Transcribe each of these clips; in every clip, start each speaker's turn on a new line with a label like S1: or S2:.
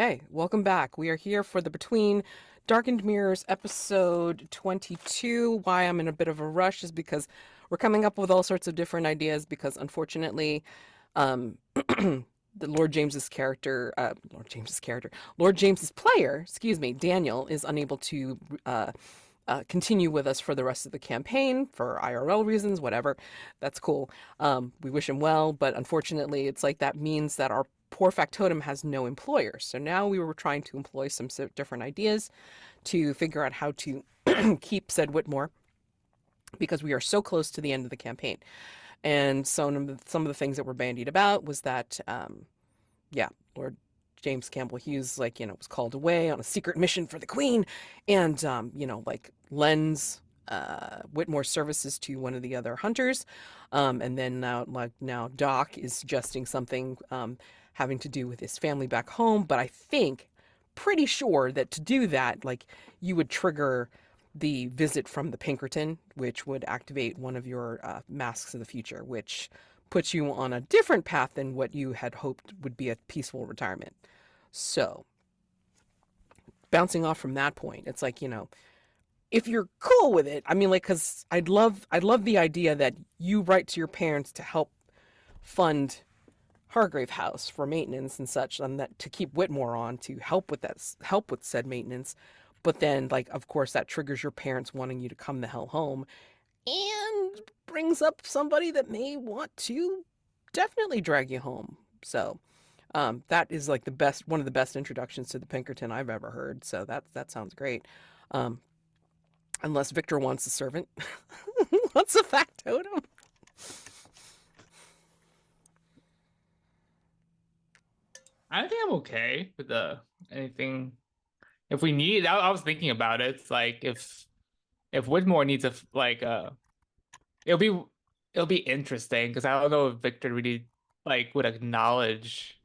S1: Okay, welcome back. We are here for the Between Darkened Mirrors episode 22. Why I'm in a bit of a rush is because we're coming up with all sorts of different ideas because unfortunately, the Lord James's player, excuse me, Daniel is unable to continue with us for the rest of the campaign for IRL reasons, whatever. That's cool. We wish him well, but unfortunately, it's like that means that our poor Factotum has no employers. So now we were trying to employ some different ideas to figure out how to keep said Whitmore because we are so close to the end of the campaign. And so some of the things that were bandied about was that, Lord James Campbell Hughes, was called away on a secret mission for the Queen and, lends Whitmore's services to one of the other hunters. And then now Doc is suggesting something having to do with his family back home. But I think, pretty sure that to do that, you would trigger the visit from the Pinkerton, which would activate one of your masks of the future, which puts you on a different path than what you had hoped would be a peaceful retirement. So, bouncing off from that point, it's if you're cool with it, I mean, because I'd love the idea that you write to your parents to help fund Hargrave House for maintenance and such, and that to keep Whitmore on to help with said maintenance. But then, of course, that triggers your parents wanting you to come the hell home, and brings up somebody that may want to definitely drag you home. So, that is one of the best introductions to the Pinkerton I've ever heard. So that sounds great. Unless Victor wants a servant, wants a factotum.
S2: I think I'm okay with anything. If we need, I was thinking about it. It's like if Whitmore needs it'll be interesting because I don't know if Victor really would acknowledge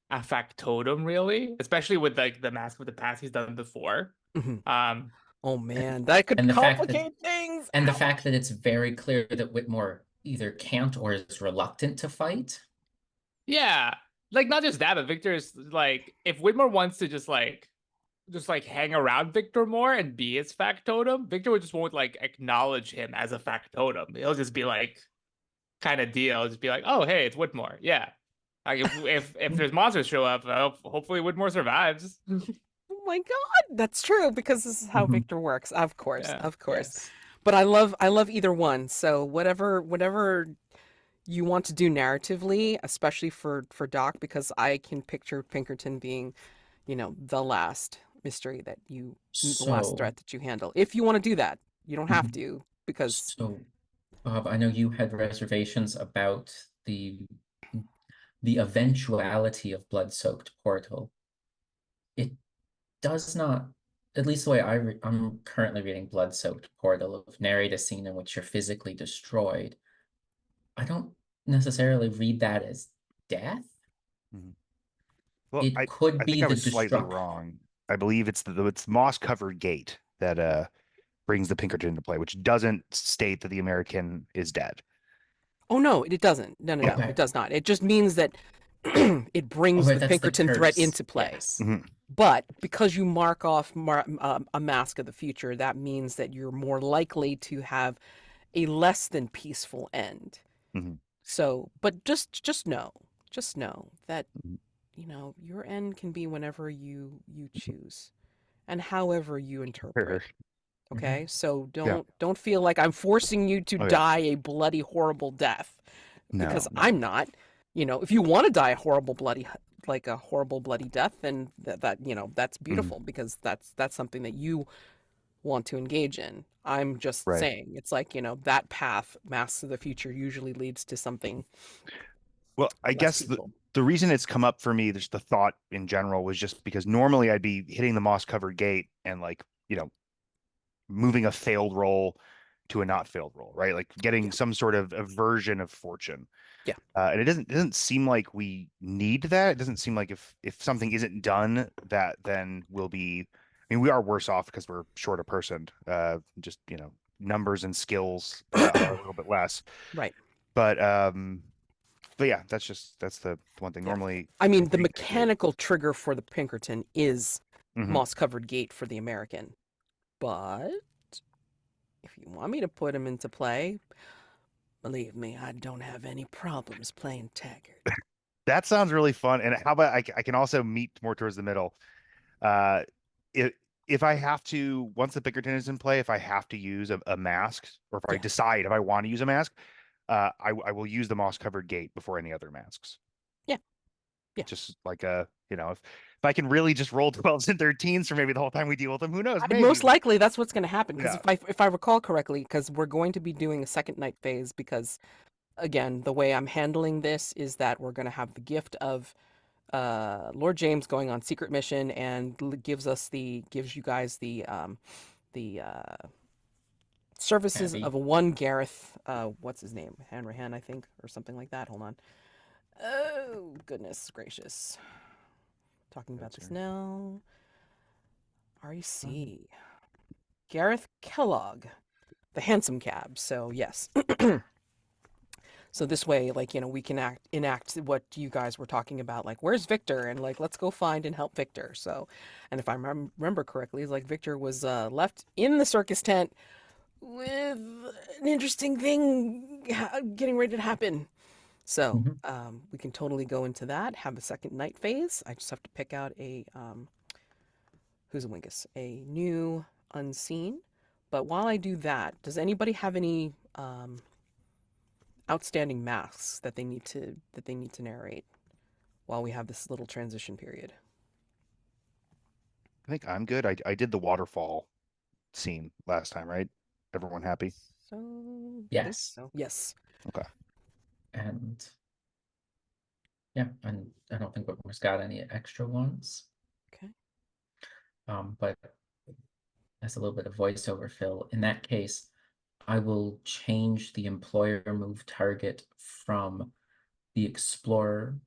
S2: a factotum really, especially with the Mask of the Past he's done before.
S1: Mhm.
S2: Um,
S1: Oh man, that could
S3: And the fact that
S1: complicate things.
S3: and the fact that it's very clear that Whitmore either can't or is reluctant to fight.
S2: yeah, not just that, but Victor's if Whitmore wants to just hang around Victor more and be his factotum, Victor would just won't acknowledge him as a factotum. He'll just be kind of deal. He'll just be like, oh hey, it's Whitmore. Yeah. Like if there's monsters show up, hopefully Whitmore survives.
S1: Oh my God, that's true because this is how
S3: Mhm.
S1: Victor works. Of course,
S2: Yeah.
S1: of course.
S3: Yes.
S1: But I love either one. So whatever you want to do narratively, especially for Doc, because I can picture Pinkerton being, the last mystery the last
S3: So,
S1: threat that you handle. If you want to do that, you don't have
S3: mhm.
S1: to because
S3: So, Bob, I know you had reservations about the eventuality of blood-soaked portal. It does not, at least the way I'm currently reading blood-soaked portal, of narrate a scene in which you're physically destroyed. I don't necessarily read that as death.
S4: Mhm. Well,
S3: It
S4: I
S3: could
S4: I think
S3: be
S4: I
S3: the
S4: was slightly
S3: destruct.
S4: wrong. I believe it's moss-covered gate that brings the Pinkerton into play, which doesn't state that the American is dead.
S1: oh no, it doesn't. No, no,
S4: Yeah.
S1: no,
S3: Okay.
S1: it does not. It just means that it brings
S3: Okay,
S1: the
S3: that's the
S1: Pinkerton threat
S3: curse.
S1: into play.
S3: Yes.
S4: Mhm.
S1: But because you mark off a mask of the future, that means that you're more likely to have a less than peaceful end.
S4: Mhm.
S1: So, but just know that
S4: Mhm.
S1: your end can be whenever you choose and however you interpret.
S4: Sure.
S1: Okay, so
S4: Yeah.
S1: don't feel like I'm forcing you to
S4: Oh yeah.
S1: die a bloody, horrible death
S4: No,
S1: because
S4: no.
S1: I'm not. If you want to die a horrible, bloody death, then that's
S4: Mhm.
S1: beautiful because that's something that you want to engage in. I'm just
S4: Right.
S1: saying it's that path, Masks of the Future, usually leads to something
S4: Well, I
S1: less
S4: guess
S1: peaceful.
S4: the reason it's come up for me, just the thought in general, was just because normally I'd be hitting the moss-covered gate and moving a failed roll to a not failed roll, right? Like getting
S1: Yeah,
S4: some sort of a version of fortune.
S1: yeah,
S4: And it doesn't seem like we need that. It doesn't seem like if something isn't done, that then we'll be. I mean, we are worse off because we're short a person. Just numbers and skills are a little bit less.
S1: right.
S4: But But yeah, that's the one thing.
S1: Yeah.
S4: Normally,
S1: I mean,
S4: a
S1: the
S4: Greek gate.
S1: mechanical trigger for the Pinkerton is
S4: Mhm.
S1: moss-covered gate for the American. But if you want me to put him into play, believe me, I don't have any problems playing Taggart.
S4: That sounds really fun. And how about I can also meet more towards the middle. Uh, if I have to, once the Pinkerton is in play, if I have to use a mask, or if I
S1: Yeah.
S4: decide if I want to use a mask, I will use the moss covered gate before any other masks.
S1: Yeah. Yeah.
S4: Just like if I can really just roll 12s and 13s for maybe the whole time we deal with them, who knows? Maybe.
S1: Most likely that's what's going to happen, because
S4: Yeah.
S1: if I recall correctly, because we're going to be doing a second night phase, because again, the way I'm handling this is that we're going to have the gift of Lord James going on secret mission and gives you guys the services
S3: Abby.
S1: of one Gareth, what's his name, Hanrahan, I think, or something like that. Hold on. Oh goodness gracious! Talking about this now. REC Gareth Kellogg, the handsome cab. So yes. So this way, like, we can enact what you guys were talking about, like, where's Victor? And like, let's go find and help Victor. So, and if I remember correctly, it's like Victor was left in the circus tent with an interesting thing getting ready to happen. So, we can totally go into that, have a second night phase. I just have to pick out who's a Wingus? A new unseen. But while I do that, does anybody have any outstanding masks that they need to narrate while we have this little transition period?
S4: I think I'm good. I did the waterfall scene last time, right? Everyone happy?
S1: So I think
S3: Yes.
S1: so. Yes.
S4: Okay.
S3: And yeah, and I don't think Whitmore's got any extra ones.
S1: Okay.
S3: But as a little bit of voiceover, Phil, in that case, I will change the employer move target from the explorer,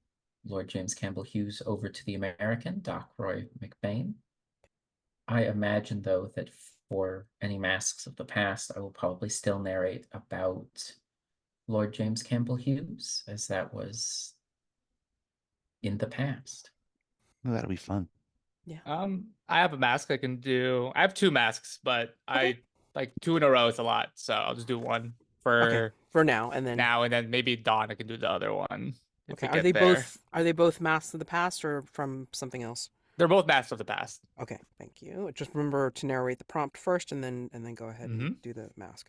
S3: Lord James Campbell Hughes, over to the American, Doc Roy McBain. I imagine, though, that for any masks of the past, I will probably still narrate about Lord James Campbell Hughes, as that was in the past.
S4: Oh, that'll be fun.
S1: Yeah.
S2: I have a mask I can do. I have two masks, but
S1: Okay.
S2: I like two in a row is a lot, so I'll just do one for
S1: Okay. For now, and then
S2: now, and then maybe Dawn I can do the other one if
S1: okay.
S2: we get there.
S1: Are they both masks of the past or from something else?
S2: They're both masks of the past.
S1: Okay. Thank you. Just remember to narrate the prompt first, and then go ahead and
S2: Mm-hmm.
S1: do the mask.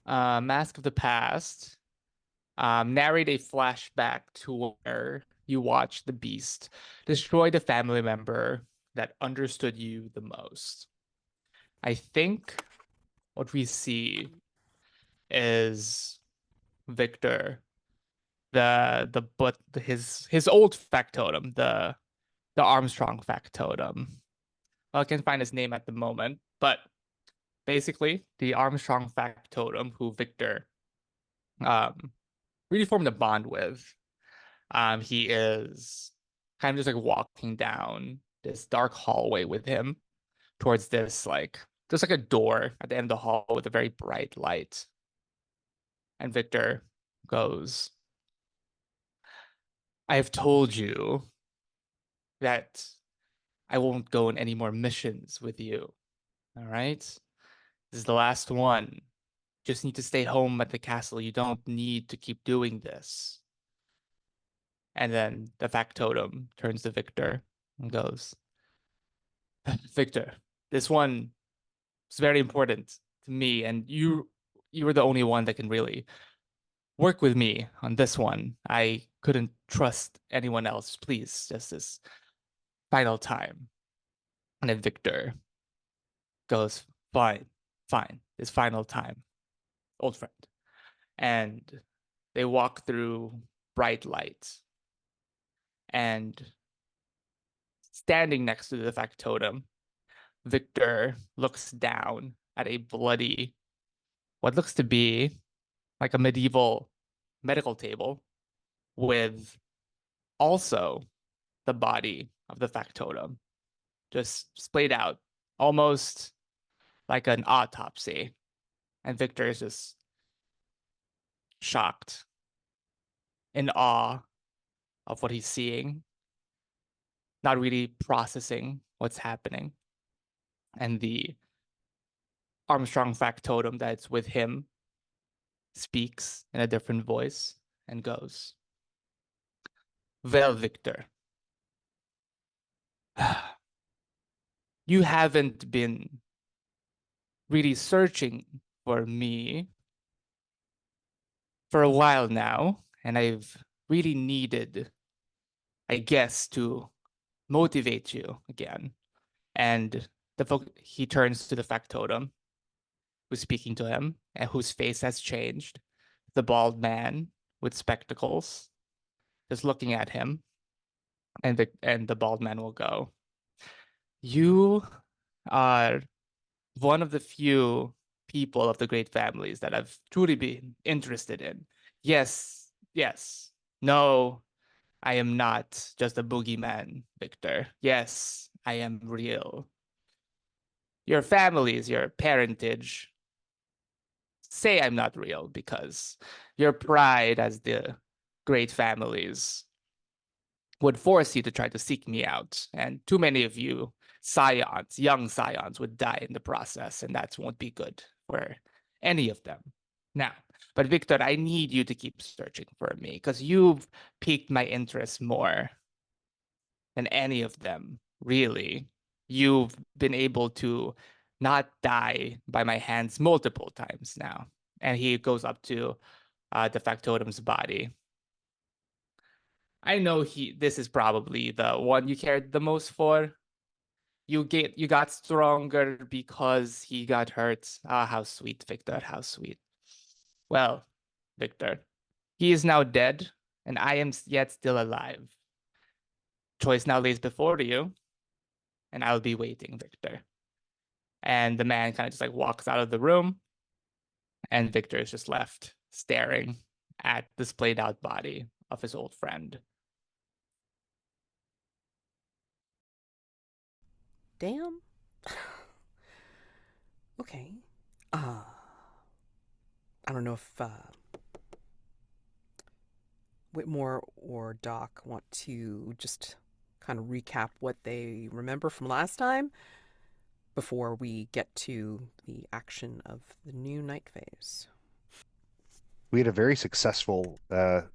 S2: Mask of the past. Narrate a flashback to where you watch the beast destroy the family member that understood you the most. I think what we see is Victor, his old factotum, the Armstrong factotum. I can't find his name at the moment, but basically the Armstrong factotum who Victor really formed a bond with. He is kind of just like walking down this dark hallway with him towards this like there's like a door at the end of the hall with a very bright light. And Victor goes, I have told you that I won't go on any more missions with you. All right? This is the last one. Just need to stay home at the castle. You don't need to keep doing this. And then the factotum turns to Victor and goes, Victor, this one is very important to me, and you were the only one that can really work with me on this one. I couldn't trust anyone else. Please, just this final time. And then Victor goes, fine, fine, this final time, old friend. And they walk through bright lights. And standing next to the factotum, Victor looks down at a bloody, what looks to be like a medieval medical table with also the body of the factotum just splayed out, almost like an autopsy. And Victor is just shocked. in awe of what he's seeing, not really processing what's happening. And the Armstrong factotum that's with him speaks in a different voice and goes, "Well, Victor, you haven't been really searching for me for a while now, and I've really needed, I guess, to motivate you again." And he turns to the factotum who's speaking to him and whose face has changed. The bald man with spectacles just looking at him, and the bald man will go, "You are one of the few people of the great families that I've truly been interested in. Yes, yes. No, I am not just a boogeyman, Victor. Yes, I am real. Your families, your parentage, say I'm not real because your pride as the great families would force you to try to seek me out. And too many of you scions, young scions, would die in the process, and that won't be good for any of them. Now, but Victor, I need you to keep searching for me because you've piqued my interest more than any of them, really. You've been able to not die by my hands multiple times now." And he goes up to the factotum's body. "I know this is probably the one you cared the most for. You got stronger because he got hurt. Ah, how sweet, Victor, how sweet. Well, Victor, he is now dead, and I am yet still alive. Choice now lays before you, and I'll be waiting, Victor." And the man kind of just like walks out of the room, and Victor is just left staring at the splayed out body of his old friend.
S1: Damn. Okay. I don't know if Whitmore or Doc want to just kind of recap what they remember from last time before we get to the action of the new night phase.
S4: We had a very successful, I'm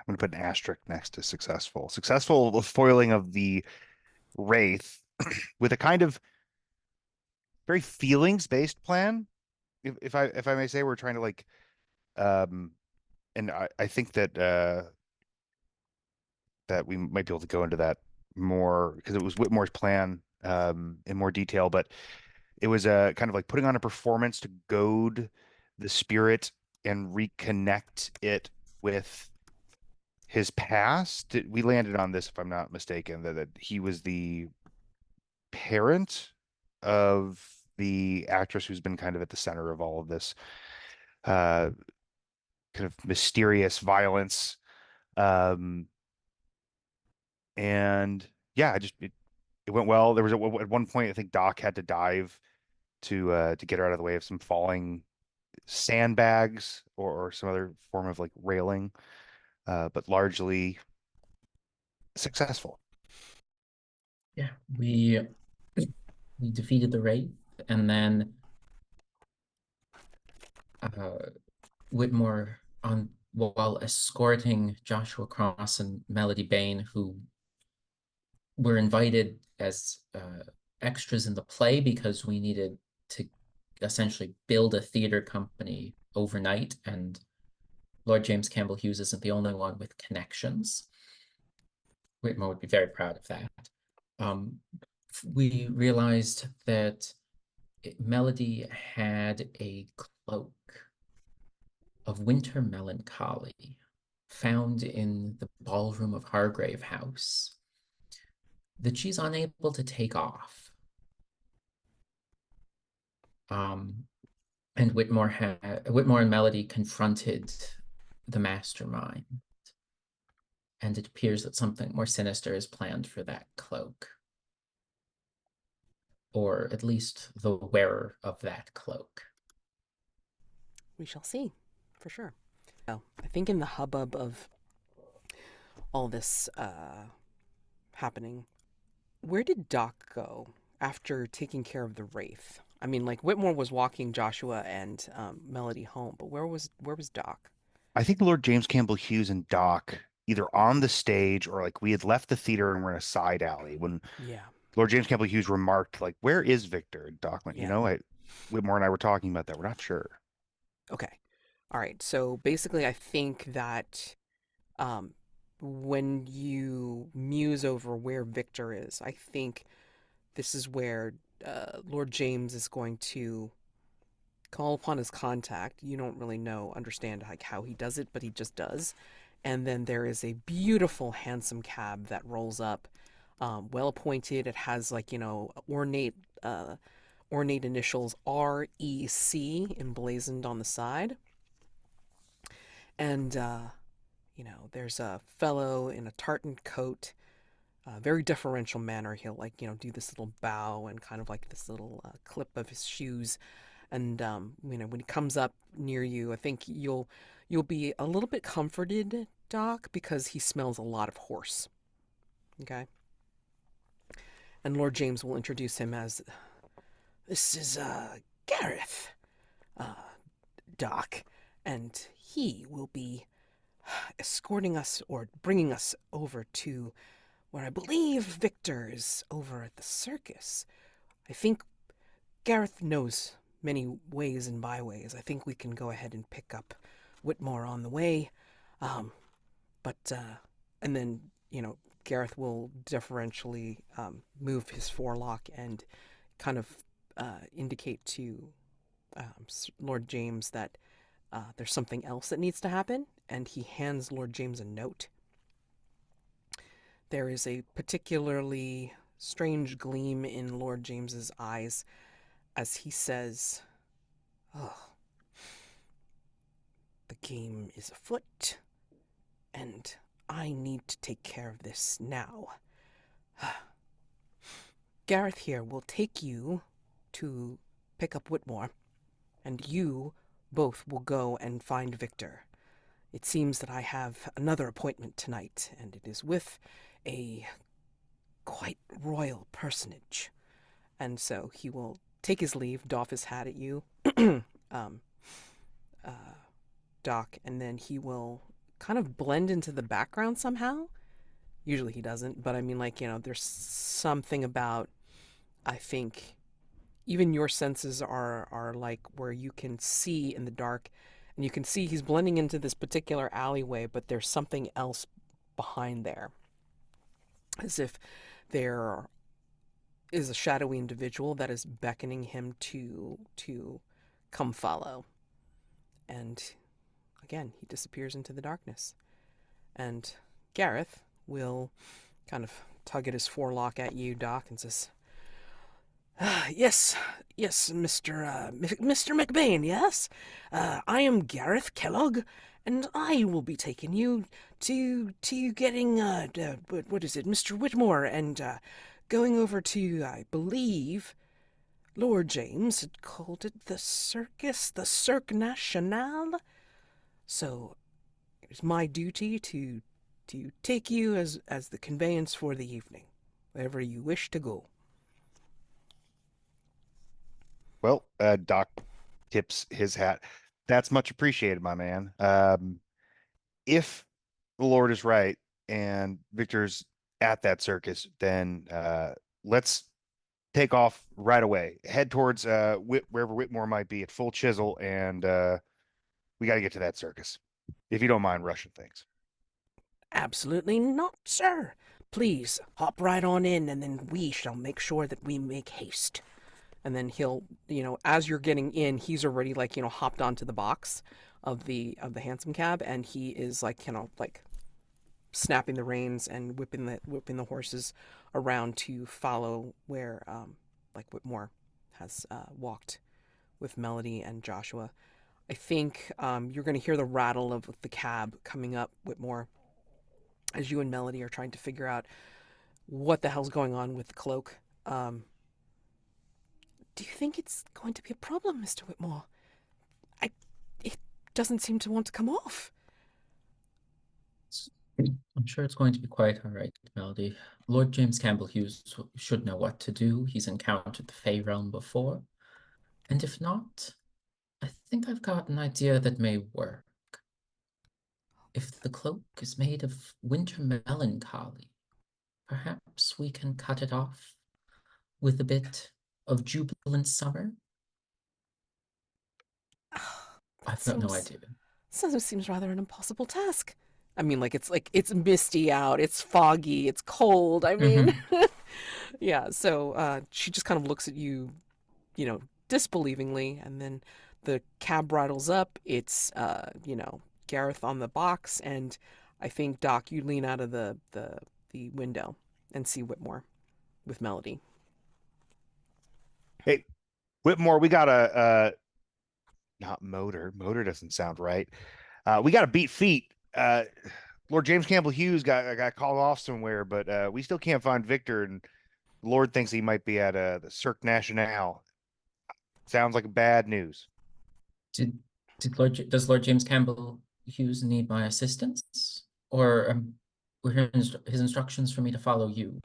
S4: going to put an asterisk next to successful foiling of the Wraith with a kind of very feelings-based plan. If I may say, we're trying to like, um, and I think that we might be able to go into that more because it was Whitmore's plan in more detail, but it was a kind of like putting on a performance to goad the spirit and reconnect it with his past. We landed on this, if I'm not mistaken, that he was the parent of the actress who's been kind of at the center of all of this uh kind of mysterious violence. Um and yeah, it went well. There was at one point I think Doc had to dive to get her out of the way of some falling sandbags or some other form of like railing, but largely successful.
S3: Yeah, we defeated the Wraith, and then Whitmore, on while escorting Joshua Cross and Melody Bain, who were invited as extras in the play because we needed to essentially build a theater company overnight, and Lord James Campbell Hughes isn't the only one with connections. Whitmore would be very proud of that. We realized that Melody had a cloak of winter melancholy found in the ballroom of Hargrave House that she's unable to take off. And Whitmore and Melody confronted the mastermind, and it appears that something more sinister is planned for that cloak, or at least the wearer of that cloak.
S1: We shall see, for sure. Well, I think in the hubbub of all this happening, where did Doc go after taking care of the Wraith? I mean, like Whitmore was walking Joshua and Melody home, but where was Doc?
S4: I think Lord James Campbell Hughes and Doc either on the stage or like we had left the theater and we're in a side alley when
S1: Yeah,
S4: Lord James Campbell Hughes remarked, like, "Where is Victor?" And Doc went,
S1: yeah.
S4: Whitmore and I were talking about that. We're not sure.
S1: Okay. All right. So basically, I think that um, when you muse over where Victor is, I think this is where Lord James is going to call upon his contact. You don't really understand like how he does it, but he just does. And then there is a beautiful, handsome cab that rolls up, well appointed. It has like ornate initials REC emblazoned on the side, and there's a fellow in a tartan coat, very deferential manner. He'll like do this little bow and kind of like this little clip of his shoes. And when he comes up near you, I think you'll be a little bit comforted, Doc, because he smells a lot of horse. Okay. And Lord James will introduce him as, this is Gareth, uh, Doc, and he will be escorting us or bringing us over to where I believe Victor is over at the circus. I think Gareth knows many ways and byways. I think we can go ahead and pick up Whitmore on the way. Um, and then, Gareth will deferentially move his forelock and kind of indicate to Lord James that there's something else that needs to happen. And he hands Lord James a note. There is a particularly strange gleam in Lord James's eyes as he says, "Oh, the game is afoot, and I need to take care of this now. Gareth here will take you to pick up Whitmore, and you both will go and find Victor. It seems that I have another appointment tonight, and it is with a quite royal personage." And so he will take his leave, doff his hat at you, um, uh, Doc, and then he will kind of blend into the background somehow. Usually he doesn't, but I mean, like, there's something about, I think, even your senses are like where you can see in the dark, and you can see he's blending into this particular alleyway, but there's something else behind there, as if there is a shadowy individual that is beckoning him to come follow. And again, he disappears into the darkness. And Gareth will kind of tug at his forelock at you, Doc, and says, yes, Mr. McBain, yes? I am Gareth Kellogg, and I will be taking you to getting, what is it, Mr. Whitmore, and going over to, I believe, Lord James had called it the circus, the Cirque Nationale. So it is my duty to take you as the conveyance for the evening, wherever you wish to go.
S4: Well, Doc tips his hat. That's much appreciated, my man. If the Lord is right and Victor's at that circus, then let's take off right away. Head towards wherever Whitmore might be at full chisel, and we got to get to that circus. If you don't mind rushing things.
S1: Absolutely not, sir. Please hop right on in, and then we shall make sure that we make haste. And then he'll, as you're getting in, he's already like, hopped onto the box of the hansom cab, and he is like, like snapping the reins and whipping the horses around to follow where like Whitmore has walked with Melody and Joshua. I think you're going to hear the rattle of the cab coming up, Whitmore, as you and Melody are trying to figure out what the hell's going on with the cloak. Do you think it's going to be a problem, Mr. Whitmore? It doesn't seem to want to come off.
S3: I'm sure it's going to be quite all right, Melody. Lord James Campbell Hughes should know what to do. He's encountered the Fey realm before. And if not, I think I've got an idea that may work. If the cloak is made of winter melancholy, perhaps we can cut it off with a bit of jubilant summer? I've got no idea.
S1: Seems rather an impossible task. I mean, like it's misty out, it's foggy, it's cold. I mean, yeah. So she just kind of looks at you, disbelievingly, and then the cab rattles up. It's Gareth on the box, and I think Doc, you lean out of the window and see Whitmore with Melody.
S4: Hey, Whitmore, we got a not motor. Motor doesn't sound right. We got to beat feet. Lord James Campbell Hughes got called off somewhere, but we still can't find Victor, and the Lord thinks he might be at the Cirque Nationale. Sounds like bad news.
S3: Does Lord James Campbell Hughes need my assistance? Or were his instructions for me to follow you?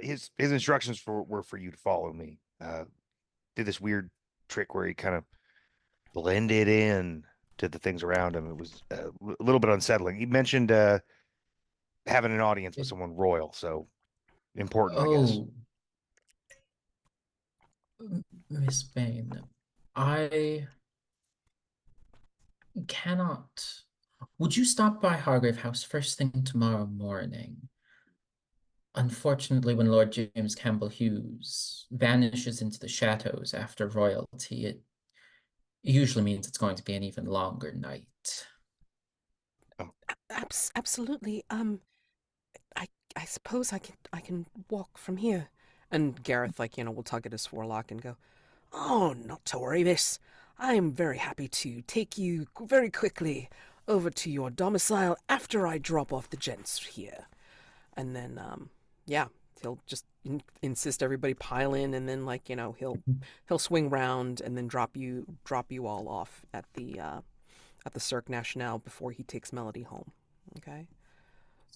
S4: His instructions were for you to follow me. Did this weird trick where he kind of blended in to the things around him. It was a little bit unsettling. He mentioned having an audience with someone royal, so important, I guess.
S3: Oh, Miss Bain, I cannot. Would you stop by Hargrave House first thing tomorrow morning? Unfortunately, when Lord James Campbell Hughes vanishes into the shadows after royalty, it usually means it's going to be an even longer night.
S1: Absolutely. I suppose I can walk from here. And Gareth, will tug at his forelock and go, "Oh, not to worry, miss. I am very happy to take you very quickly over to your domicile after I drop off the gents here." And then, yeah, he'll just insist everybody pile in, and then he'll swing round and then drop you all off at the Cirque Nationale before he takes Melody home. Okay.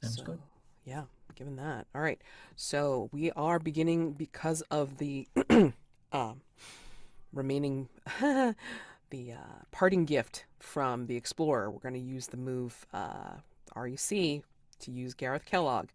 S3: Sounds good.
S1: Yeah, given that. All right. So we are beginning because of the remaining the parting gift from the Explorer. We're going to use the move REC to use Gareth Kellogg.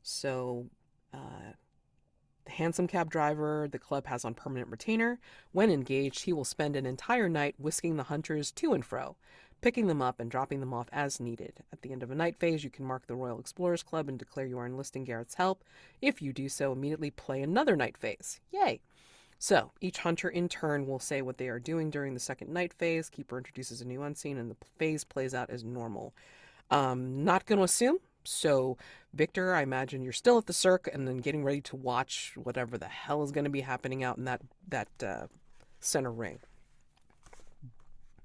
S1: So the handsome cab driver the club has on permanent retainer. When engaged, he will spend an entire night whisking the hunters to and fro, picking them up and dropping them off as needed. At the end of a night phase, you can mark the Royal Explorers Club and declare you are enlisting Garrett's help. If you do so, immediately play another night phase. Yay! So, each hunter in turn will say what they are doing during the second night phase. Keeper introduces a new unseen, and the phase plays out as normal. Not going to assume. So, Victor, I imagine you're still at the Cirque and then getting ready to watch whatever the hell is going to be happening out in that center ring.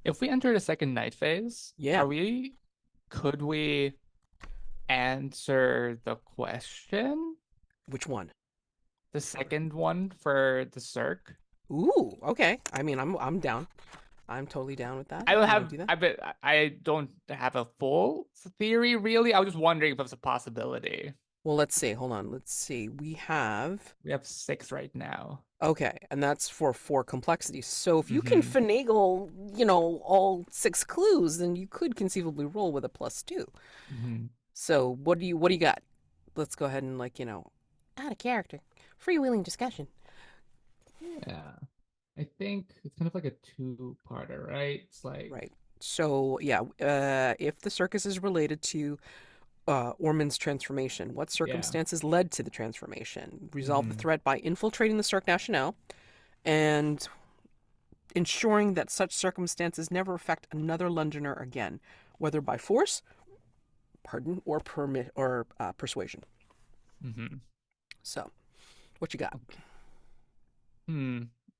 S2: If we enter the second night phase,
S1: Yeah.
S2: could we answer the question?
S1: Which one?
S2: The second one for the Cirque?
S1: Ooh, okay. I mean, I'm down. I'm totally down with that.
S2: I don't
S1: You wanna
S2: have
S1: do that?
S2: I don't have a full theory really. I was just wondering if it was a possibility.
S1: Well, let's see. Hold on. Let's see. We have
S2: 6 right now.
S1: okay, and that's for 4 complexities. So if you can finagle, all 6 clues, then you could conceivably roll with a +2. So what do you got? Let's go ahead and out of character, freewheeling discussion.
S2: Yeah. I think it's kind of like a 2-parter, right? It's like
S1: Right. So yeah, if the circus is related to Ormond's transformation, what circumstances led to the transformation? Resolve the threat by infiltrating the Cirque Nationale and ensuring that such circumstances never affect another Londoner again, whether by force, or persuasion. So, what you got?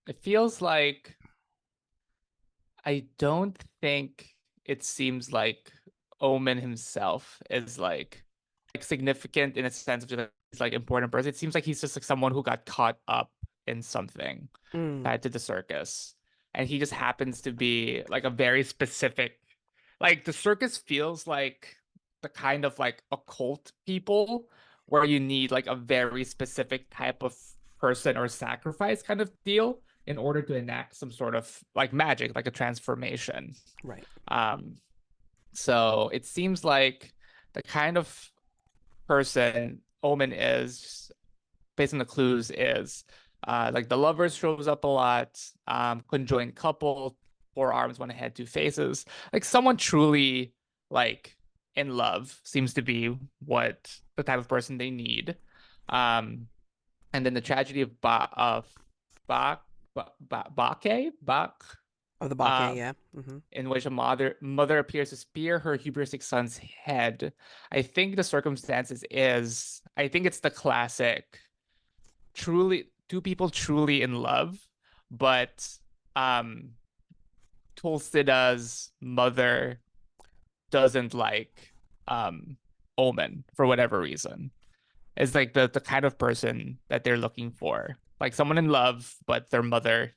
S2: It feels like I don't think it seems like Omen himself is like significant in a sense of just he's like important person. It seems like he's just like someone who got caught up in something tied to the circus. And he just happens to be like a very specific, like the circus feels like the kind of like occult people where you need like a very specific type of person or sacrifice kind of deal in order to enact some sort of like magic, like a transformation.
S1: Right.
S2: Um, so it seems like the kind of person Omen is, based on the clues, is like the lovers shows up a lot, conjoined couple, four arms, one head, two faces. Like someone truly like in love seems to be what the type of person they need. Um, and then the tragedy of Ba Bake Bak
S1: Oh, the Bake,
S2: um
S1: yeah. Mm-hmm.
S2: in which a mother appears to spear her hubristic son's head. I think the circumstances is I think it's the classic truly two people truly in love, but um Tulsida's mother doesn't like Omen for whatever reason. It's like the kind of person that they're looking for. Like someone in love, but their mother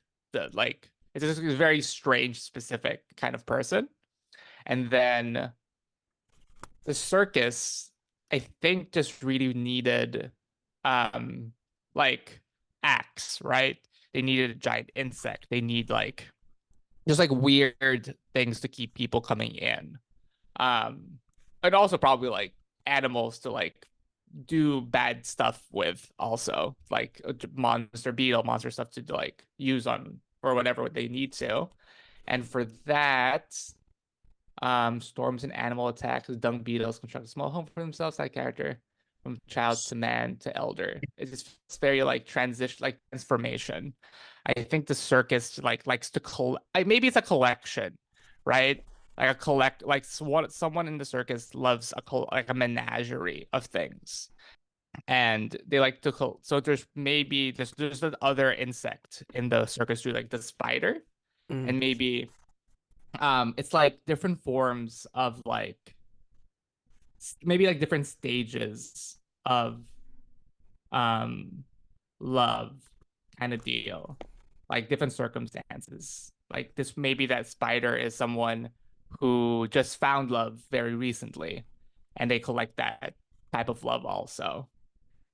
S2: like it's just a very strange, specific kind of person. And then the circus, I think, just really needed um like acts, right? They needed a giant insect. They need like just like weird things to keep people coming in. Um and also probably like animals to like do bad stuff with also like a monster beetle monster stuff to like use on or whatever they need to. And for that, storms and animal attacks, dung beetles construct a small home for themselves. That character, from child to man to elder, it's very like transition, like transformation. I think the circus like likes to maybe it's a collection, right? Like a collect, like someone in the circus loves like a menagerie of things, and they like to so there's another insect in the circus too, like the spider,
S1: Mm.
S2: and maybe it's like different forms of like maybe like different stages of um love kind of deal, like different circumstances. Like this maybe that spider is someone who just found love very recently, and they collect that type of love also.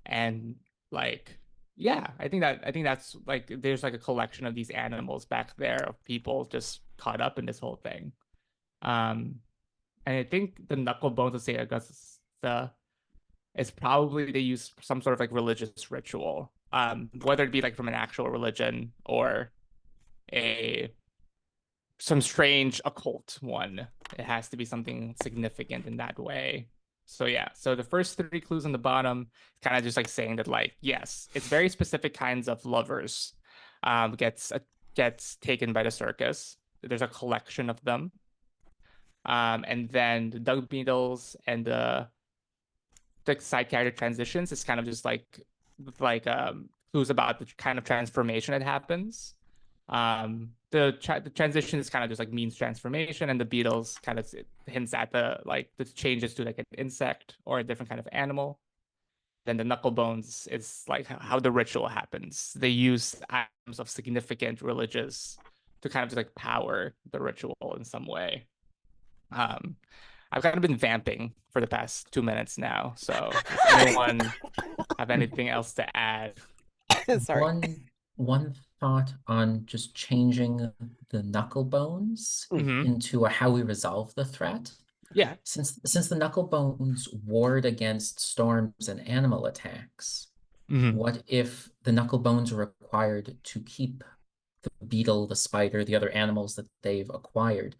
S2: And like yeah, I think that's like there's like a collection of these animals back there of people just caught up in this whole thing. um and I think the knuckle bones of Saint Augusta is probably they use some sort of like religious ritual, whether it be like from an actual religion or a some strange occult one. It has to be something significant in that way. So yeah, so the first three clues on the bottom kind of just like saying that like yes, it's very specific kinds of lovers gets taken by the circus. There's a collection of them. And then the dung beetles and the side character transitions is kind of just like clues about the kind of transformation that happens. The transition is kind of just like means transformation, and the beetles kind of hints at the changes to like an insect or a different kind of animal. Then the knuckle bones is like how the ritual happens. They use items of significant religious to kind of just like power the ritual in some way. Um, I've kind of been vamping for the past 2 minutes now, so if anyone have anything else to add?
S1: Sorry.
S3: One thought on just changing the knuckle bones
S2: Mm-hmm.
S3: into a how we resolve the threat.
S2: Yeah.
S3: Since the knuckle bones ward against storms and animal attacks,
S2: Mm-hmm.
S3: what if the knuckle bones are required to keep the beetle, the spider, the other animals that they've acquired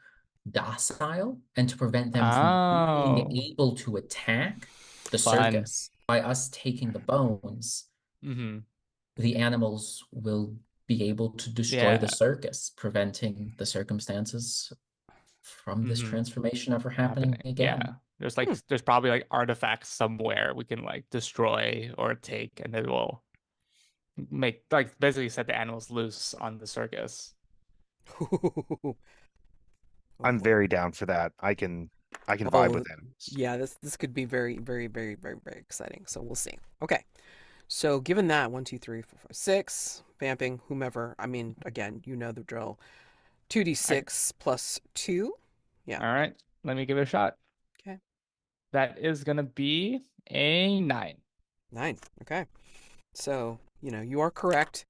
S3: docile and to prevent them from being
S2: Oh,
S3: able to attack the
S2: fun.
S3: circus? By us taking the bones,
S2: Mm-hmm.
S3: the animals will be able to destroy the
S2: Yeah.
S3: circus, preventing the circumstances from this
S2: Mm-hmm.
S3: transformation ever happening
S2: Happening.
S3: again.
S2: Yeah. There's probably like artifacts somewhere we can like destroy or take, and it will make like basically set the animals loose on the circus.
S1: Oh
S4: I'm
S1: boy.
S4: very down for that. I can vibe
S1: Oh
S4: with animals.
S1: yeah, this could be very, very, very, very, very exciting. So we'll see. Okay. So given that 1, 2, 3, 4, 5, 6, vamping, whomever, I mean, again, you know the drill.
S2: All right.
S1: 2d6 plus 2. Yeah.
S2: All right. Let me give it a shot.
S1: Okay.
S2: That is gonna be a 9.
S1: 9. Okay. So, you are correct.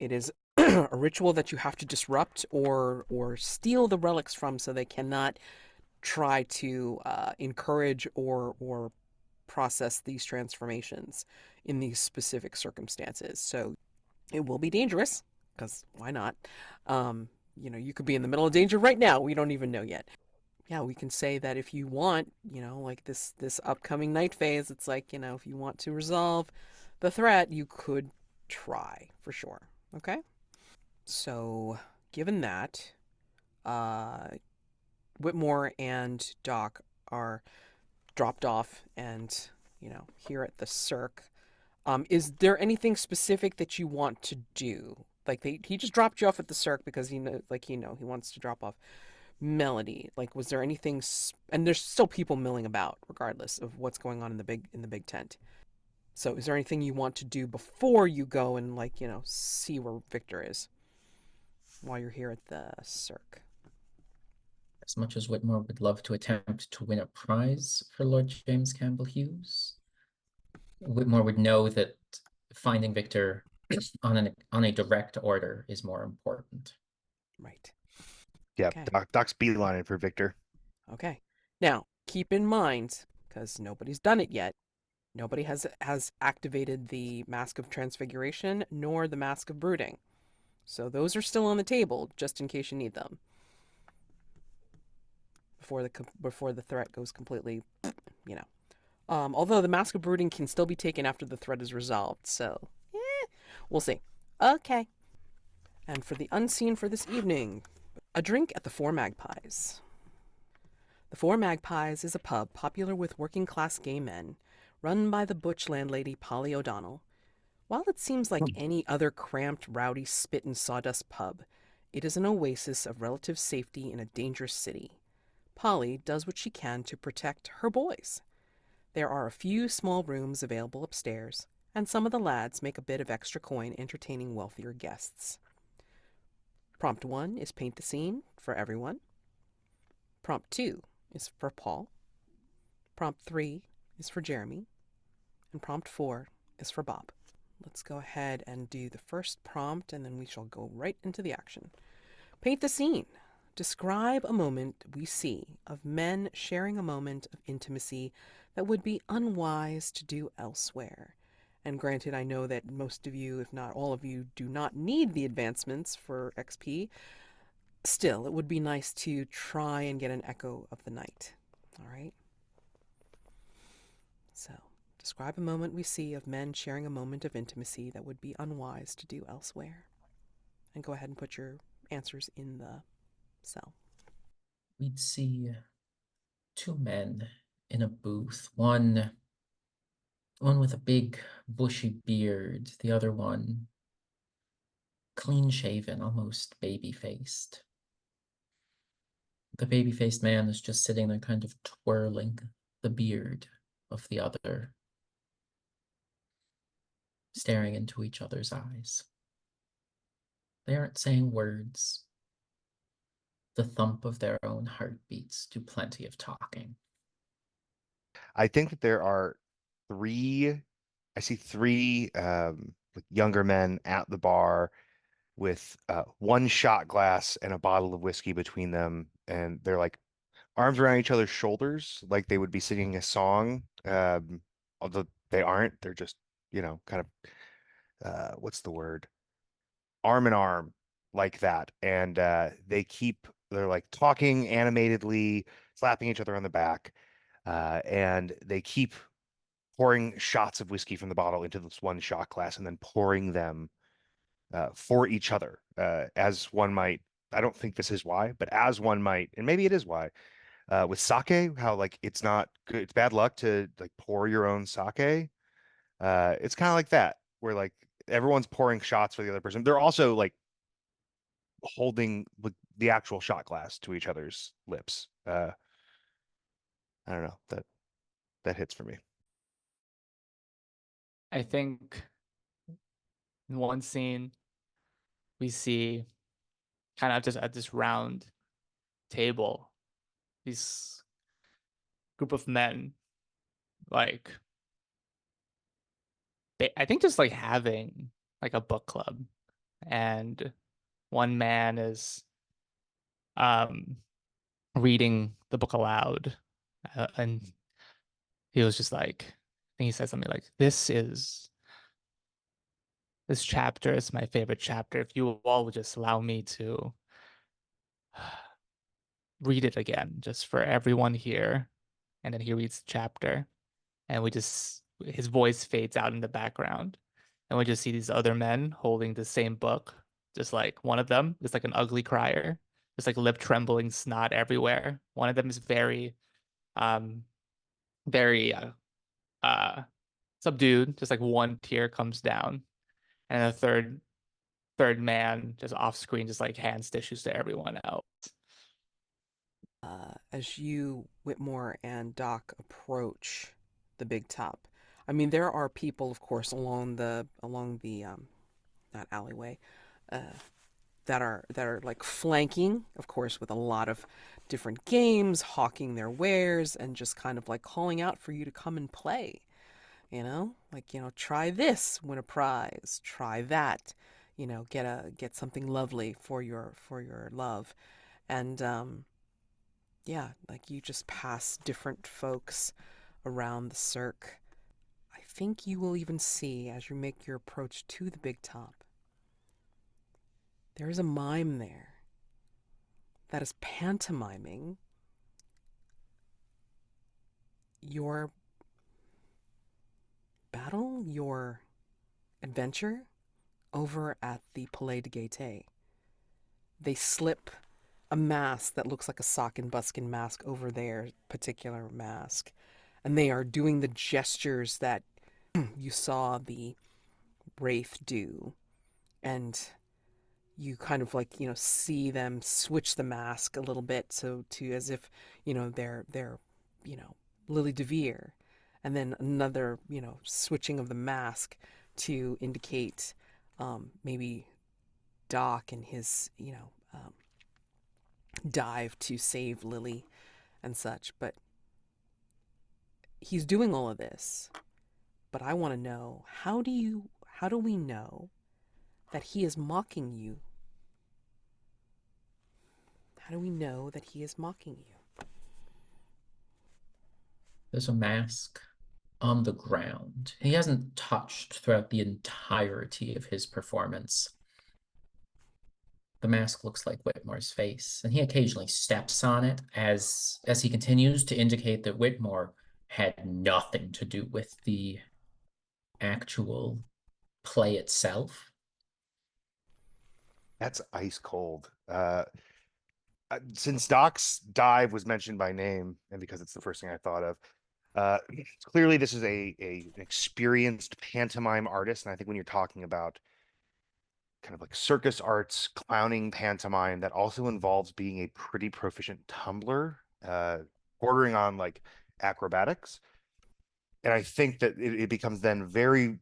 S1: It is a ritual that you have to disrupt or steal the relics from, so they cannot try to encourage or process these transformations in these specific circumstances. So it will be dangerous, because why not? You could be in the middle of danger right now. We don't even know yet. Yeah, we can say that if you want, like this upcoming night phase, it's like, if you want to resolve the threat, you could try for sure. Okay? So, given that, uh Whitmore and Doc are dropped off and, here at the Cirque. Is there anything specific that you want to do? Like he just dropped you off at the Cirque because he wants to drop off Melody. Like, was there anything? And there's still people milling about, regardless of what's going on in the big tent. So, is there anything you want to do before you go and see where Victor is while you're here at the Cirque?
S3: As much as Whitmore would love to attempt to win a prize for Lord James Campbell Hughes, Whitmore would know that finding Victor on a direct order is more important.
S1: Right.
S4: Yeah,
S1: Okay.
S4: Doc's beelining for Victor.
S1: Okay. Now, keep in mind, because nobody's done it yet, nobody has activated the Mask of Transfiguration nor the Mask of Brooding. So those are still on the table, just in case you need them. Before the threat goes completely, Although the Mask of Brooding can still be taken after the threat is resolved, so we'll see. Okay. And for the unseen for this evening, a drink at the Four Magpies. The Four Magpies is a pub popular with working-class gay men, run by the butch landlady Polly O'Donnell. While it seems like any other cramped, rowdy, spit and sawdust pub, it is an oasis of relative safety in a dangerous city. Polly does what she can to protect her boys. There are a few small rooms available upstairs, and some of the lads make a bit of extra coin entertaining wealthier guests. Prompt 1 is paint the scene for everyone. Prompt 2 is for Paul. Prompt 3 is for Jeremy. And prompt 4 is for Bob. Let's go ahead and do the first prompt, and then we shall go right into the action. Paint the scene. Describe a moment we see of men sharing a moment of intimacy that would be unwise to do elsewhere. And granted, I know that most of you, if not all of you, do not need the advancements for XP. Still, it would be nice to try and get an echo of the night. All right? So, describe a moment we see of men sharing a moment of intimacy that would be unwise to do elsewhere. And go ahead and put your answers in the cell.
S3: We'd see two men in a booth, one with a big bushy beard, the other one clean shaven, almost baby faced. The baby faced man is just sitting there kind of twirling the beard of the other, staring into each other's eyes. They aren't saying words. The thump of their own heartbeats do plenty of talking.
S4: I think that there are three. I see three like younger men at the bar with one shot glass and a bottle of whiskey between them, and they're like arms around each other's shoulders, like they would be singing a song. Although they aren't, they're just kind of what's the word? Arm in arm like that, and they're like talking animatedly, slapping each other on the back, and they keep pouring shots of whiskey from the bottle into this one shot glass and then pouring them for each other, as one might. I don't think this is why, but as one might, and maybe it is why, with sake, how like it's not good, it's bad luck to like pour your own sake. It's kind of like that, where like everyone's pouring shots for the other person. They're also like holding like, the actual shot glass to each other's lips. I don't know, that hits for me.
S2: I think in one scene we see kind of just at this round table, these group of men like I think just like having like a book club, and one man is um reading the book aloud, and he was just like, I think he said something like, this chapter is my favorite chapter. If you all would just allow me to read it again, just for everyone here. And then he reads the chapter, and his voice fades out in the background, and we just see these other men holding the same book. Just like one of them is like an ugly crier, just like lip trembling, snot everywhere. One of them is um, very uh, subdued, just like one tear comes down, and the third man just off screen, just like hands tissues to everyone else.
S1: As you, Whitmore, and Doc approach the big top, I mean, there are people, of course, along the not alleyway, uh, that are like flanking, of course, with a lot of different games, hawking their wares, and just kind of like calling out for you to come and play. Like, try this, win a prize, try that, get something lovely for your love. And yeah, like you just pass different folks around the Cirque. I think you will even see, as you make your approach to the big top, there is a mime there that is pantomiming your battle, your adventure over at the Palais de Gaieté. They slip a mask that looks like a sock and buskin mask over their particular mask, and they are doing the gestures that you saw the wraith do, and you kind of like see them switch the mask a little bit, so to as if they're Lily DeVere, and then another switching of the mask to indicate maybe Doc and his dive to save Lily and such. But he's doing all of this, but I want to know, how do we know that he is mocking you? How do we know that he is mocking you?
S3: There's a mask on the ground. He hasn't touched throughout the entirety of his performance. The mask looks like Whitmore's face, and he occasionally steps on it as he continues to indicate that Whitmore had nothing to do with the actual play itself.
S4: That's ice cold. Since Doc's dive was mentioned by name, and because it's the first thing I thought of, clearly this is an experienced pantomime artist, and I think when you're talking about kind of like circus arts, clowning pantomime, that also involves being a pretty proficient tumbler, bordering on like acrobatics. And I think that it becomes then very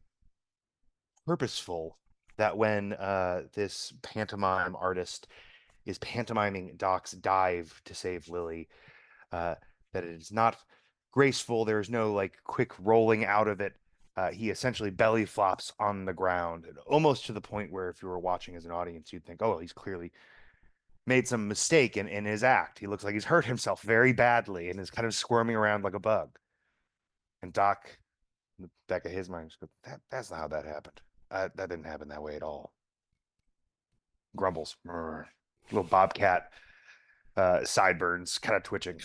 S4: purposeful that when this pantomime artist is pantomiming Doc's dive to save Lily, that it is not graceful. There's no like quick rolling out of it. He essentially belly flops on the ground, almost to the point where if you were watching as an audience, you'd think, oh, he's clearly made some mistake in his act. He looks like he's hurt himself very badly and is kind of squirming around like a bug. And Doc, in the back of his mind, goes, that's not how that happened. That didn't happen that way at all. Grumbles. Little bobcat sideburns kind of twitching.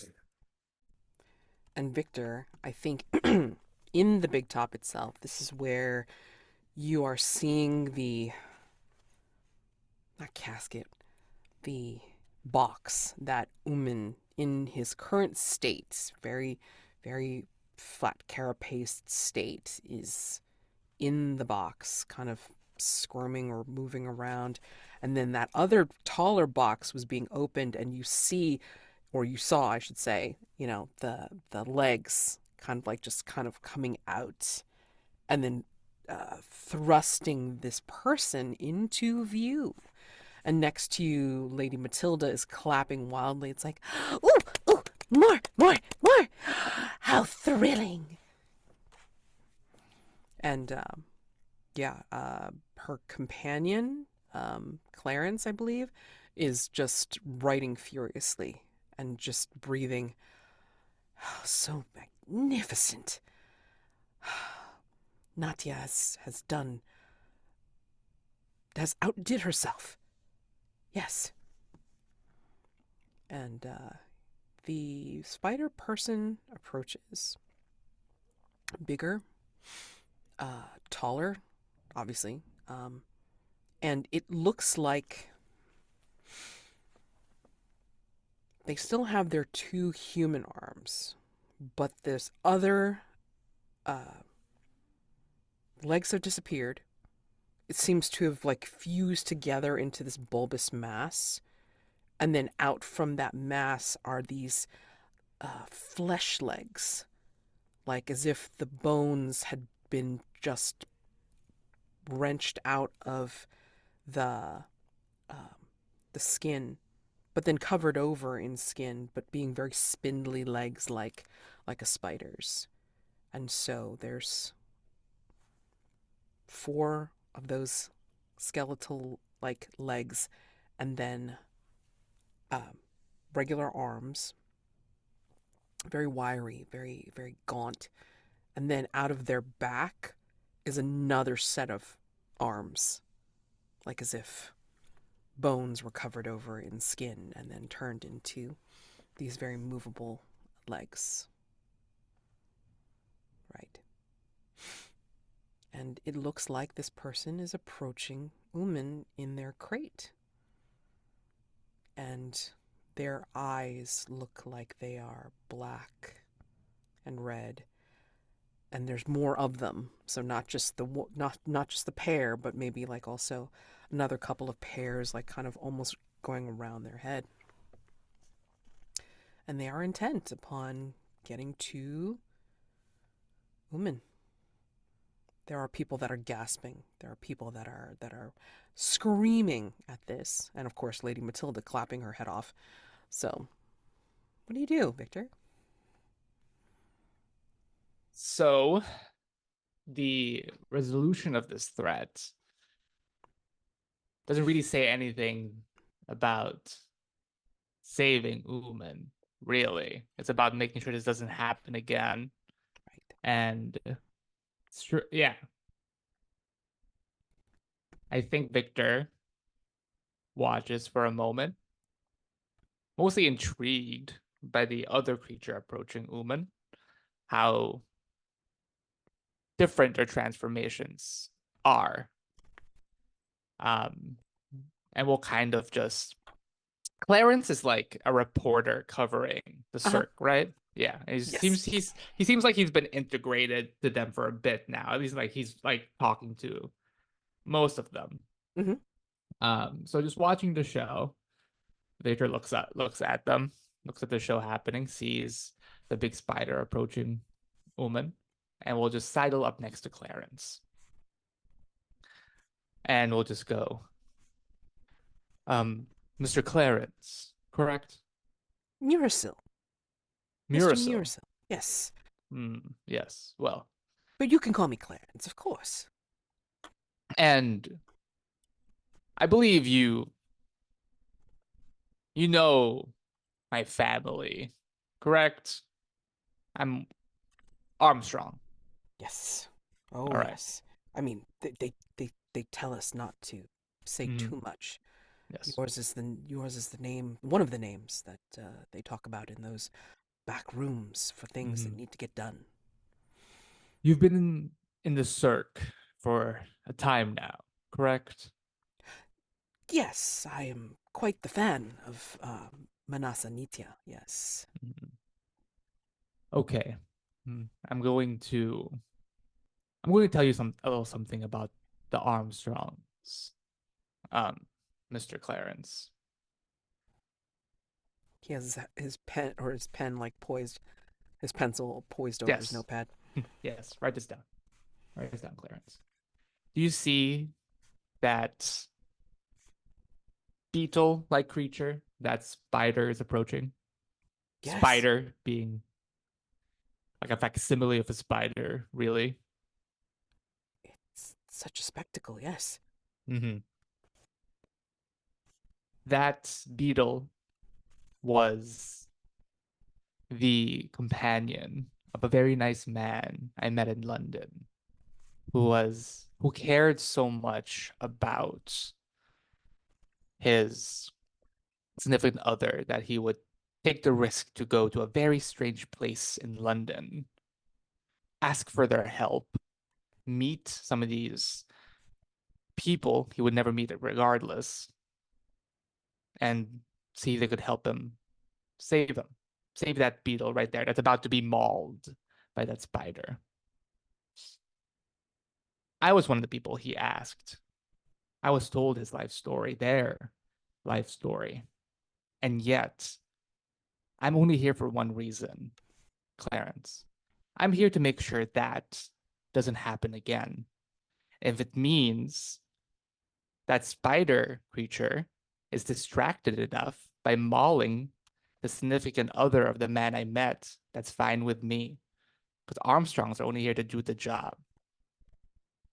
S1: And Victor, I think in the big top itself, this is where you are seeing not casket, the box that Uman, in his current state, very, very flat carapaced state, is in the box, kind of squirming or moving around. And then that other taller box was being opened, and you saw, I should say, the legs kind of like just kind of coming out, and then thrusting this person into view. And next to you, Lady Matilda is clapping wildly. It's like, ooh, ooh, more, more, more. How thrilling. And her companion, Clarence, I believe, is just writing furiously and just breathing. So magnificent. Natia has outdid herself. Yes. And the spider person approaches. Bigger, taller, obviously. And it looks like they still have their two human arms, but this other legs have disappeared. It seems to have like fused together into this bulbous mass, and then out from that mass are these flesh legs, like as if the bones had been just wrenched out of the um, the skin, but then covered over in skin, but being very spindly legs like a spider's. And so there's four of those skeletal like legs, and then um, regular arms, very wiry, very very gaunt, and then out of their back is another set of arms, like as if bones were covered over in skin and then turned into these very movable legs. Right. And it looks like this person is approaching Uman in their crate. And their eyes look like they are black and red. And there's more of them. So not just the pair, but maybe like also another couple of pairs, like kind of almost going around their head. And they are intent upon getting to Uman. There are people that are gasping. There are people that are screaming at this, and of course, Lady Matilda clapping her head off. So, what do you do, Victor?
S2: So the resolution of this threat doesn't really say anything about saving Uman, really. It's about making sure this doesn't happen again.
S1: Right.
S2: And sure, yeah. I think Victor watches for a moment, mostly intrigued by the other creature approaching Uman, how different their transformations are. And we'll kind of just Clarence is like a reporter covering the
S1: Uh-huh.
S2: Cirque, right? Yeah,
S1: Yes.
S2: he seems like he's been integrated to them for a bit now. At least like he's like talking to most of them.
S1: Mm-hmm.
S2: So just watching the show, Victor looks at them, looks at the show happening, sees the big spider approaching Uman, and we'll just sidle up next to Clarence, and we'll just go, Mr. Clarence, correct?
S1: Murasil. Mr.
S2: Murasil.
S1: Murasil. Yes.
S2: Yes. Well,
S1: But you can call me Clarence, of course.
S2: and I believe you know my family, correct? I'm Armstrong.
S1: Yes. Oh,
S2: All right.
S1: yes. I mean, they tell us not to say too much.
S2: Yes.
S1: Yours is the name, one of the names that they talk about in those back rooms for things that need to get done.
S2: You've been in the Cirque for a time now, correct?
S1: Yes, I am quite the fan of Manasa Nitya. Yes.
S2: Okay. I'm going to tell you a little something about the Armstrongs, Mr. Clarence.
S1: He has his pen like poised, his pencil poised over his
S2: Yes.
S1: notepad.
S2: Yes. Write this down. Write this down, Clarence. Do you see that beetle-like creature that spider is approaching?
S1: Yes.
S2: Spider being like a facsimile of a spider, really.
S1: such a spectacle, yes.
S2: Mm-hmm. That beetle was the companion of a very nice man I met in London who cared so much about his significant other that he would take the risk to go to a very strange place in London, ask for their help, meet some of these people he would never meet regardless, and see if they could help him save him. Save that beetle right there that's about to be mauled by that spider. I was one of the people he asked. I was told his life story, their life story. And yet, I'm only here for one reason, Clarence. I'm here to make sure that doesn't happen again. If it means that spider creature is distracted enough by mauling the significant other of the man I met, that's fine with me. Because Armstrongs are only here to do the job.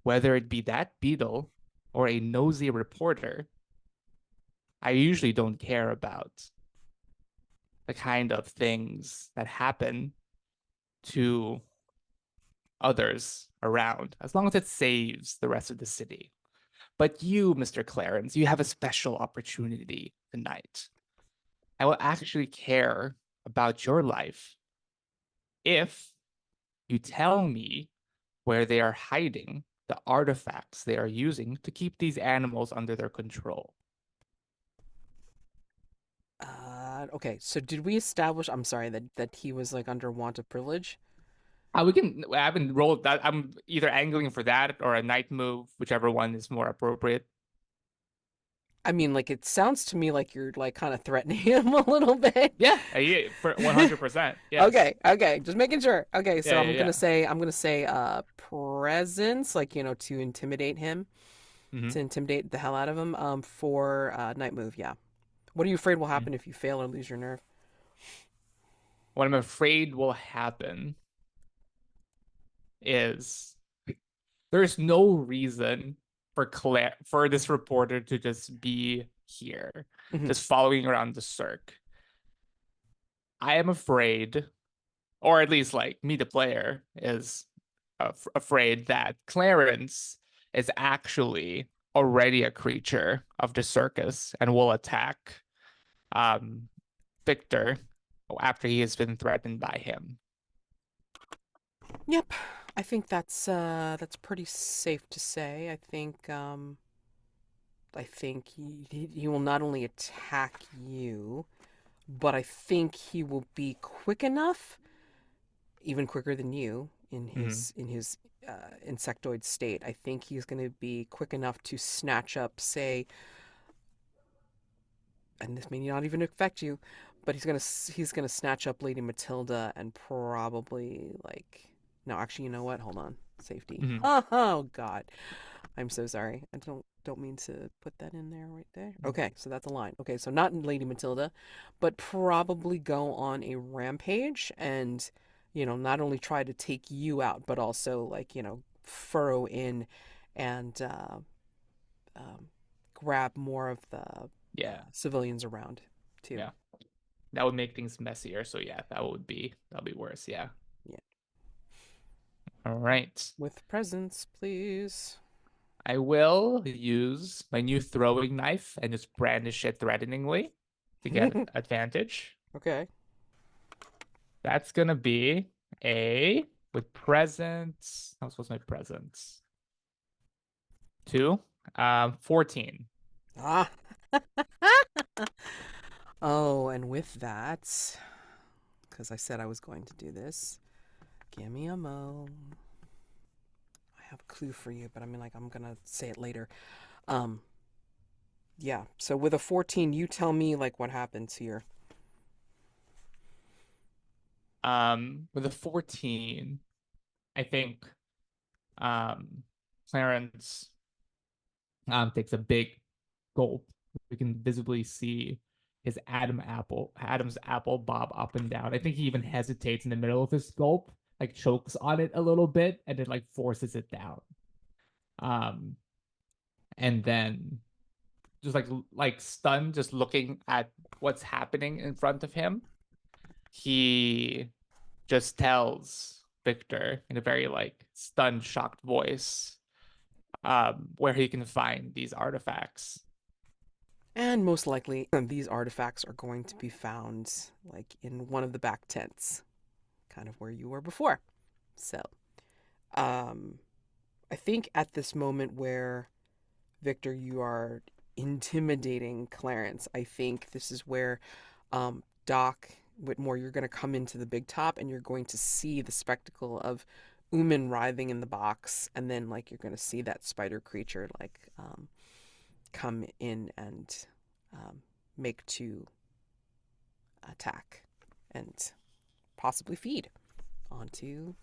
S2: Whether it be that beetle or a nosy reporter, I usually don't care about the kind of things that happen to others around, as long as it saves the rest of the city. But you, Mr. Clarence, you have a special opportunity tonight. I will actually care about your life if you tell me where they are hiding the artifacts they are using to keep these animals under their control.
S1: Okay, so did we establish, I'm sorry, that he was like under want of privilege?
S2: I haven't rolled that. I'm either angling for that or a night move, whichever one is more appropriate.
S1: I mean, like, it sounds to me like you're like kind of threatening him a little bit.
S2: Yeah, for 100%. Yes.
S1: Okay, just making sure. Okay, so
S2: Yeah,
S1: I'm
S2: yeah,
S1: gonna
S2: yeah.
S1: say presence, like, to intimidate him,
S2: Mhm.
S1: to intimidate the hell out of him. For night move, yeah. What are you afraid will happen if you fail or lose your nerve?
S2: What I'm afraid will happen is there's no reason for this reporter to just be here,
S1: Mhm.
S2: just following around the Cirque. I am afraid, or at least like me, the player, is afraid that Clarence is actually already a creature of the circus and will attack um, Victor after he has been threatened by him.
S1: Yep, I think that's pretty safe to say. I think he will not only attack you, but I think he will be quick enough, even quicker than you in
S2: Mhm.
S1: his insectoid state. I think he's going to be quick enough to snatch up, say, and this may not even affect you, but he's gonna snatch up Lady Matilda and probably like. No, actually, you know what? Hold on, safety.
S2: Mhm.
S1: Oh God, I'm so sorry. I don't mean to put that in there right there. Okay, so that's a line. Okay, so not Lady Matilda, but probably go on a rampage and, not only try to take you out, but also, like, furrow in and um, grab more of the
S2: Yeah,
S1: civilians around too.
S2: yeah, that would make things messier. So yeah, that'll be worse. Yeah.
S1: Yeah.
S2: All right.
S1: With presents, please.
S2: I will use my new throwing knife and just brandish it threateningly to get advantage.
S1: Okay.
S2: That's gonna be a with presents. How was my presents? 2. 14.
S1: Ah. Oh, and with that, because I said I was going to do this, give me a mo. I have a clue for you, but I mean, like, I'm gonna say it later. Um, yeah. So with a 14, you tell me like what happens here.
S2: With a 14, I think um Clarence takes a big gulp. We can visibly see his Adam's apple bob up and down. I think he even hesitates in the middle of his gulp, like chokes on it a little bit, and then like forces it down. Um, and then just like stunned, just looking at what's happening in front of him, he just tells Victor in a very like stunned, shocked voice, where he can find these artifacts.
S1: And most likely, these artifacts are going to be found like in one of the back tents, kind of where you were before. So, um, I think at this moment where Victor, you are intimidating Clarence, I think this is where Doc Whitmore, you're going to come into the big top and you're going to see the spectacle of Uman writhing in the box, and then like you're going to see that spider creature like come in and make to attack and possibly feed onto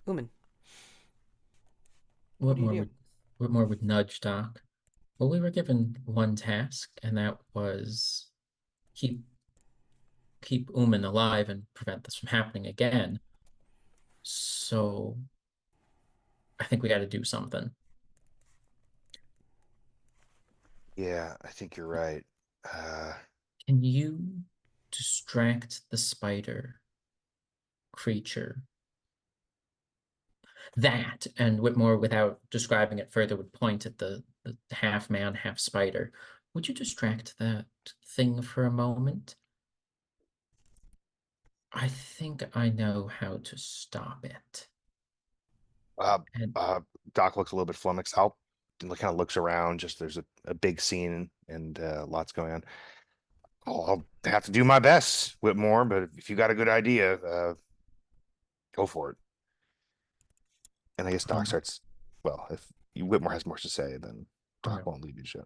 S1: Uman. What do you
S3: Whitmore
S1: do?
S3: would Whitmore would nudge Doc. Well, we were given one task, and that was keep keep Uman alive and prevent this from happening again. So I think we got to do something.
S4: Yeah, I think you're right.
S3: Can you distract the spider creature? That, and Whitmore, without describing it further, would point at the half man, half spider. Would you distract that thing for a moment? I think I know how to stop it.
S4: uh,
S3: And
S4: Doc looks a little bit flummoxed. I'll kind of looks around. Just there's a big scene and lots going on. I'll have to do my best, Whitmore. But if you got a good idea, go for it. And I guess Doc
S3: um,
S4: starts. Well, if Whitmore has more to say, then
S3: all
S4: Doc
S3: right.
S4: won't leave you shit.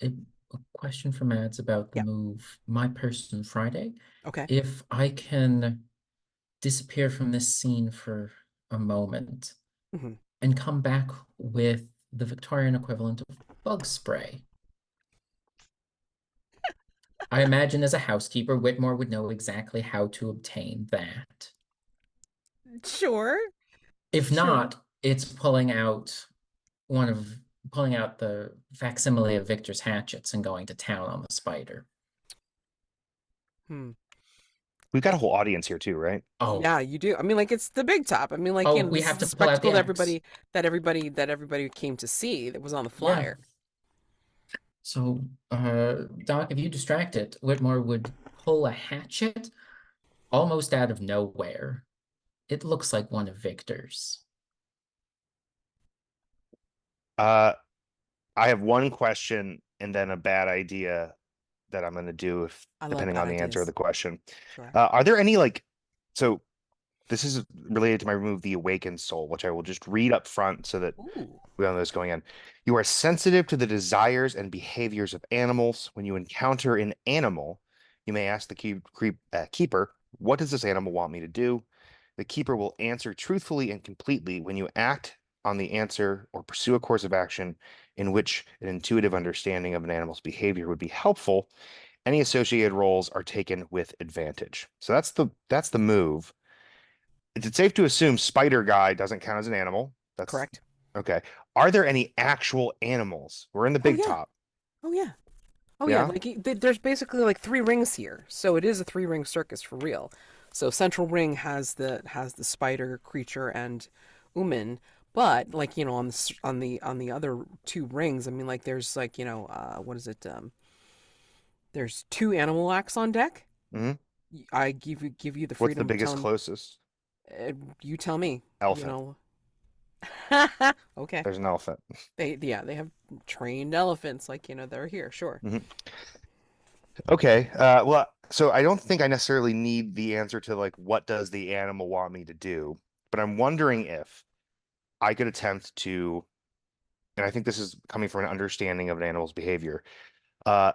S3: A question for Mads about the
S1: Yeah.
S3: move. My person Friday.
S1: Okay.
S3: If I can disappear from this scene for a moment
S1: Hmm.
S3: and come back with the Victorian equivalent of bug spray. I imagine as a housekeeper, Whitmore would know exactly how to obtain that.
S1: Sure.
S3: If
S1: Sure.
S3: not, it's pulling out the facsimile of Victor's hatchets and going to town on the spider.
S1: Hmm.
S4: We've got a whole audience here too, right?
S3: Oh,
S1: Yeah, you do. I mean, like it's the big top. I mean, like
S3: oh, we
S1: this
S3: have
S1: is the
S3: to pull out
S1: spectacle
S3: the
S1: that
S3: axe.
S1: everybody came to see. That was on the
S3: Yeah.
S1: flyer.
S3: So, Doc, if you distract it, Whitmore would pull a hatchet almost out of nowhere. It looks like one of Victor's.
S4: Uh, I have one question and then a bad idea that I'm going to do if
S1: I love
S4: depending
S1: bad
S4: on the answer of
S1: ideas.
S4: the question.
S1: Sure.
S4: Are there any like so this is related to my remove the awakened soul, which I will just read up front so that
S1: Ooh.
S4: we don't know this going in. You are sensitive to the desires and behaviors of animals. When you encounter an animal, you may ask the keeper, "What does this animal want me to do?" The keeper will answer truthfully and completely. When you act on the answer or pursue a course of action in which an intuitive understanding of an animal's behavior would be helpful, any associated roles are taken with advantage. So that's the move. Is it safe to assume Spider Guy doesn't count as an animal? That's
S1: Correct.
S4: okay. Are there any actual animals? We're in the
S1: Oh
S4: big
S1: yeah.
S4: top.
S1: Oh yeah. Oh yeah.
S4: Yeah?
S1: Like there's basically like three rings here, so it is a three-ring circus for real. So central ring has the spider creature and Uman, but like on the other two rings, I mean like there's like what is it? There's two animal acts on deck.
S4: Hmm.
S1: I give you the
S4: What's the
S1: freedom of
S4: biggest
S1: telling.
S4: closest?
S1: You tell me. You
S4: Elephant.
S1: know. Okay.
S4: There's an elephant.
S1: They have trained elephants like they're here. Sure.
S4: Hmm. Okay. Well, so I don't think I necessarily need the answer to like what does the animal want me to do, but I'm wondering if I could attempt to, and I think this is coming from an understanding of an animal's behavior, uh,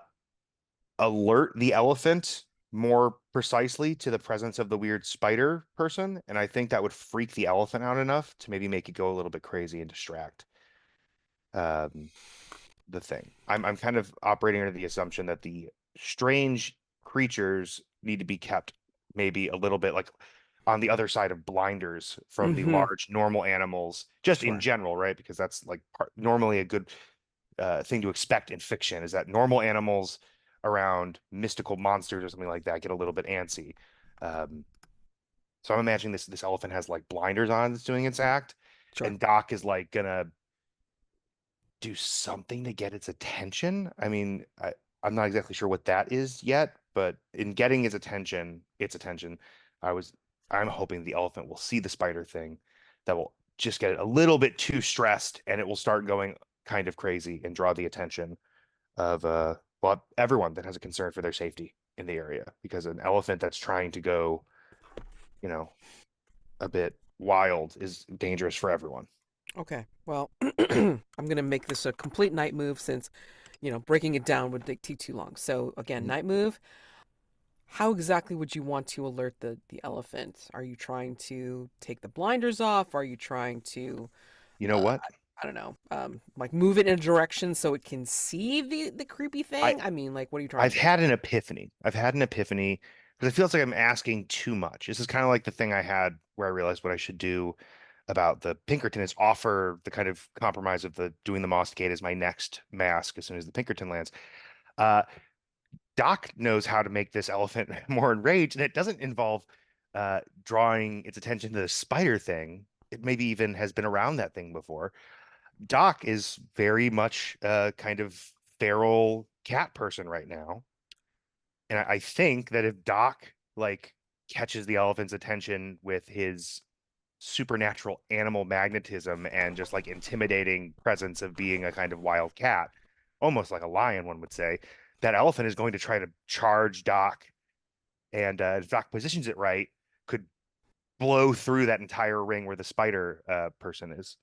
S4: alert the elephant more precisely to the presence of the weird spider person, and I think that would freak the elephant out enough to maybe make it go a little bit crazy and distract um, the thing. I'm kind of operating under the assumption that the strange creatures need to be kept maybe a little bit like on the other side of blinders from the
S1: Mm-hmm.
S4: large normal animals, just in
S1: Sure.
S4: general, right? Because that's like normally a good thing to expect in fiction is that normal animals around mystical monsters or something like that get a little bit antsy. Um, so I'm imagining this elephant has like blinders on that's doing its act,
S1: Sure.
S4: and Doc is like gonna do something to get its attention. I mean, I'm not exactly sure what that is yet, but in getting its attention, I was I'm hoping the elephant will see the spider thing that will just get it a little bit too stressed and it will start going kind of crazy and draw the attention of well everyone that has a concern for their safety in the area because an elephant that's trying to go, you know, a bit wild is dangerous for everyone.
S1: Okay. Well, I'm gonna make this a complete night move since, breaking it down would take too long. So again,
S4: Mhm.
S1: night move. How exactly would you want to alert the elephant? Are you trying to take the blinders off? Are you trying to,
S4: You know
S1: uh,
S4: what?
S1: I don't know, like move it in a direction so it can see the creepy
S4: I
S1: thing? I mean, like, what are you trying
S4: I've
S1: to do?
S4: had an epiphany. I've had an epiphany because it feels like I'm asking too much. This is kind of like the thing I had where I realized what I should do about the Pinkerton is offer the kind of compromise of the doing the Moss Gate as my next mask as soon as the Pinkerton lands. Uh, Doc knows how to make this elephant more enraged, and it doesn't involve drawing its attention to the spider thing. It maybe even has been around that thing before. Doc is very much kind of feral cat person right now. And I think that if Doc like catches the elephant's attention with his supernatural animal magnetism and just like intimidating presence of being a kind of wild cat, almost like a lion, one would say, that elephant is going to try to charge Doc. And if Doc positions it right, could blow through that entire ring where the spider person is.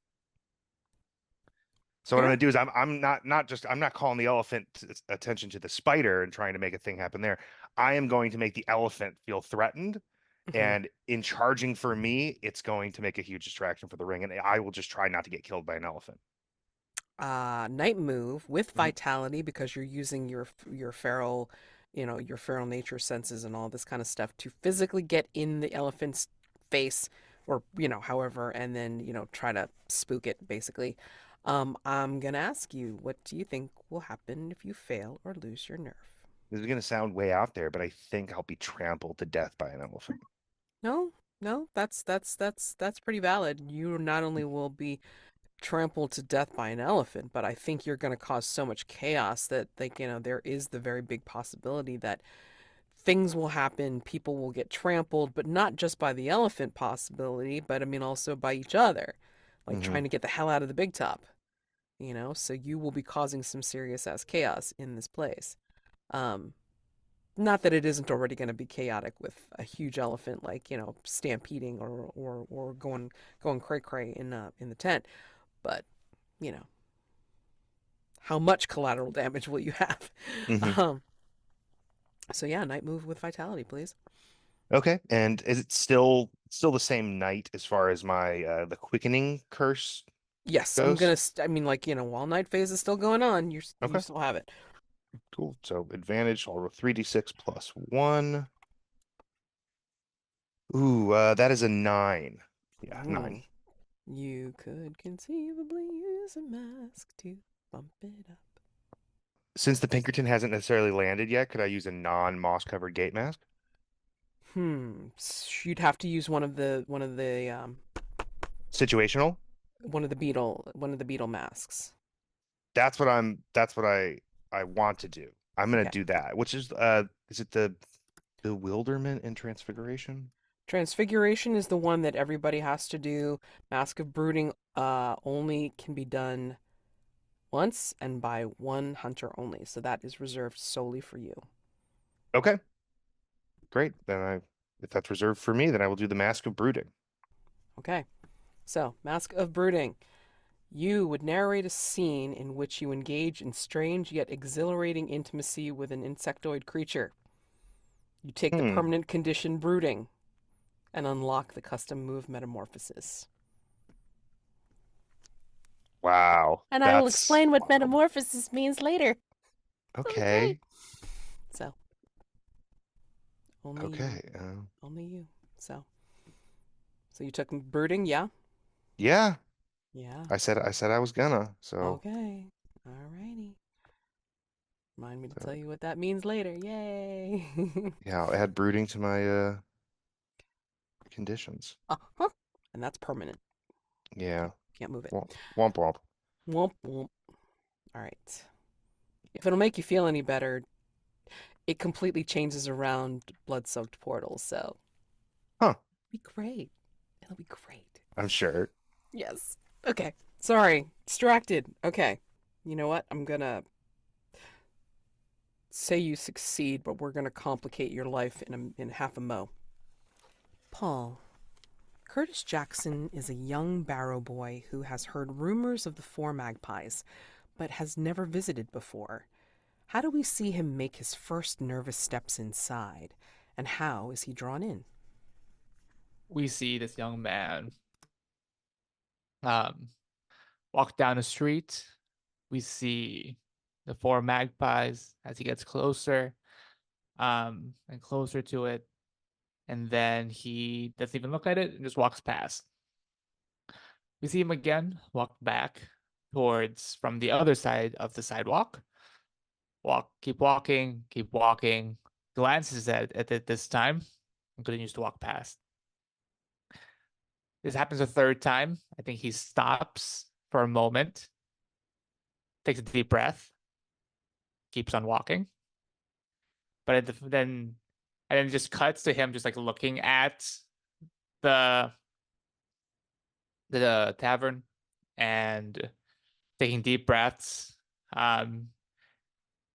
S4: So what I'm
S1: Yeah.
S4: gonna do is I'm not calling the elephant attention to the spider and trying to make a thing happen there. I am going to make the elephant feel threatened,
S1: Hmm.
S4: and in charging for me, it's going to make a huge distraction for the ring, and I will just try not to get killed by an elephant.
S1: Night move with
S4: Mhm.
S1: vitality because you're using your feral, your feral nature senses and all this kind of stuff to physically get in the elephant's face or, however, and then, try to spook it basically. I'm gonna ask you, what do you think will happen if you fail or lose your nerve?
S4: This is gonna sound way out there, but I think I'll be trampled to death by an elephant.
S1: No, no, that's pretty valid. You not only will be trampled to death by an elephant, but I think you're going to cause so much chaos that, like, there is the very big possibility that things will happen, people will get trampled, but not just by the elephant possibility, but I mean also by each other, like
S4: Hmm.
S1: trying to get the hell out of the big top, so you will be causing some serious ass chaos in this place. Um, Not that it isn't already going to be chaotic with a huge elephant, like, stampeding or going cray cray in the tent, but you know how much collateral damage will you have?
S4: Hmm.
S1: Um, so yeah, night move with vitality, please.
S4: Okay, and is it still the same night as far as my the quickening curse
S1: Yes, I'm
S4: goes?
S1: gonna. I mean, like, while night phase is still going on, you
S4: Okay,
S1: still have it.
S4: cool. So advantage, I'll roll 3d6 plus 1. Ooh, that is a 9. Yeah, 9.
S1: Ooh, you could conceivably use a mask to bump it up.
S4: Since the Pinkerton hasn't necessarily landed yet, could I use a non-moss covered gate mask?
S1: You'd have to use
S4: Situational?
S1: one of the beetle masks.
S4: That's what I want to do. I'm gonna
S1: Okay.
S4: do that. Which is it the bewilderment and transfiguration?
S1: Transfiguration is the one that everybody has to do. Mask of Brooding only can be done once and by one hunter only. So that is reserved solely for you.
S4: Okay, great. If that's reserved for me, then I will do the Mask of Brooding.
S1: Okay. So, Mask of Brooding. You would narrate a scene in which you engage in strange yet exhilarating intimacy with an insectoid creature. You take the
S4: Hmm.
S1: permanent condition Brooding and unlock the custom move Metamorphosis.
S4: Wow.
S1: And I will
S4: That's
S1: explain what Metamorphosis means later. Okay.
S4: okay.
S1: So, only you.
S4: Okay.
S1: Only you. So. So you took brooding, yeah?
S4: Yeah,
S1: Yeah.
S4: I said I was gonna. So,
S1: Okay. Alrighty. Remind me to
S4: so
S1: tell you what that means later. Yay.
S4: yeah, I'll add brooding to my conditions.
S1: Uh-huh. And that's permanent.
S4: Yeah.
S1: Can't move it.
S4: Womp womp. Womp.
S1: Womp womp. All right. If it'll make you feel any better, it completely changes around blood-soaked portals, so
S4: Huh.
S1: it'll be great. It'll be great.
S4: I'm sure.
S1: Yes. Okay. Sorry. Distracted. Okay. You know what? I'm gonna say you succeed, but we're gonna complicate your life in half a mo. Paul. Curtis Jackson is a young Barrow boy who has heard rumors of the four magpies, but has never visited before. How do we see him make his first nervous steps inside, and how is he drawn in?
S2: We see this young man um walk down the street. We see the four magpies as he gets closer, and closer to it, and then he doesn't even look at it and just walks past. We see him again walk back towards from the other side of the sidewalk. Keep walking, glances at it this time, and continues to walk past. This happens a third time. I think he stops for a moment, takes a deep breath, keeps on walking. But then and then it just cuts to him just like looking at the the tavern and taking deep breaths.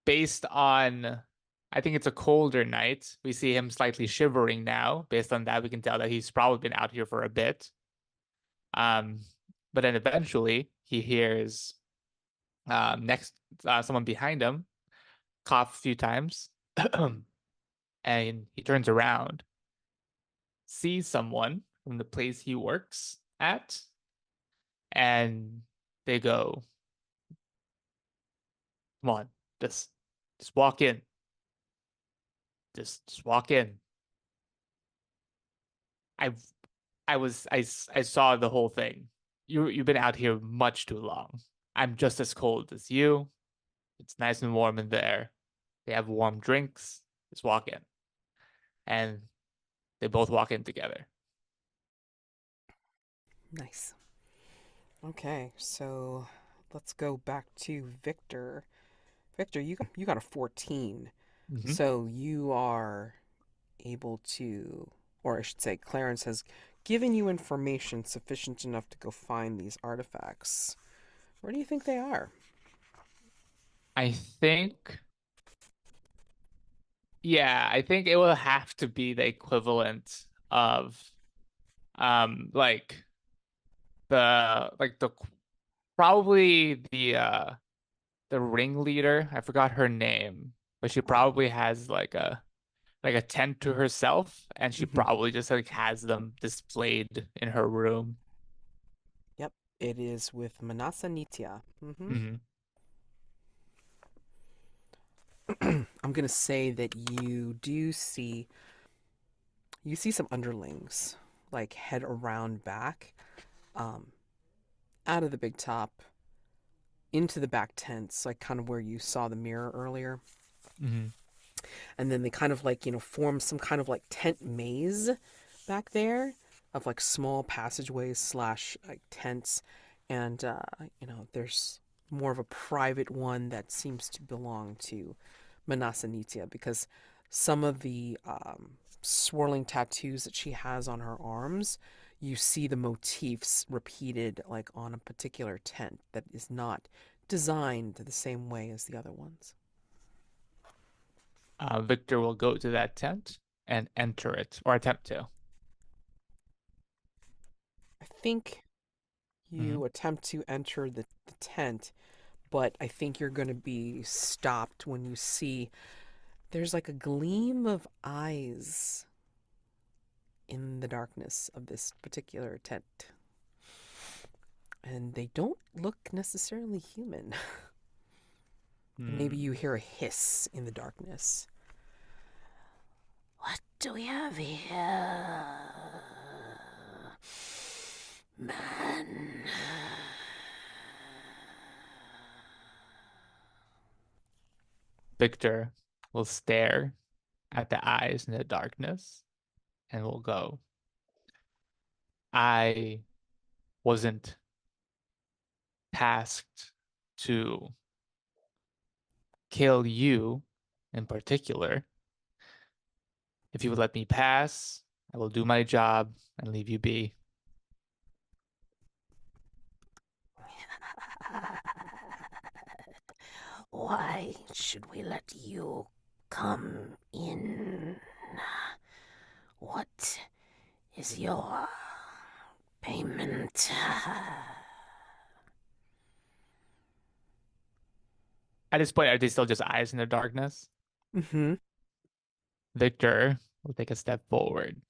S2: Based on, I think it's a colder night. We see him slightly shivering now. Based on that, we can tell that he's probably been out here for a bit. Um, but then eventually he hears next someone behind him cough a few times, and he turns around, sees someone from the place he works at, and they go, "Come on, just just walk in. Just walk in." I I saw the whole thing. You've been out here much too long. I'm just as cold as you. It's nice and warm in there. They have warm drinks. Just walk in. And they both walk in together.
S1: Nice. Okay, so let's go back to Victor. Victor, you got a 14.
S2: Mm-hmm.
S1: So you are able to, or I should say, Clarence has given you information sufficient enough to go find these artifacts. Where do you think they are?
S2: I think, yeah, I think it will have to be the equivalent of like the probably the ringleader. I forgot her name, but she probably has like a tent to herself, and she
S1: Mhm.
S2: probably just like has them displayed in her room.
S1: Yep, it is with Manasa Nitya.
S2: Mm-hmm.
S1: I'm gonna say that you see some underlings like head around back, um, out of the big top into the back tents, like kind of where you saw the mirror earlier.
S2: Mm-hmm.
S1: And then they kind of like, form some kind of like tent maze back there of like small passageways slash like tents. And, there's more of a private one that seems to belong to Manasa Nitya because some of the swirling tattoos that she has on her arms, you see the motifs repeated like on a particular tent that is not designed the same way as the other ones.
S2: Victor will go to that tent and enter it, or attempt to.
S1: I think
S2: Mm-hmm.
S1: you attempt to enter the tent, but I think you're going to be stopped when you see there's like a gleam of eyes in the darkness of this particular tent. And they don't look necessarily human. And maybe you hear a hiss in the darkness. What do we have here? Man.
S2: Victor will stare at the eyes in the darkness and will go, I wasn't tasked to kill you in particular. If you would let me pass, I will do my job and leave you be.
S1: Why should we let you come in? What is your payment?
S2: At this point, are they still just eyes in the darkness?
S1: Mm-hmm.
S2: Victor will take a step forward.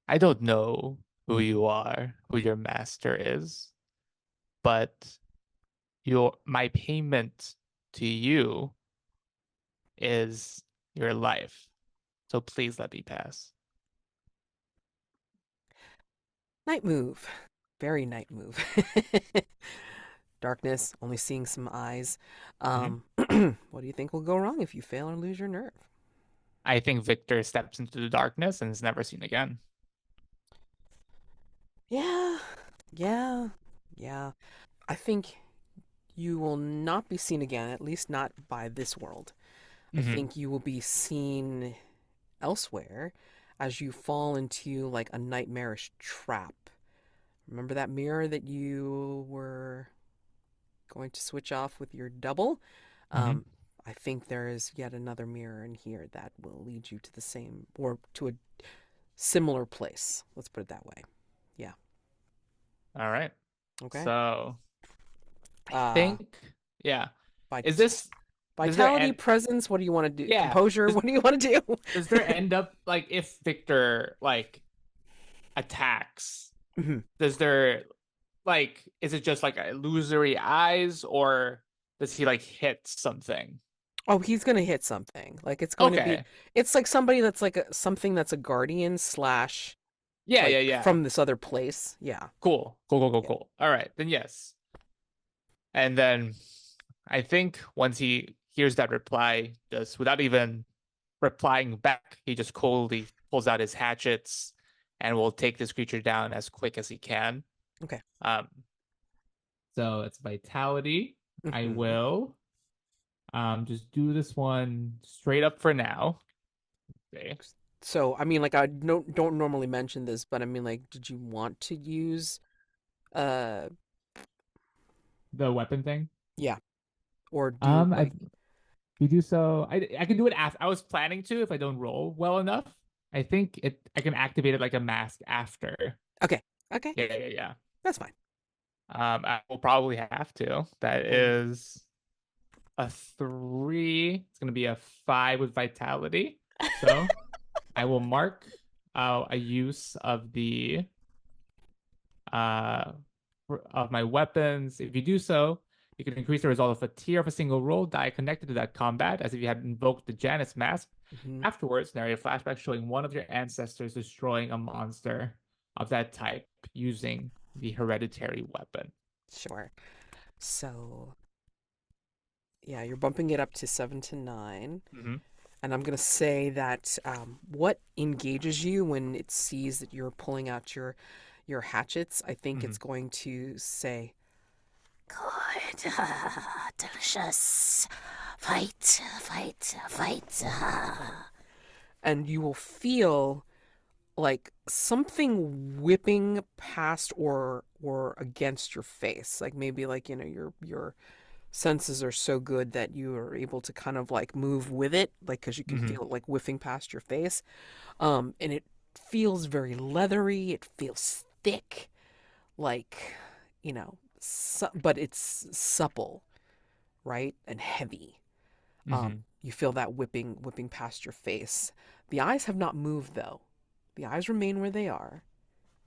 S2: I don't know who you are, who your master is, but my payment to you is your life. So please let me pass.
S1: Night move. Very night move. Darkness, only seeing some eyes.
S2: Mhm.
S1: What do you think will go wrong if you fail or lose your nerve?
S2: I think Victor steps into the darkness and is never seen again.
S1: Yeah, yeah, yeah. I think you will not be seen again, at least not by this world. I
S2: Hmm.
S1: think you will be seen elsewhere as you fall into like a nightmarish trap. Remember that mirror that you were going to switch off with your double?
S2: Hmm.
S1: Um, I think there is yet another mirror in here that will lead you to the same or to a similar place. Let's put it that way. Yeah.
S2: All right.
S1: Okay.
S2: So I
S1: Uh,
S2: think, yeah. Is
S1: vit-
S2: this, does there
S1: vitality,
S2: end,
S1: presence. What do you want to do?
S2: yeah,
S1: Composure. What do you want to do?
S2: does there end up like if Victor like attacks,
S1: Mhm.
S2: does there like, is it just like illusory eyes or does he like hit something?
S1: Oh, he's gonna hit something. Like it's going to be.
S2: Okay.
S1: It's like somebody that's like something that's a guardian slash
S2: Yeah,
S1: like
S2: yeah, yeah.
S1: from this other place. Yeah.
S2: Cool. Cool, cool, cool,
S1: Yeah.
S2: cool. All right, then yes. And then I think once he hears that reply, just without even replying back, he just coldly pulls out his hatchets and will take this creature down as quick as he can.
S1: Okay.
S2: Um, so it's vitality. I
S1: Hmm.
S2: will just do this one straight up for now. Okay.
S1: So I mean, like I don't normally mention this, but I mean, like, did you want to use uh
S2: The weapon thing.
S1: yeah, or do
S2: I
S1: like
S2: we do so. I can do it after. I was planning to if I don't roll well enough. I think I can activate it like a mask after.
S1: okay, okay,
S2: Yeah, yeah, yeah.
S1: that's fine.
S2: I will probably have to. That
S1: Mm.
S2: is a 3. It's gonna be a 5 with vitality. So I will mark a use of the uh of my weapons. If you do so, you can increase the result of a tier of a single roll die connected to that combat as if you had invoked the Janus mask.
S1: Hmm.
S2: Afterwards, narrate a flashback showing one of your ancestors destroying a monster of that type using the hereditary weapon.
S1: Sure. So yeah, you're bumping it up to 7 to 9.
S2: Hmm.
S1: And I'm gonna say that what engages you when it sees that you're pulling out your hatchets, I think
S2: Hmm.
S1: it's going to say, "Good, delicious, fight, fight, fight," and you will feel like something whipping past or against your face, like maybe like your senses are so good that you are able to kind of like move with it, like because you can
S2: Hmm.
S1: feel it like whiffing past your face. And it feels very leathery. It feels thick, like but it's supple, right, and heavy.
S2: Hmm.
S1: You feel that whipping past your face. The eyes have not moved though. The eyes remain where they are,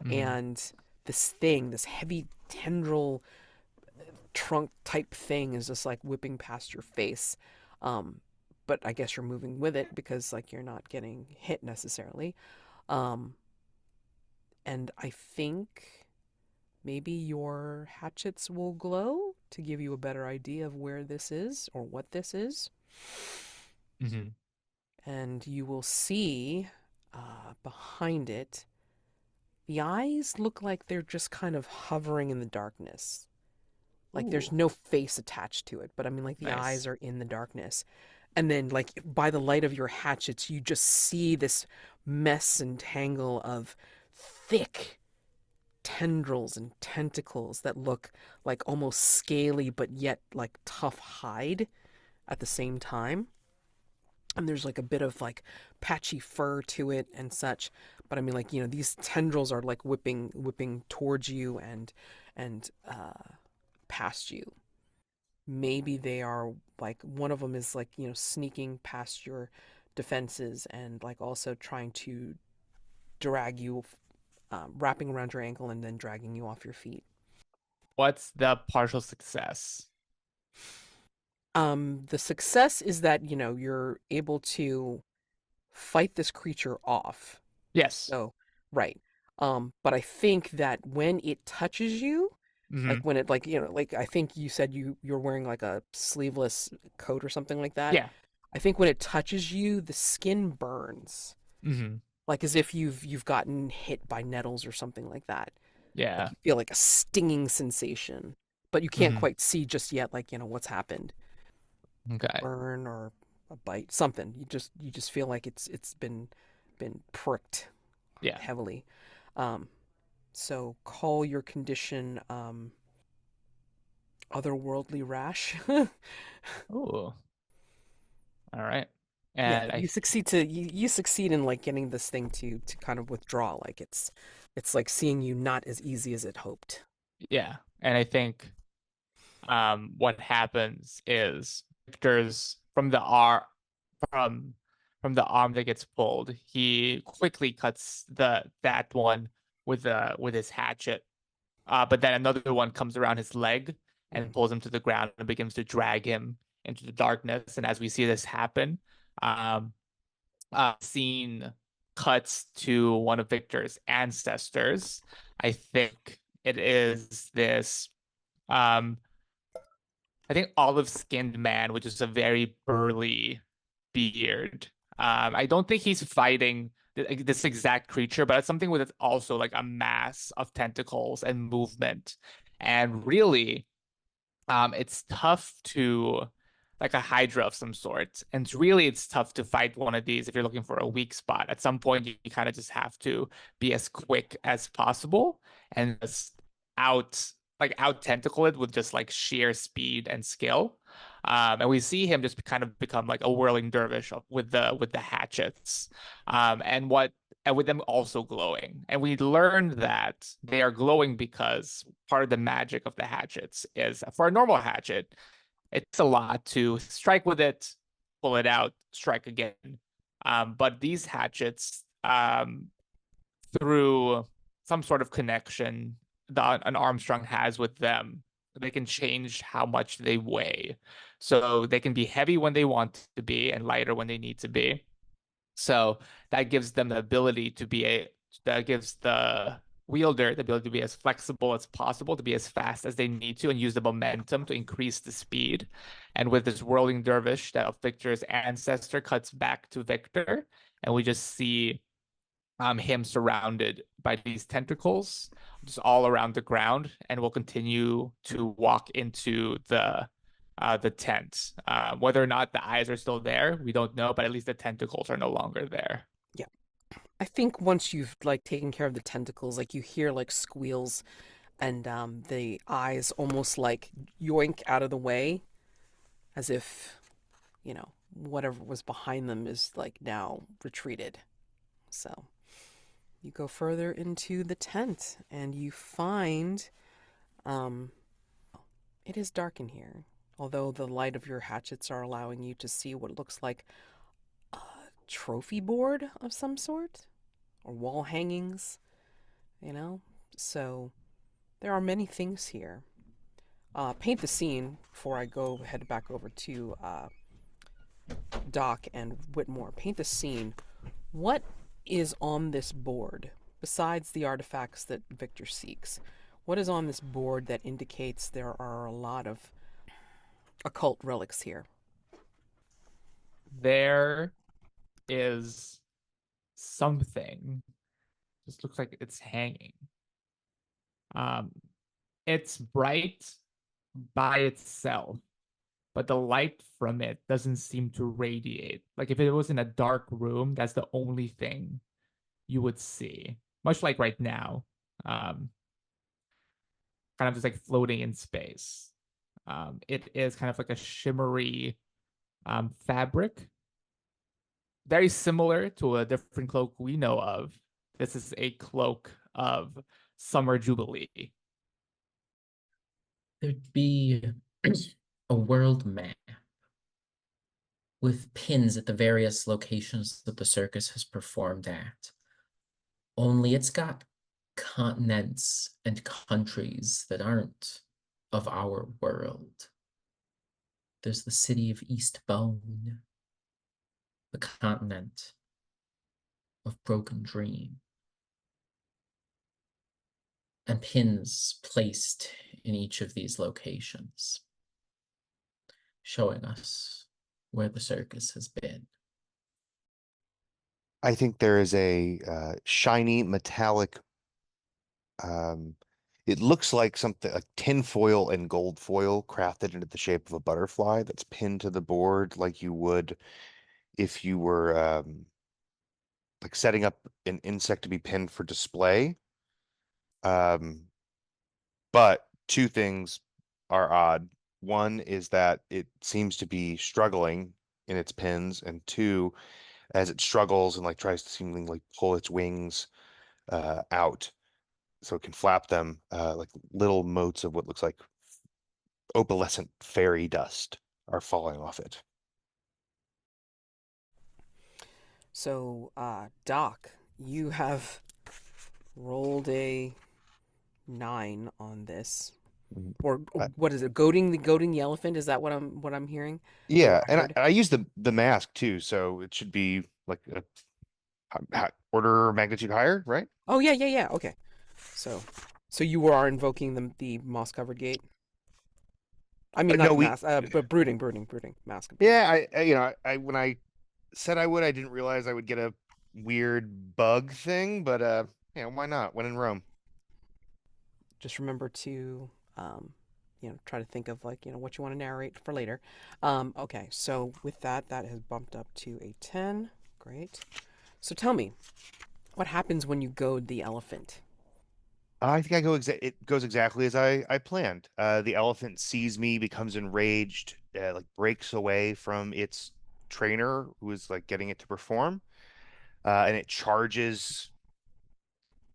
S2: Hmm.
S1: and this heavy tendril trunk type thing is just like whipping past your face. Um, but I guess you're moving with it because like you're not getting hit necessarily. Um, And I think maybe your hatchets will glow to give you a better idea of where this is or what this is.
S2: Mm-hmm.
S1: And you will see behind it, the eyes look like they're just kind of hovering in the darkness. Like there's
S2: Ooh,
S1: no face attached to it, but I mean, like the eyes
S2: nice.
S1: are in the darkness. And then, like, by the light of your hatchets, you just see this mess and tangle of thick tendrils and tentacles that look like almost scaly, but yet like tough hide at the same time. And there's like a bit of like patchy fur to it and such. But I mean, like, these tendrils are like whipping towards you and past you. Maybe they are like one of them is like, sneaking past your defenses and like also trying to drag you, wrapping around your ankle and then dragging you off your feet.
S2: What's the partial success?
S1: The success is that, you're able to fight this creature off.
S2: Yes.
S1: So, right. But I think that when it touches you,
S2: Mm-hmm.
S1: like when it like, like I think you said you're wearing like a sleeveless coat or something like that.
S2: Yeah.
S1: I think when it touches you, the skin burns.
S2: Mm-hmm.
S1: Like as if you've gotten hit by nettles or something like that. Like
S2: Yeah.
S1: you feel like a stinging sensation, but you can't
S2: Mm-hmm.
S1: quite see just yet, like, what's happened.
S2: Okay.
S1: Burn or a bite, something. You just feel like it's been pricked
S2: Yeah.
S1: heavily. Um, so call your condition otherworldly rash.
S2: Ooh. All right.
S1: Yeah,
S2: And I
S1: you succeed in like getting this thing to kind of withdraw. Like it's like seeing you not as easy as it hoped.
S2: yeah, and I think what happens is Victor's from from the arm that gets pulled, he quickly cuts that one with his hatchet. But then another one comes around his leg and
S1: Mhm.
S2: pulls him to the ground and begins to drag him into the darkness. And as we see this happen, um, scene cuts to one of Victor's ancestors. I think it is this um I think olive-skinned man, which is a very burly beard. I don't think he's fighting this exact creature, but it's something with also like a mass of tentacles and movement. And really, it's tough to like a hydra of some sort. And it's tough to fight one of these if you're looking for a weak spot. At some point, you kind of just have to be as quick as possible and just out out tentacle it with just like sheer speed and skill. And we see him just kind of become like a whirling dervish with the hatchets. And what and with them also glowing. And we learned that they are glowing because part of the magic of the hatchets is for a normal hatchet, it's a lot to strike with it, pull it out, strike again. But these hatchets, through some sort of connection that an Armstrong has with them, they can change how much they weigh. So they can be heavy when they want to be and lighter when they need to be. So that gives them the ability to be that gives the wielder the ability to be as flexible as possible, to be as fast as they need to, and use the momentum to increase the speed. And with this whirling dervish that of Victor's ancestor cuts back to Victor, and we just see him surrounded by these tentacles just all around the ground, and will continue to walk into the tent. Whether or not the eyes are still there, we don't know, but at least the tentacles are no longer there.
S1: Yeah. I think once you've like taken care of the tentacles, like you hear like squeals and the eyes almost like yoink out of the way as if, whatever was behind them is like now retreated. So you go further into the tent and you find um it is dark in here. Although the light of your hatchets are allowing you to see what looks like a trophy board of some sort or wall hangings, you know? So there are many things here. Paint the scene before I go head back over to Doc and Whitmore. Paint the scene. What is on this board? besides the artifacts that Victor seeks, what is on this board that indicates there are a lot of occult relics here?
S2: There is something. Just looks like it's hanging. Um, it's bright by itself, but the light from it doesn't seem to radiate. Like if it was in a dark room, that's the only thing you would see. Much like right now. Um, kind of just like floating in space. It is kind of like a shimmery fabric, very similar to a different cloak we know of. This is a cloak of Summer Jubilee.
S3: There'd be a world map with pins at the various locations that the circus has performed at. Only it's got continents and countries that aren't of our world. There's the city of Eastbone, the continent of Broken Dream, and pins placed in each of these locations, showing us where the circus has been.
S4: I think there is a shiny metallic. It looks like something like tin foil and gold foil crafted into the shape of a butterfly that's pinned to the board, like you would if you were like setting up an insect to be pinned for display. Um, but two things are odd. One is that it seems to be struggling in its pins, and two, as it struggles and like tries to seemingly like pull its wings out so it can flap them, like little motes of what looks like opalescent fairy dust are falling off it.
S1: So, Doc, you have rolled a 9 on this.
S4: Mhm.
S1: Or
S4: Uh,
S1: what is it? Goading the elephant? Is that what I'm hearing? Or
S4: yeah,
S1: what I
S4: and
S1: heard?
S4: I use the mask too, so it should be like a order of magnitude higher, right?
S1: Oh yeah, yeah, yeah. Okay. So, so you are invoking the moss covered gate. I mean,
S4: No,
S1: not
S4: we.
S1: mask. But brooding, mask and brooding.
S4: Yeah, I when I said I would, I didn't realize I would get a weird bug thing, but yeah, why not? When in Rome.
S1: Just remember to, um, try to think of like what you want to narrate for later. Okay. So with that, that has bumped up to a 10. Great. So tell me, what happens when you goad the elephant?
S4: I think it goes exactly as I planned. The elephant sees me, becomes enraged, like breaks away from its trainer who is like getting it to perform, and it charges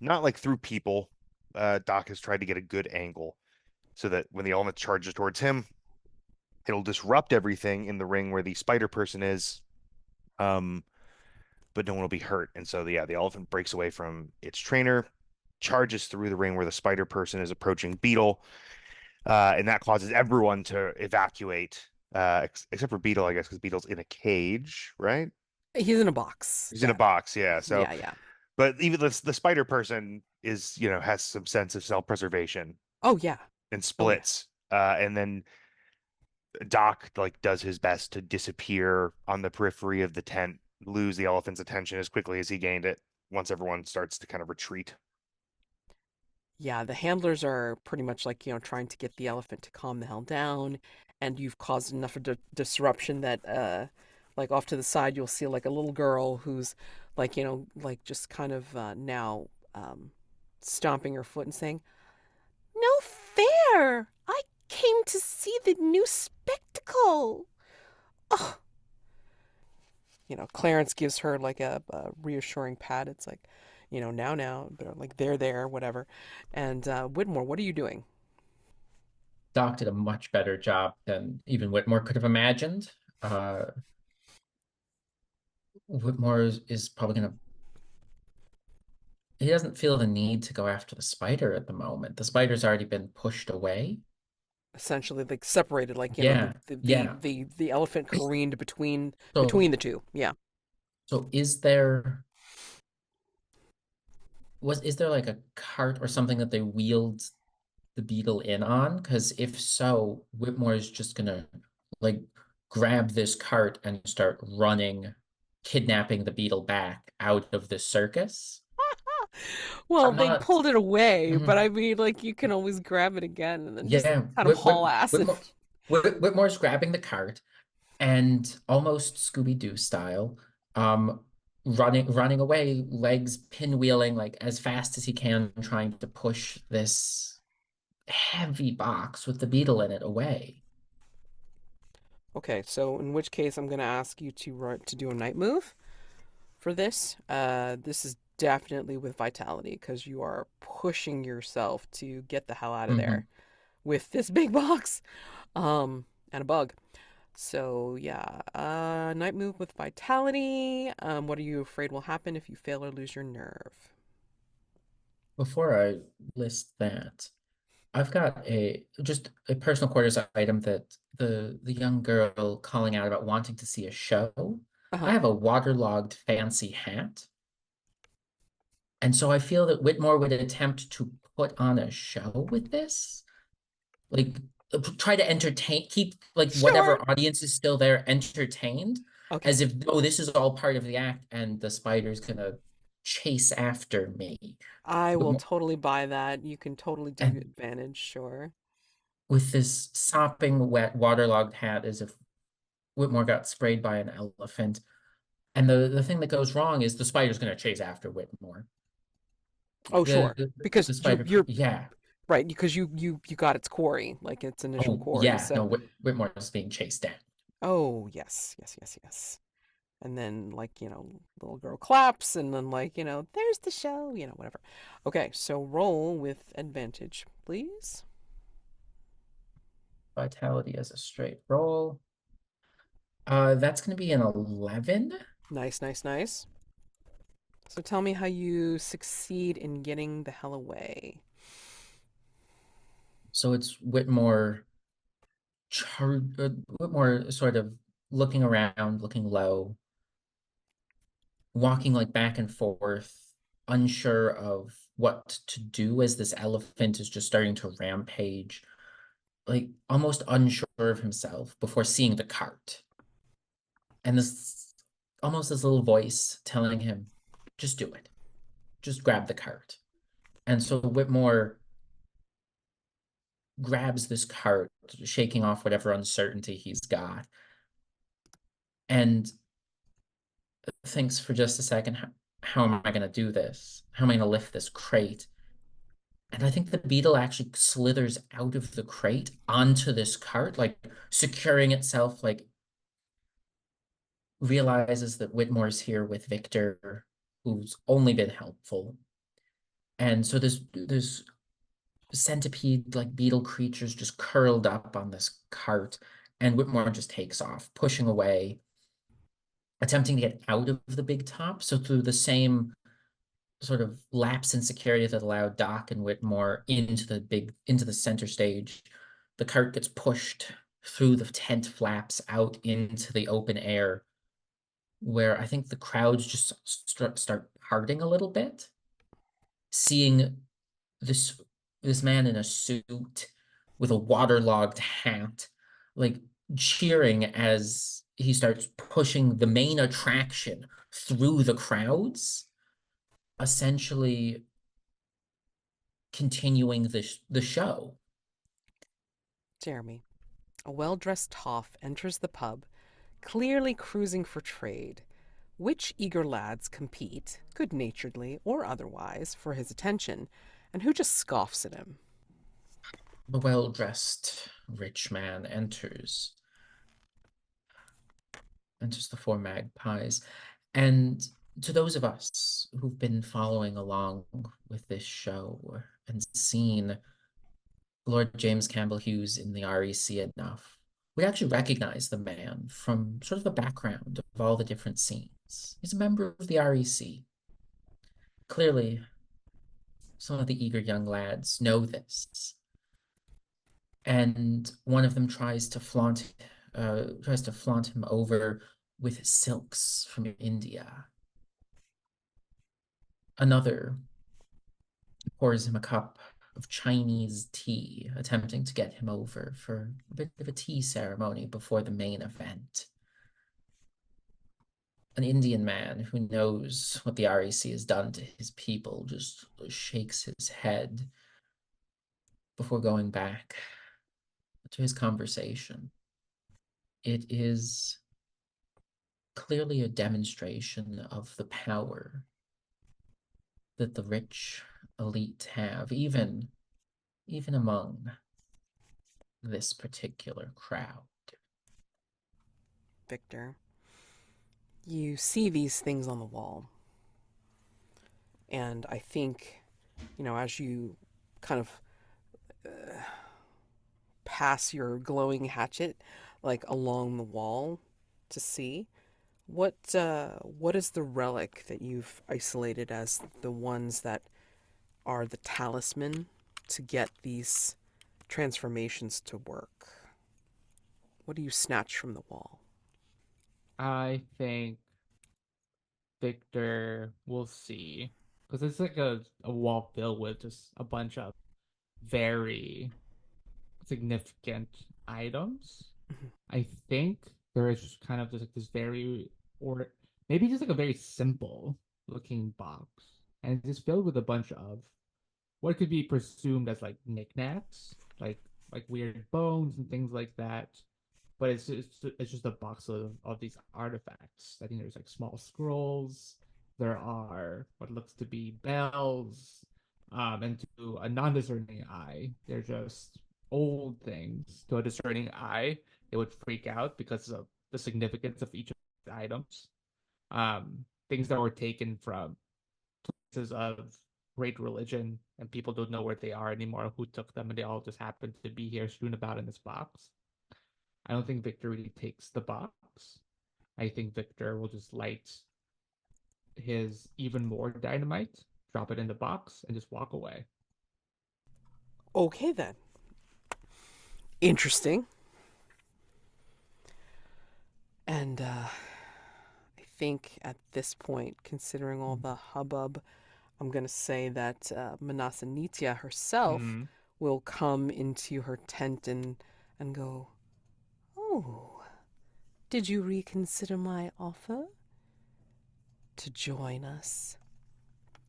S4: not like through people. Doc has tried to get a good angle so that when the elephant charges towards him, it'll disrupt everything in the ring where the spider person is. Um, but no one will be hurt. And so the elephant breaks away from its trainer, charges through the ring where the spider person is approaching Beetle, and that causes everyone to evacuate, except for Beetle, I guess, because Beetle's in a cage, right?
S1: He's in a box.
S4: He's in a
S1: That.
S4: box, yeah. So,
S1: Yeah, yeah.
S4: but even the spider person is, has some sense of self-preservation
S1: Oh yeah.
S4: and
S1: Oh yeah.
S4: splits. And then Doc like does his best to disappear on the periphery of the tent, lose the elephant's attention as quickly as he gained it once everyone starts to kind of retreat.
S1: Yeah, the handlers are pretty much like, trying to get the elephant to calm the hell down, and you've caused enough of disruption that, like off to the side, you'll see like a little girl who's like, like just kind of now stomping her foot and saying, "No fair! I came to see the new spectacle." Oh, Clarence gives her like a reassuring pat. It's like, now, like they're there, whatever. And Whitmore, what are you doing?
S3: Doc did a much better job than even Whitmore could have imagined. Uh, Whitmore is probably gonna. He doesn't feel the need to go after the spider at the moment. The spider's already been pushed away.
S1: Essentially, like separated, like
S3: Yeah, yeah.
S1: the elephant careened
S3: So,
S1: between the two. Yeah.
S3: so is there is there like a cart or something that they wheeled the beetle in on? Because if so, Whitmore is just gonna like grab this cart and start running, kidnapping the beetle back out of the circus.
S1: Well,
S3: I'm
S1: they
S3: not.
S1: pulled it away, but
S3: Mhm.
S1: I mean, like, you can always grab it again and then just
S3: Yeah,
S1: kind of haul ass and
S3: Whitmore's grabbing the cart and almost Scooby-Doo style, um, running away, legs pinwheeling like as fast as he can, trying to push this heavy box with the beetle in it away.
S1: Okay, so in which case I'm gonna ask you to do a night move for this. This is definitely with vitality because you are pushing yourself to get the hell out of
S3: Hmm.
S1: there with this big box, and a bug. So yeah, night move with vitality. What are you afraid will happen if you fail or lose your nerve?
S3: Before I list that, I've got a just a personal quarters item that the young girl calling out about wanting to see a show. I
S1: Uh-huh.
S3: have a waterlogged fancy hat. And so I feel that Whitmore would attempt to put on a show with this, like try to entertain, keep like
S1: Sure.
S3: whatever audience is still there entertained,
S1: Okay.
S3: as if, oh, this is all part of the act and the spider's gonna chase after me.
S1: I will
S3: Whitmore,
S1: totally buy that. You can totally do
S3: and
S1: advantage, sure.
S3: with this sopping wet, waterlogged hat, as if Whitmore got sprayed by an elephant. And the thing that goes wrong is the spider's gonna chase after Whitmore.
S1: Oh,
S3: The,
S1: sure.
S3: the,
S1: Because
S3: the
S1: you're
S3: spider,
S1: you're
S3: yeah.
S1: right, because you got its quarry, like its initial
S3: Oh,
S1: quarry.
S3: yeah. No,
S1: So,
S3: Whitmore is being chased down.
S1: oh, yes, yes, yes, yes. And then like, little girl claps and then like, there's the show, whatever. Okay, so roll with advantage, please.
S3: Vitality as a straight roll. That's going to be an 11.
S1: Nice, nice, nice. So tell me how you succeed in getting the hell away.
S3: So it's Whitmore sort of looking around, looking low, walking like back and forth, unsure of what to do as this elephant is just starting to rampage, like almost unsure of himself before seeing the cart. And this almost this little voice telling him, just do it. Just grab the cart. And so Whitmore grabs this cart, shaking off whatever uncertainty he's got, and thinks for just a second, how am I going to do this? How am I going to lift this crate? And I think the beetle actually slithers out of the crate onto this cart, like securing itself, like realizes that Whitmore's here with Victor, who's only been helpful. And so this centipede like beetle creatures just curled up on this cart, and Whitmore just takes off, pushing away, attempting to get out of the big top. So through the same sort of lapse in security that allowed Doc and Whitmore into the center stage, the cart gets pushed through the tent flaps out into the open air, where I think the crowds just start parting a little bit, seeing this this man in a suit with a waterlogged hat, like cheering as he starts pushing the main attraction through the crowds, essentially continuing the show.
S1: Jeremy, a well-dressed toff enters the pub, clearly cruising for trade. Which eager lads compete, good-naturedly or otherwise, for his attention, and who just scoffs at him?
S3: The well-dressed rich man enters the four magpies. And to those of us who've been following along with this show and seen Lord James Campbell Hughes in the REC enough, we actually recognize the man from sort of the background of all the different scenes. He's a member of the REC. Clearly, some of the eager young lads know this. And one of them tries to flaunt him over with silks from India. Another pours him a cup of Chinese tea, attempting to get him over for a bit of a tea ceremony before the main event. An Indian man who knows what the REC has done to his people just shakes his head before going back to his conversation. It is clearly a demonstration of the power that the rich elite have, even among this particular crowd.
S1: Victor, you see these things on the wall. And I think, as you kind of pass your glowing hatchet like along the wall to see, what is the relic that you've isolated as the ones that are the talisman to get these transformations to work? What do you snatch from the wall?
S2: I think Victor will see because it's like a wall filled with just a bunch of very significant items.
S1: Mhm.
S2: I think there is just kind of just like this or maybe just like a very simple looking box, and it's just filled with a bunch of what could be presumed as like knickknacks, like weird bones and things like that. But it's just a box of these artifacts. I think there's like small scrolls. There are what looks to be bells. And to a non-discerning eye, they're just old things. To a discerning eye, it would freak out because of the significance of each of the items. Things that were taken from places of great religion, and people don't know where they are anymore, who took them, and they all just happen to be here strewn about in this box. I don't think Victor really takes the box. I think Victor will just light his even more dynamite, drop it in the box, and just walk away.
S1: Okay, then. Interesting. And I think at this point, considering all the hubbub, I'm going to say that Manasa Nitya herself
S2: Mm-hmm.
S1: will come into her tent and go, "Oh, did you reconsider my offer to join us?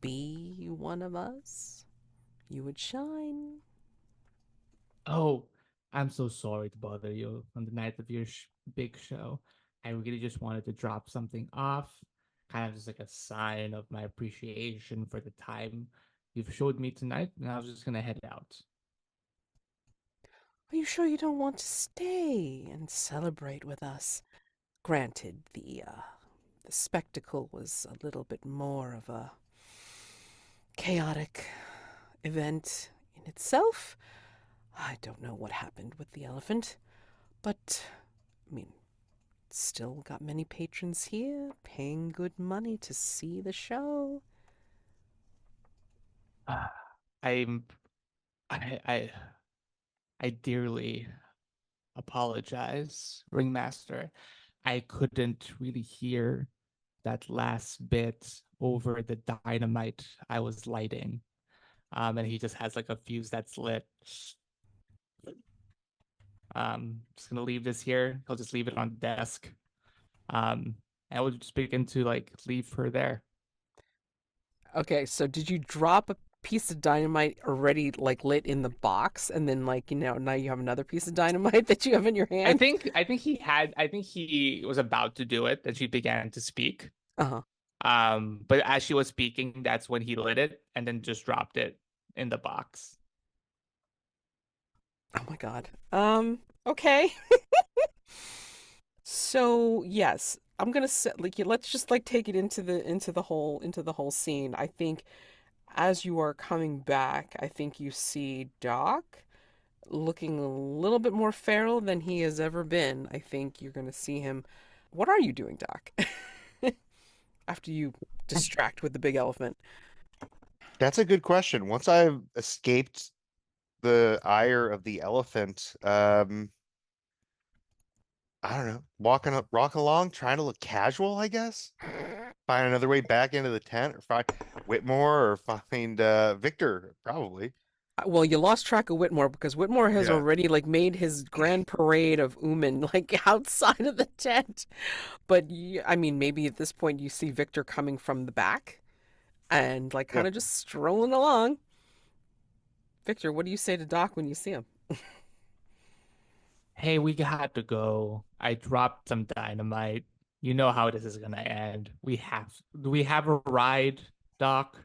S1: Be one of us? You would shine."
S2: Oh, I'm so sorry to bother you on the night of your big show. I really just wanted to drop something off, kind of just like a sign of my appreciation for the time you've showed me tonight, and I was just gonna head out.
S1: Are you sure you don't want to stay and celebrate with us? Granted, the spectacle was a little bit more of a chaotic event in itself. I don't know what happened with the elephant, but I mean, still got many patrons here paying good money to see the show.
S2: I'm I I dearly apologize, Ringmaster. I couldn't really hear that last bit over the dynamite I was lighting. And he just has like a fuse that's lit. Just gonna leave this here. He'll just leave it on the desk. Um, and we'll just begin to like leave her there.
S1: Okay, so did you drop a piece of dynamite already like lit in the box and then now you have another piece of dynamite that you have in your
S2: I
S1: hand?
S2: think I think he had I think he was about to do it, and she began to speak.
S1: Uh-huh.
S2: But as she was speaking, that's when he lit it and then just dropped it in the box.
S1: Oh my God. Okay. So yes, I'm gonna set let's just take it into the whole scene. I think as you are coming back, I think you see Doc looking a little bit more feral than he has ever been. I think you're gonna see him. What are you doing, Doc? After you distract with the big elephant.
S4: That's a good question. Once I've escaped the ire of the elephant, I don't know, walking along, trying to look casual, I guess. Find another way back into the tent or find Whitmore or find Victor, probably.
S1: Well, you lost track of Whitmore because Whitmore has
S4: Yeah.
S1: already like made his grand parade of Oomen like outside of the tent. But I mean, maybe at this point you see Victor coming from the back and like
S4: Yeah.
S1: kind of just strolling along. Victor, what do you say to Doc when you see him?
S2: Hey, we got to go. I dropped some dynamite. You know how this is gonna end. Do we have a ride, Doc?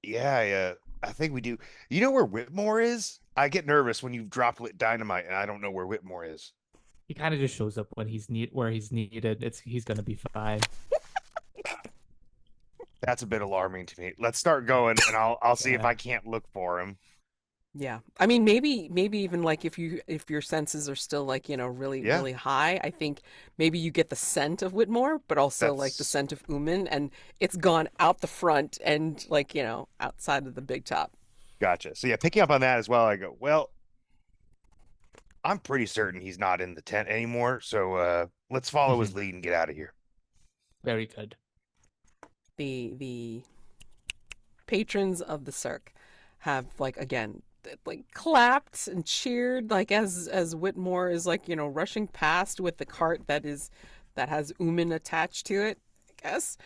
S4: Yeah, yeah. I think we do. You know where Whitmore is? I get nervous when you've dropped lit dynamite and I don't know where Whitmore is.
S2: He kind of just shows up when where he's needed. He's gonna be fine.
S4: That's a bit alarming to me. Let's start going and I'll see if
S2: Yeah.
S4: I can't look for him.
S1: Yeah. I mean, maybe even like if your senses are still like, really
S4: Yeah,
S1: really high, I think maybe you get the scent of Whitmore, but also like the
S4: that's
S1: scent of Oomen and it's gone out the front and like, outside of the big top.
S4: gotcha. So yeah, picking up on that as well, I go, well, I'm pretty certain he's not in the tent anymore. So let's follow his
S2: Mhm.
S4: lead and get out of here.
S2: Very good.
S1: The patrons of the Cirque have like again like clapped and cheered like as Whitmore is like rushing past with the cart that has Oomen attached to it, I guess.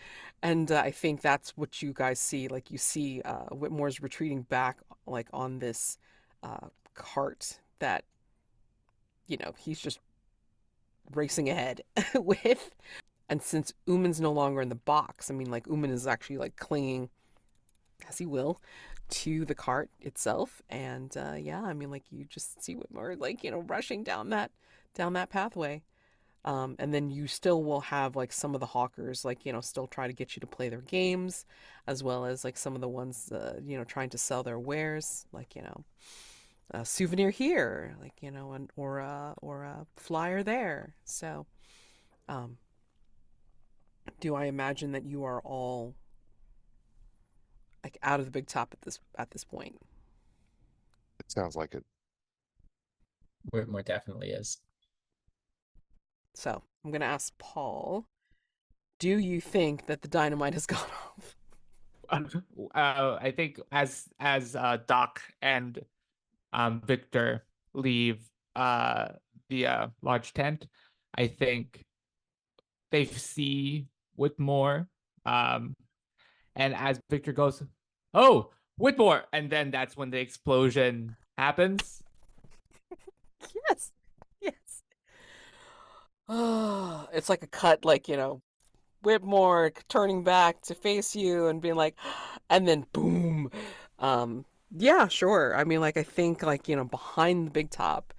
S1: And I think that's what you guys see. Like you see Whitmore's retreating back like on this cart that he's just racing ahead with. And since Oomen's no longer in the box, I mean like Oomen is actually like clinging as he will to the cart itself. And yeah, I mean like you just see Whitmore like rushing down that pathway. And then you still will have like some of the hawkers like still try to get you to play their games, as well as like some of the ones trying to sell their wares, like a souvenir here, like or a flyer there. So um do I imagine that you are all like out of the big top at this point?
S4: It sounds like it.
S3: Whitmore definitely is.
S1: So I'm gonna ask Paul, do you think that the dynamite has gone off?
S2: I think as Doc and Victor leave the large tent, I think they see Whitmore. Um, and as Victor goes, "Oh, Whitmore!" and then that's when the explosion happens.
S1: Yes. Yes. Oh, it's like a cut, like, Whitmore turning back to face you and being like, and then boom. Um, yeah, sure. I mean, like, I think, like, behind the big top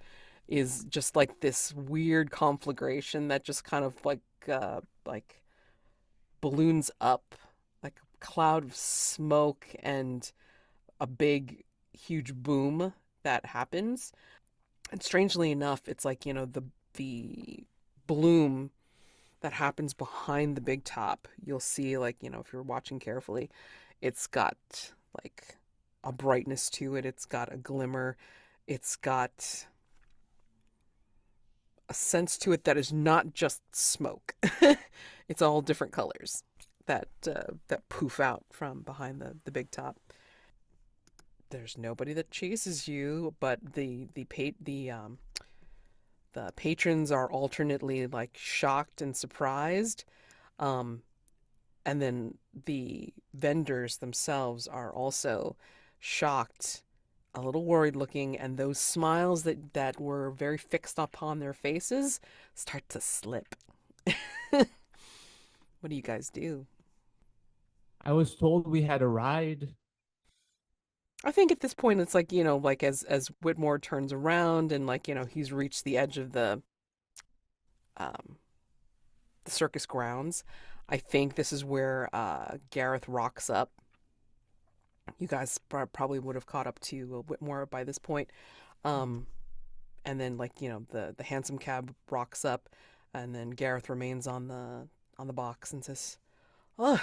S1: is just like this weird conflagration that just kind of like balloons up, like a cloud of smoke and a big, huge boom that happens. And strangely enough, it's like, the bloom that happens behind the big top. You'll see, like, if you're watching carefully, it's got like a brightness to it, it's got a glimmer, it's got a sense to it that is not just smoke. It's all different colors that poof out from behind the big top. There's nobody that chases you, but the patrons are alternately like shocked and surprised. Um, and then the vendors themselves are also shocked, a little worried looking, and those smiles that were very fixed upon their faces start to slip. What do you guys do?
S2: I was told we had a ride.
S1: I think at this point it's like, like as Whitmore turns around and like, he's reached the edge of um the circus grounds. I think this is where Gareth rocks up. You guys probably would have caught up to Whitmore by this point. Um and then like, the hansom cab rocks up and then Gareth remains on the box and says, "Oh,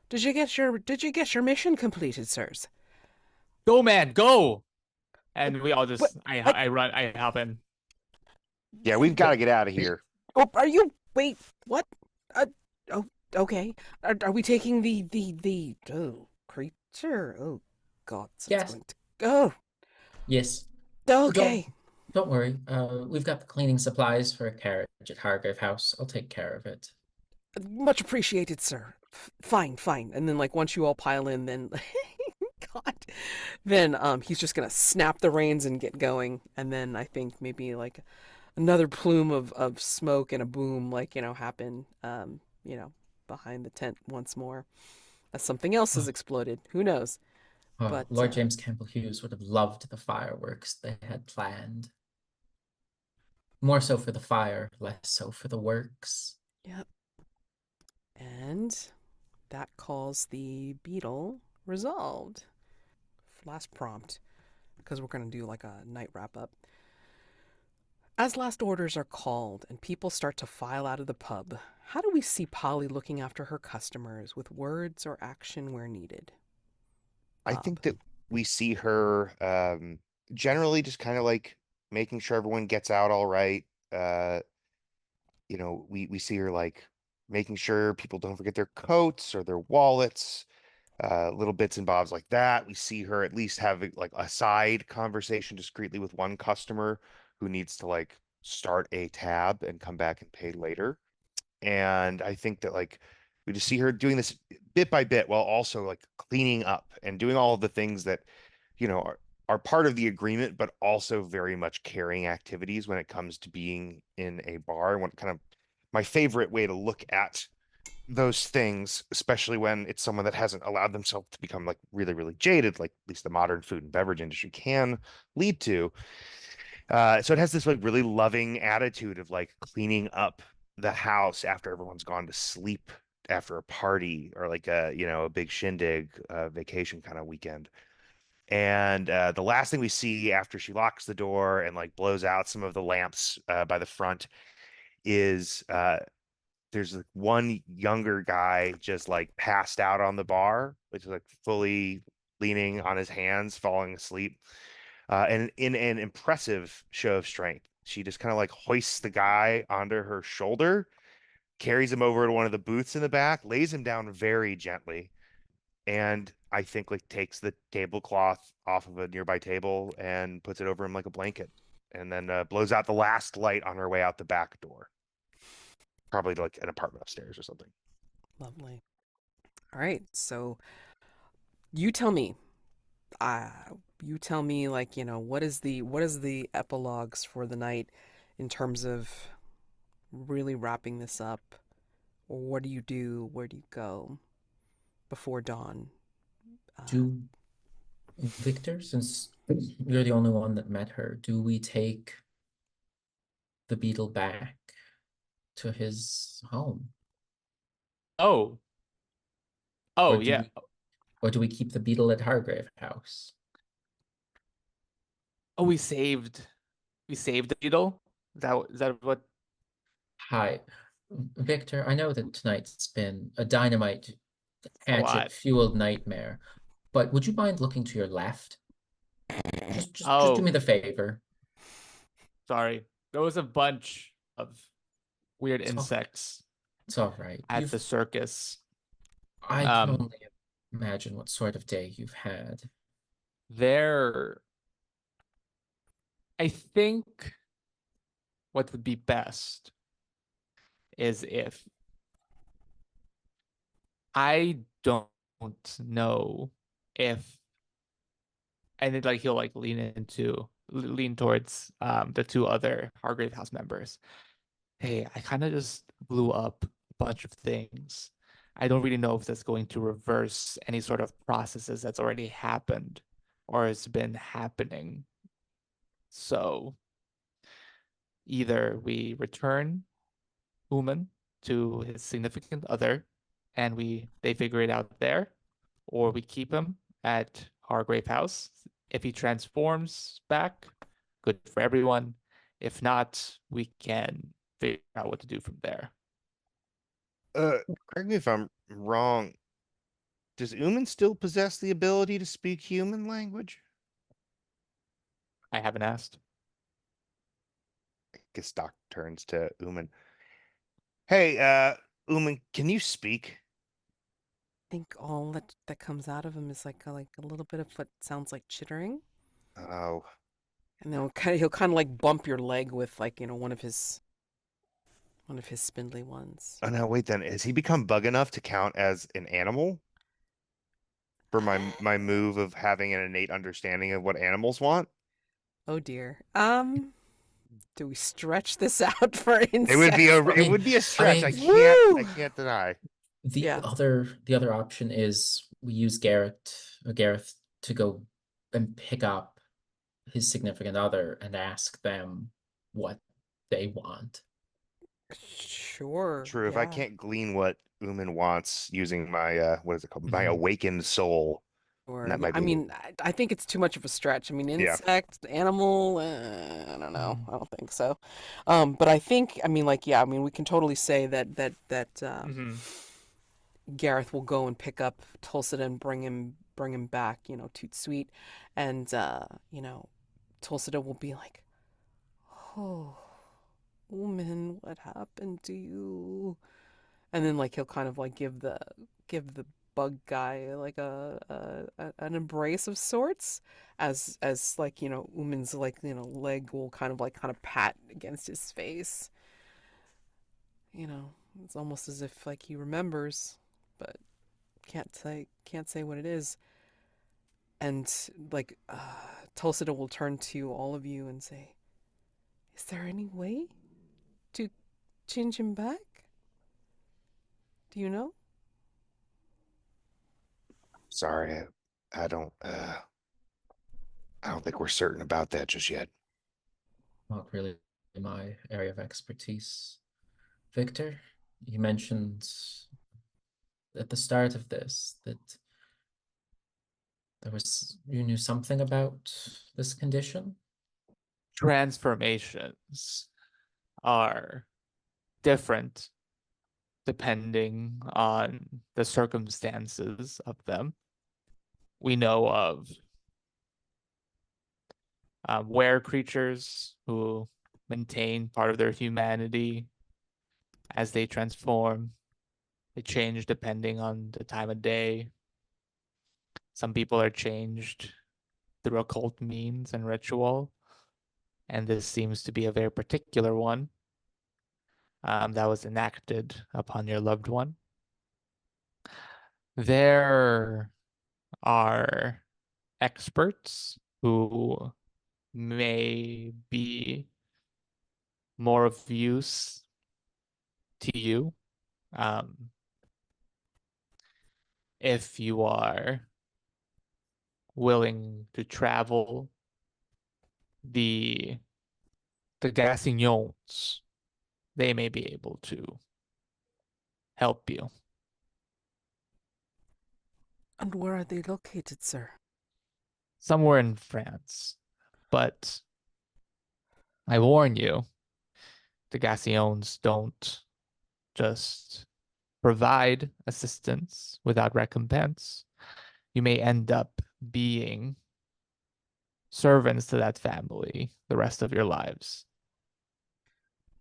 S1: did you get your mission completed, sirs?"
S2: Go, man, go!
S1: Like,
S2: And we all
S1: what?
S2: just,
S1: Like,
S2: I hop in.
S4: Yeah, we've got to get out of here.
S1: oh, are you? Wait, what? Uh, oh, Okay. Are we taking the creature? Oh God, so it's
S3: Yes,
S1: going to go.
S3: yes. Don't
S1: Okay.
S3: don't worry. We've got the cleaning supplies for a carriage at Hargrave House. I'll take care of it.
S1: Much appreciated, sir. Fine, fine. And then like once you all pile in, then God, then he's just gonna snap the reins and get going. And then I think maybe like another plume of smoke and a boom happen behind the tent once more as something else has
S3: Oh,
S1: exploded. Who knows?
S3: oh,
S1: But
S3: Lord James Campbell Hughes would have loved the fireworks they had planned. More so for the fire, less so for the works.
S1: yep. And that calls the beetle resolved. Last prompt, because we're going to do like a night wrap up. As last orders are called and people start to file out of the pub, how do we see Polly looking after her customers with words or action where needed?
S4: I
S1: Bob.
S4: think that we see her generally just kind of like making sure everyone gets out all right. Uh, we see her like making sure people don't forget their coats or their wallets, little bits and bobs like that. We see her at least having like a side conversation discreetly with one customer who needs to like start a tab and come back and pay later. And I think that like we just see her doing this bit by bit while also like cleaning up and doing all of the things that, are part of the agreement, but also very much carrying activities when it comes to being in a bar. And what kind of my favorite way to look at those things, especially when it's someone that hasn't allowed themselves to become like really, really jaded, like at least the modern food and beverage industry can lead to. So it has this like really loving attitude of like cleaning up the house after everyone's gone to sleep after a party or like a big shindig vacation kind of weekend. And the last thing we see after she locks the door and like blows out some of the lamps by the front is there's like one younger guy just like passed out on the bar, which is like fully leaning on his hands, falling asleep. And in an impressive show of strength, she just kind of like hoists the guy onto her shoulder, carries him over to one of the booths in the back, lays him down very gently, and I think like takes the tablecloth off of a nearby table and puts it over him like a blanket, and then blows out the last light on her way out the back door, probably to like an apartment upstairs or something.
S1: Lovely. All right. So you tell me. Uh, you tell me what is the epilogues for the night in terms of really wrapping this up? Or what do you do? Where do you go before dawn? Uh,
S3: Do Victor, since you're the only one that met her, do we take the beetle back to his home?
S2: Oh,
S3: Or
S2: oh
S3: do
S2: yeah.
S3: we or do we keep the beetle at Hargrave House?
S2: Oh, we saved the beetle. Is that what?
S3: Hi, Victor, I know that tonight's been a dynamite
S2: A lot.
S3: hatchet-fueled nightmare, but would you mind looking to your left? Just do me
S2: Oh,
S3: the favor.
S2: sorry. There was a bunch of weird
S3: It's all,
S2: insects
S3: it's all right.
S2: at the circus.
S3: I can
S2: Um,
S3: only imagine what sort of day you've had.
S2: there. I think what would be best is if I don't know if, and then like he'll like lean towards the two other Hargrave House members. Hey, I kind of just blew up a bunch of things. I don't really know if that's going to reverse any sort of processes that's already happened or has been happening. So either we return Uman to his significant other and they figure it out there, or we keep him at Hargrave House. If he transforms back, good for everyone. If not, we can figure out what to do from there.
S4: Uh, Correct me if I'm wrong. Does Uman still possess the ability to speak human language?
S2: I haven't asked.
S4: I guess Doc turns to Uman. Hey, Uman, can you speak?
S1: I think all that comes out of him is like a little bit of what sounds like chittering,
S4: Oh,
S1: and then he'll kind of like bump your leg with like one of his spindly ones.
S4: oh no, wait then. Has he become bug enough to count as an animal for my move of having an innate understanding of what animals want?
S1: Oh dear. Do we stretch this out for
S4: It would be a
S1: insect?
S3: I
S4: it
S3: mean,
S4: would be a
S3: I
S4: stretch.
S3: mean,
S1: Woo!
S4: I can't deny.
S3: the
S1: Yeah.
S3: other the other option is we use Gareth to go and pick up his significant other and ask them what they want.
S1: Sure.
S4: True, if I
S1: Yeah.
S4: can't glean what Uman wants using my what is it called? My
S3: Mhm.
S4: awakened soul,
S1: Or
S4: and that
S1: yeah.
S4: might
S1: I
S4: be
S1: mean, I think it's too much of a stretch. I mean,
S4: yeah.
S1: insect, animal. I don't know.
S3: Mm.
S1: I don't think so. But I think. I mean, like, yeah. I mean, we can totally say that
S2: Hmm.
S1: Gareth will go and pick up Tulsa and bring him back. Toot sweet, and Tulsa will be like, oh, woman, what happened to you? And then like he'll kind of like give the bug guy like an embrace of sorts, as like Uman's like leg will kind of pat against his face. It's almost as if like he remembers, but can't say what it is. And like Tulsida will turn to all of you and say, "Is there any way to change him back? Do you know?"
S4: Sorry, I don't I don't think we're certain about that just yet.
S3: Not really my area of expertise. Victor, you mentioned at the start of this that you knew something about this condition.
S2: Transformations are different depending on the circumstances of them. We know of were creatures who maintain part of their humanity as they transform. They change depending on the time of day. Some people are changed through occult means and ritual, and this seems to be a very particular one that was enacted upon your loved one. There are experts who may be more of use to you um, if you are willing to travel the Gassignons. They may be able to help you.
S1: And where are they located, sir?
S2: Somewhere in France. But I warn you, the Gassions don't just provide assistance without recompense. You may end up being servants to that family the rest of your lives.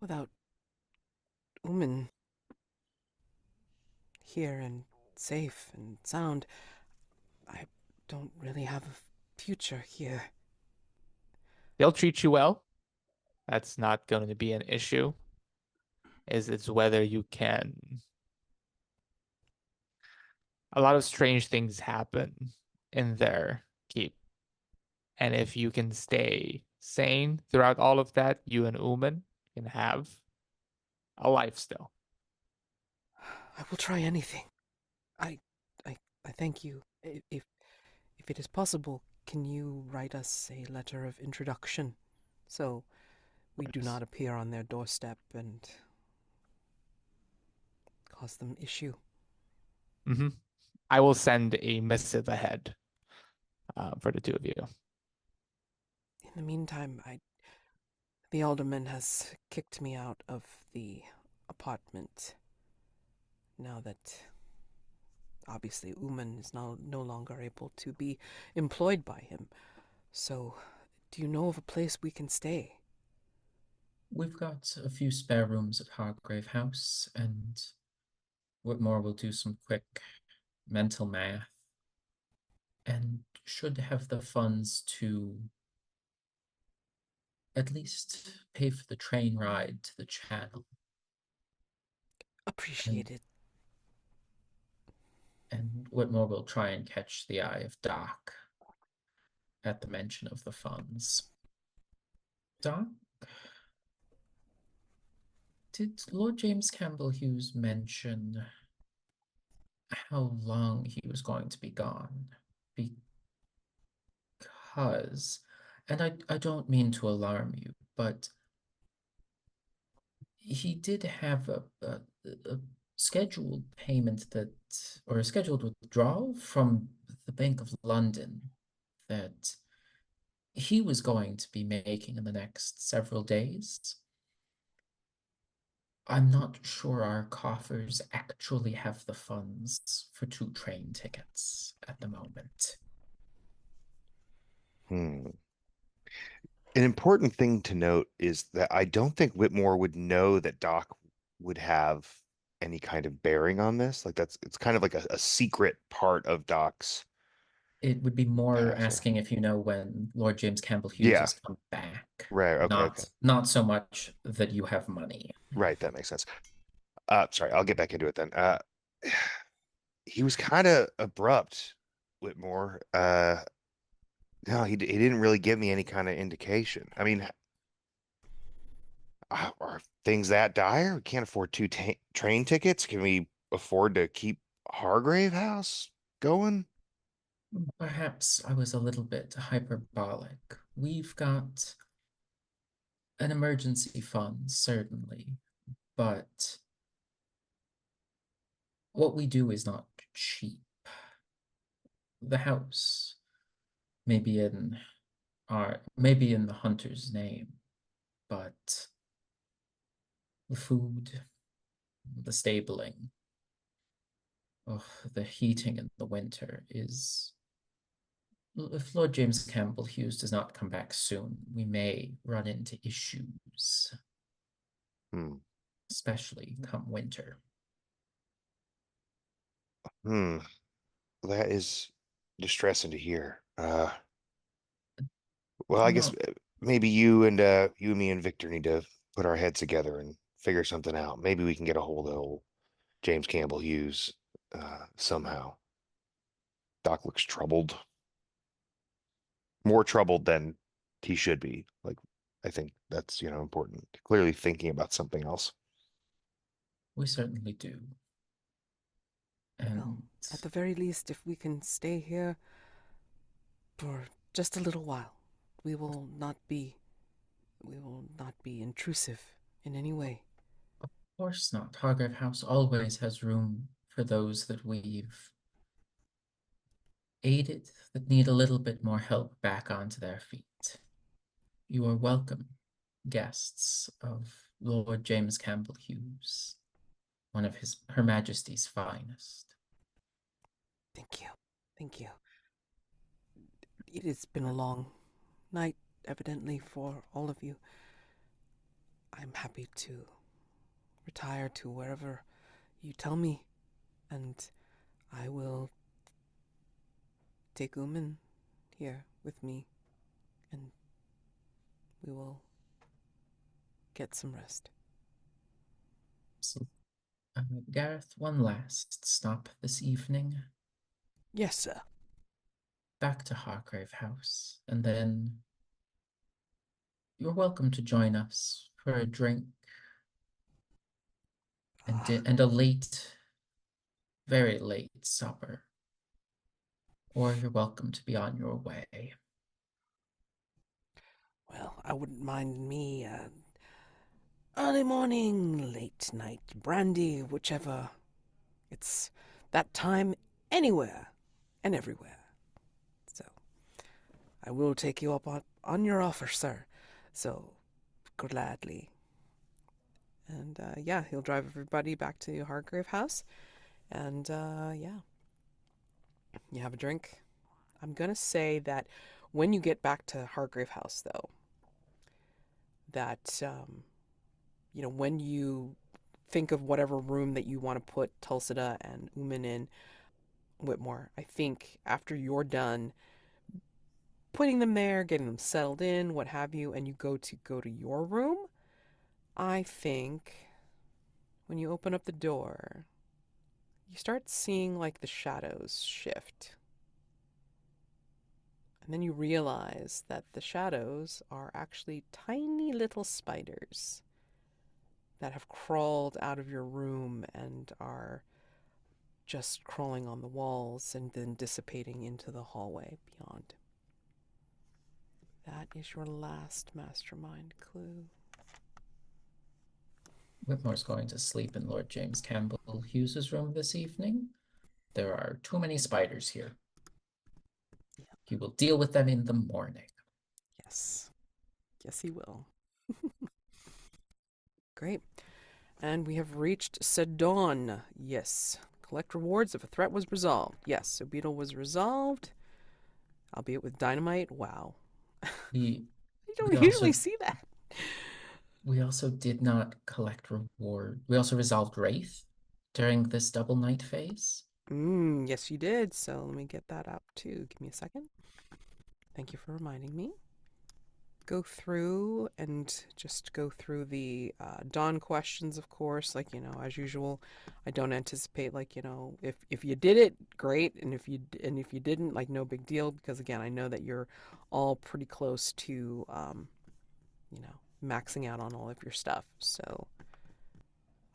S1: Without Uman here and safe and sound, I don't really have a future here.
S2: They'll treat you well. That's not going to be an issue. It's whether you can. A lot of strange things happen in their keep. And if you can stay sane throughout all of that, you and Uman can have a life still.
S1: I will try anything. I, I thank you. If it is possible, can you write us a letter of introduction, so we do not appear on their doorstep and cause them issue?
S2: Mm-hmm. I will send a missive ahead for the two of you.
S1: In the meantime, the alderman has kicked me out of the apartment now that obviously Uman is now no longer able to be employed by him. So, do you know of a place we can stay?
S3: We've got a few spare rooms at Hargrave House, and Whitmore will do some quick mental math and should have the funds to at least pay for the train ride to the channel.
S1: Appreciated.
S3: And Whitmore will try and catch the eye of Doc at the mention of the funds. Doc, did Lord James Campbell Hughes mention how long he was going to be gone? Because, and I don't mean to alarm you, but he did have a scheduled payment that, or a scheduled withdrawal from the Bank of London that he was going to be making in the next several days. I'm not sure our coffers actually have the funds for 2 train tickets at the moment.
S4: Hmm. An important thing to note is that I don't think Whitmore would know that Doc would have any kind of bearing on this. Like it's kind of like a secret part of Doc's
S3: It would be more
S4: past.
S3: asking if you know when Lord James Campbell Hughes
S4: Yeah,
S3: has come back,
S4: right. Okay.
S3: not so much that you have money.
S4: Right, that makes sense. Sorry, I'll get back into it then. He was kind of abrupt, Whitmore. No, he didn't really give me any kind of indication. I mean, are things that dire? We can't afford 2 train tickets. Can we afford to keep Hargrave House going?
S3: Perhaps I was a little bit hyperbolic. We've got an emergency fund, certainly, but what we do is not cheap. The house may be in maybe in the hunter's name, but the food, the stabling, oh, the heating in the winter is. If Lord James Campbell Hughes does not come back soon, we may run into issues,
S4: Hmm.
S3: especially come winter.
S4: Hmm. That is distressing to hear. Well, I
S3: Do
S4: guess
S3: not
S4: maybe you and me and Victor need to put our heads together and figure something out. Maybe we can get a hold of old James Campbell Hughes somehow. Doc looks troubled, more troubled than he should be. Like, I think that's, important. Clearly thinking about something else.
S3: We certainly do.
S1: Well,
S3: And
S1: at the very least, if we can stay here for just a little while, we will not be we will not be intrusive in any way.
S3: of course not. Hargrave House always has room for those that we've aided that need a little bit more help back onto their feet. You are welcome, guests of Lord James Campbell Hughes, one of Her Majesty's finest.
S1: Thank you. Thank you. It has been a long night, evidently, for all of you. I'm happy to retire to wherever you tell me, and I will take Uman here with me, and we will get some rest.
S3: So, Gareth, one last stop this evening.
S1: Yes, sir.
S3: Back to Hargrave House, and then you're welcome to join us for a drink and a late, very late supper. Or you're welcome to be on your way.
S1: Well, I wouldn't mind me early morning, late night brandy, whichever. It's that time anywhere and everywhere. So I will take you up on your offer, sir. So gladly. And yeah, he'll drive everybody back to Hargrave House. And yeah, you have a drink. I'm going to say that when you get back to Hargrave House, though, that, when you think of whatever room that you want to put Tulsida and Uman in, Whitmore. I think after you're done putting them there, getting them settled in, what have you, and you go to your room, I think when you open up the door, you start seeing like the shadows shift. And then you realize that the shadows are actually tiny little spiders that have crawled out of your room and are just crawling on the walls and then dissipating into the hallway beyond. That is your last mastermind clue.
S3: Whitmore's going to sleep in Lord James Campbell Hughes's room this evening. There are too many spiders here.
S1: Yeah.
S3: He will deal with them in the morning.
S1: Yes. Yes, he will. Great. And we have reached Sedon. Yes. Collect rewards if a threat was resolved. Yes, so Beetle was resolved, albeit with dynamite. Wow.
S3: We
S1: You don't
S3: we
S1: usually
S3: also
S1: see that.
S3: we also did not collect reward. We also resolved Wraith during this double night phase.
S1: Yes, you did. So let me get that up too. Give me a second. Thank you for reminding me. Go through and just go through the dawn questions, of course, like, as usual. I don't anticipate, like, if you did it, great, and if you didn't, like, no big deal, because again, I know that you're all pretty close to maxing out on all of your stuff. So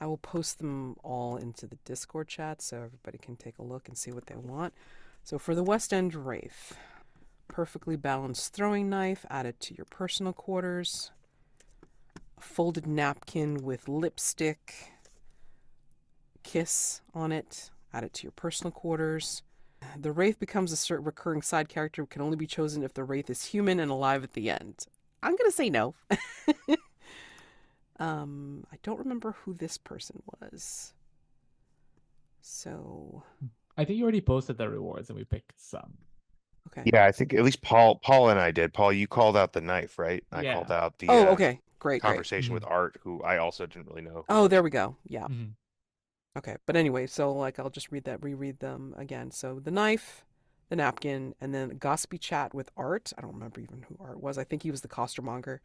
S1: I will post them all into the Discord chat so everybody can take a look and see what they want. So for the West End Wraith, perfectly balanced throwing knife, add it to your personal quarters. A folded napkin with lipstick kiss on it, add it to your personal quarters. The Wraith becomes a certain recurring side character, can only be chosen if the Wraith is human and alive at the end. I'm going to say no. I don't remember who this person was. So
S2: I think you already posted the rewards and we picked some.
S1: okay.
S4: Yeah, I think at least Paul and I did. Paul, you called out the knife, right? I
S2: Yeah.
S4: called out the
S1: Okay. Great.
S4: conversation with Art, who I also didn't really know.
S1: Oh, there we go. Yeah.
S2: Mm-hmm.
S1: Okay. But anyway, so like I'll just reread them again. So the knife, the napkin, and then gossipy chat with Art. I don't remember even who Art was. I think he was the costermonger.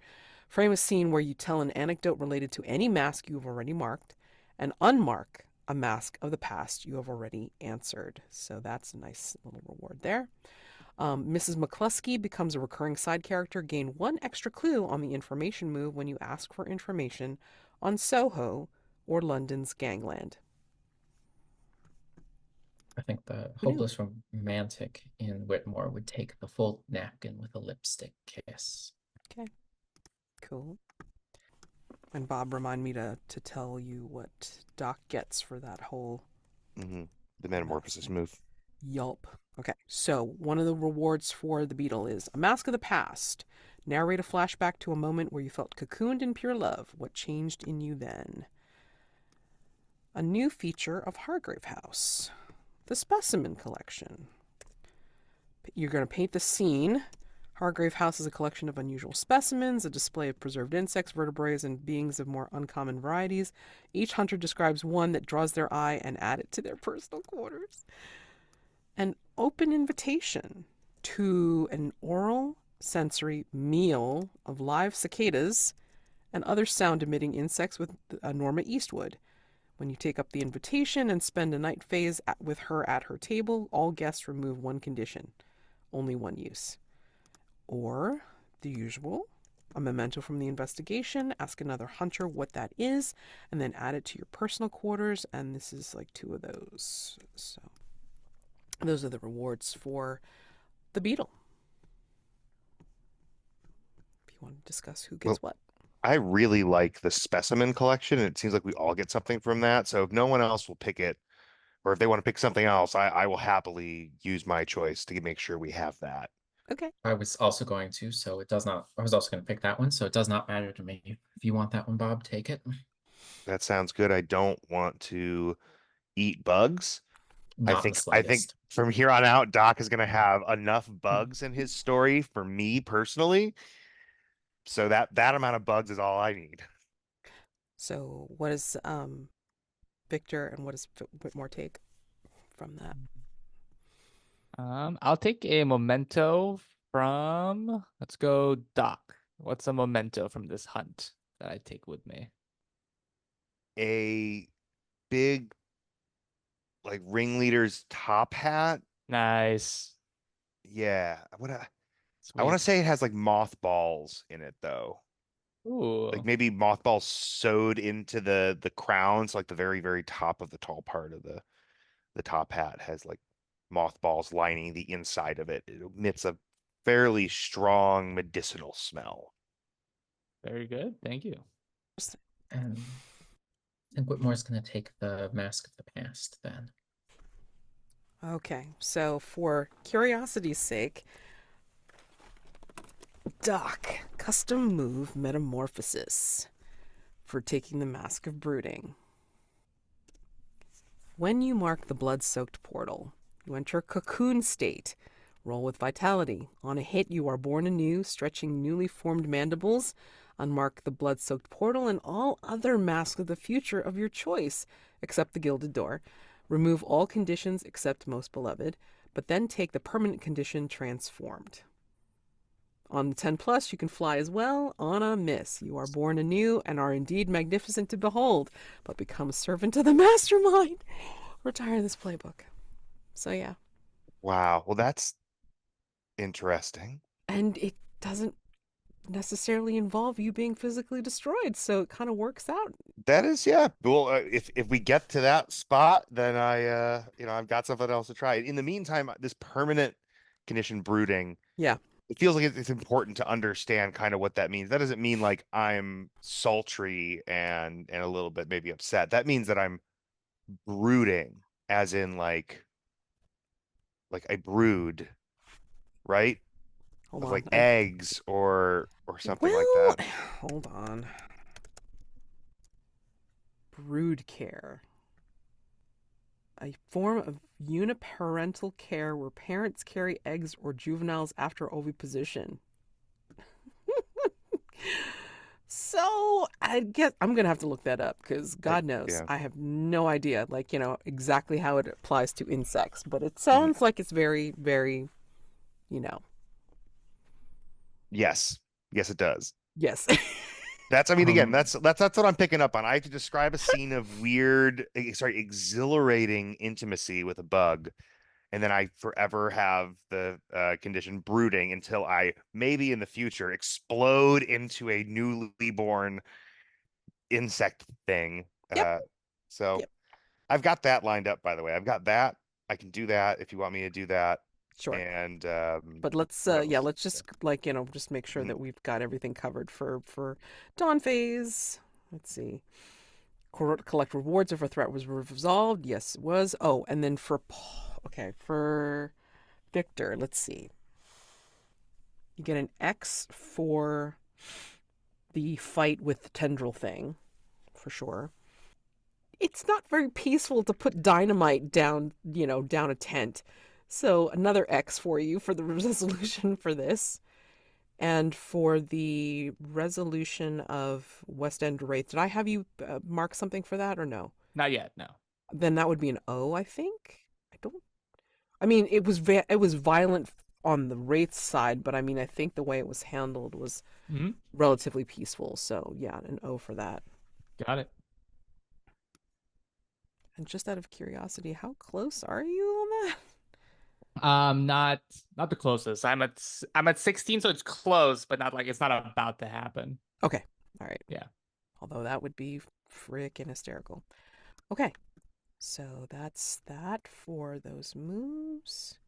S1: Frame a scene where you tell an anecdote related to any mask you have already marked, and unmark a mask of the past you have already answered. So that's a nice little reward there. Mrs. McCluskey becomes a recurring side character. Gain 1 extra clue on the information move when you ask for information on Soho or London's gangland.
S3: I think the
S1: Who knew?
S3: hopeless romantic in Whitmore would take the folded napkin with a lipstick kiss.
S1: Okay, cool. And Bob, remind me to tell you what Doc gets for that whole
S4: The metamorphosis move.
S1: Yelp. Okay, so one of the rewards for the Beetle is a mask of the past. Narrate a flashback to a moment where you felt cocooned in pure love. What changed in you then? A new feature of Hargrave House. The specimen collection. You're going to paint the scene. Hargrave House is a collection of unusual specimens, a display of preserved insects, vertebrates, and beings of more uncommon varieties. Each hunter describes one that draws their eye and add it to their personal quarters. An open invitation to an oral sensory meal of live cicadas and other sound-emitting insects with Norma Eastwood. When you take up the invitation and spend a night phase with her at her table, all guests remove one condition, only one use. Or the usual, a memento from the investigation, ask another hunter what that is, and then add it to your personal quarters, and this is like 2 of those. So those are the rewards for the Beetle. If you want to discuss who gets what.
S4: I really like the specimen collection, and it seems like we all get something from that. So if no one else will pick it, or if they want to pick something else, I will happily use my choice to make sure we have that.
S1: Okay.
S3: I was also going to, so it does not, I was also going to pick that one, so it does not matter to me. If you want that one, Bob, take it.
S4: That sounds good. I don't want to eat bugs.
S3: Not the
S4: I think
S3: slightest.
S4: from here on out, Doc is going to have enough bugs in his story for me personally. So that amount of bugs is all I need.
S1: So what is Victor, and what does Whitmore take from that?
S2: I'll take a memento from, let's go Doc. What's a memento from this hunt that I take with me?
S4: A big like ringleader's top hat.
S2: Nice.
S4: Yeah. I want
S2: Sweet.
S4: to say it has like mothballs in it though. Like
S2: Ooh,
S4: maybe mothballs sewed into the crown, so like the very, very top of the tall part of the top hat has like mothballs lining the inside of it. It emits a fairly strong medicinal smell.
S2: very good. Thank you.
S3: I think Whitmore's going to take the Mask of the Past then.
S1: Okay, so for curiosity's sake, Doc, custom move metamorphosis for taking the Mask of Brooding. When you mark the blood-soaked portal, you enter cocoon state. Roll with vitality. On a hit, you are born anew, stretching newly formed mandibles. Unmark the blood-soaked portal and all other masks of the future of your choice, except the gilded door. Remove all conditions except Most Beloved, but then take the permanent condition Transformed. On the 10 plus, you can fly as well. On a miss, you are born anew and are indeed magnificent to behold, but become a servant of the mastermind. Retire this playbook. So yeah,
S4: Wow. Well, that's interesting.
S1: and it doesn't necessarily involve you being physically destroyed, so it kind of works out.
S4: That is, yeah. Well, if we get to that spot, then I've got something else to try. In the meantime, this permanent condition brooding,
S1: Yeah.
S4: it feels like it's important to understand kind of what that means. That doesn't mean like I'm sultry and a little bit maybe upset. That means that I'm brooding, as in like I brood, right?
S1: Hold
S4: Of
S1: on.
S4: like eggs or something like
S1: Well,
S4: that.
S1: hold on. Brood care. A form of uniparental care where parents carry eggs or juveniles after oviposition. So I guess I'm gonna have to look that up because God knows
S4: Yeah.
S1: I have no idea, like, exactly how it applies to insects. But it
S4: Mhm.
S1: sounds like it's very, very, you know,
S4: Yes. Yes, it does.
S1: yes.
S4: I mean, again,
S3: Um,
S4: that's what I'm picking up on. I have to describe a scene of weird, exhilarating intimacy with a bug, and then I forever have the condition brooding until I maybe in the future explode into a newly born insect thing.
S1: Yep.
S4: So
S1: Yep.
S4: I've got that lined up, by the way. I've got that. I can do that if you want me to do that.
S1: Sure.
S4: And
S1: But let's
S4: what
S1: yeah,
S4: else?
S1: let's just, like, just make sure
S4: Mhm.
S1: that we've got everything covered for dawn phase. Let's see. Collect rewards if a threat was resolved. Yes, it was. Oh, and then okay, for Victor, let's see. You get an X for the fight with the tendril thing, for sure. It's not very peaceful to put dynamite down, down a tent. So another X for you for the resolution for this. And for the resolution of West End Wraith, did I have you mark something for that or no?
S2: Not yet, no.
S1: Then that would be an O, I think. I don't. I mean, it was violent on the Wraith side, but I mean, I think the way it was handled was
S2: Hmm.
S1: relatively peaceful. So yeah, an O for that.
S2: Got it.
S1: And just out of curiosity, how close are you on that?
S2: Not the closest. I'm at 16, so it's close, but not like it's not about to happen.
S1: Okay, all right.
S2: Yeah.
S1: Although that would be freaking hysterical. Okay, so that's that for those moves.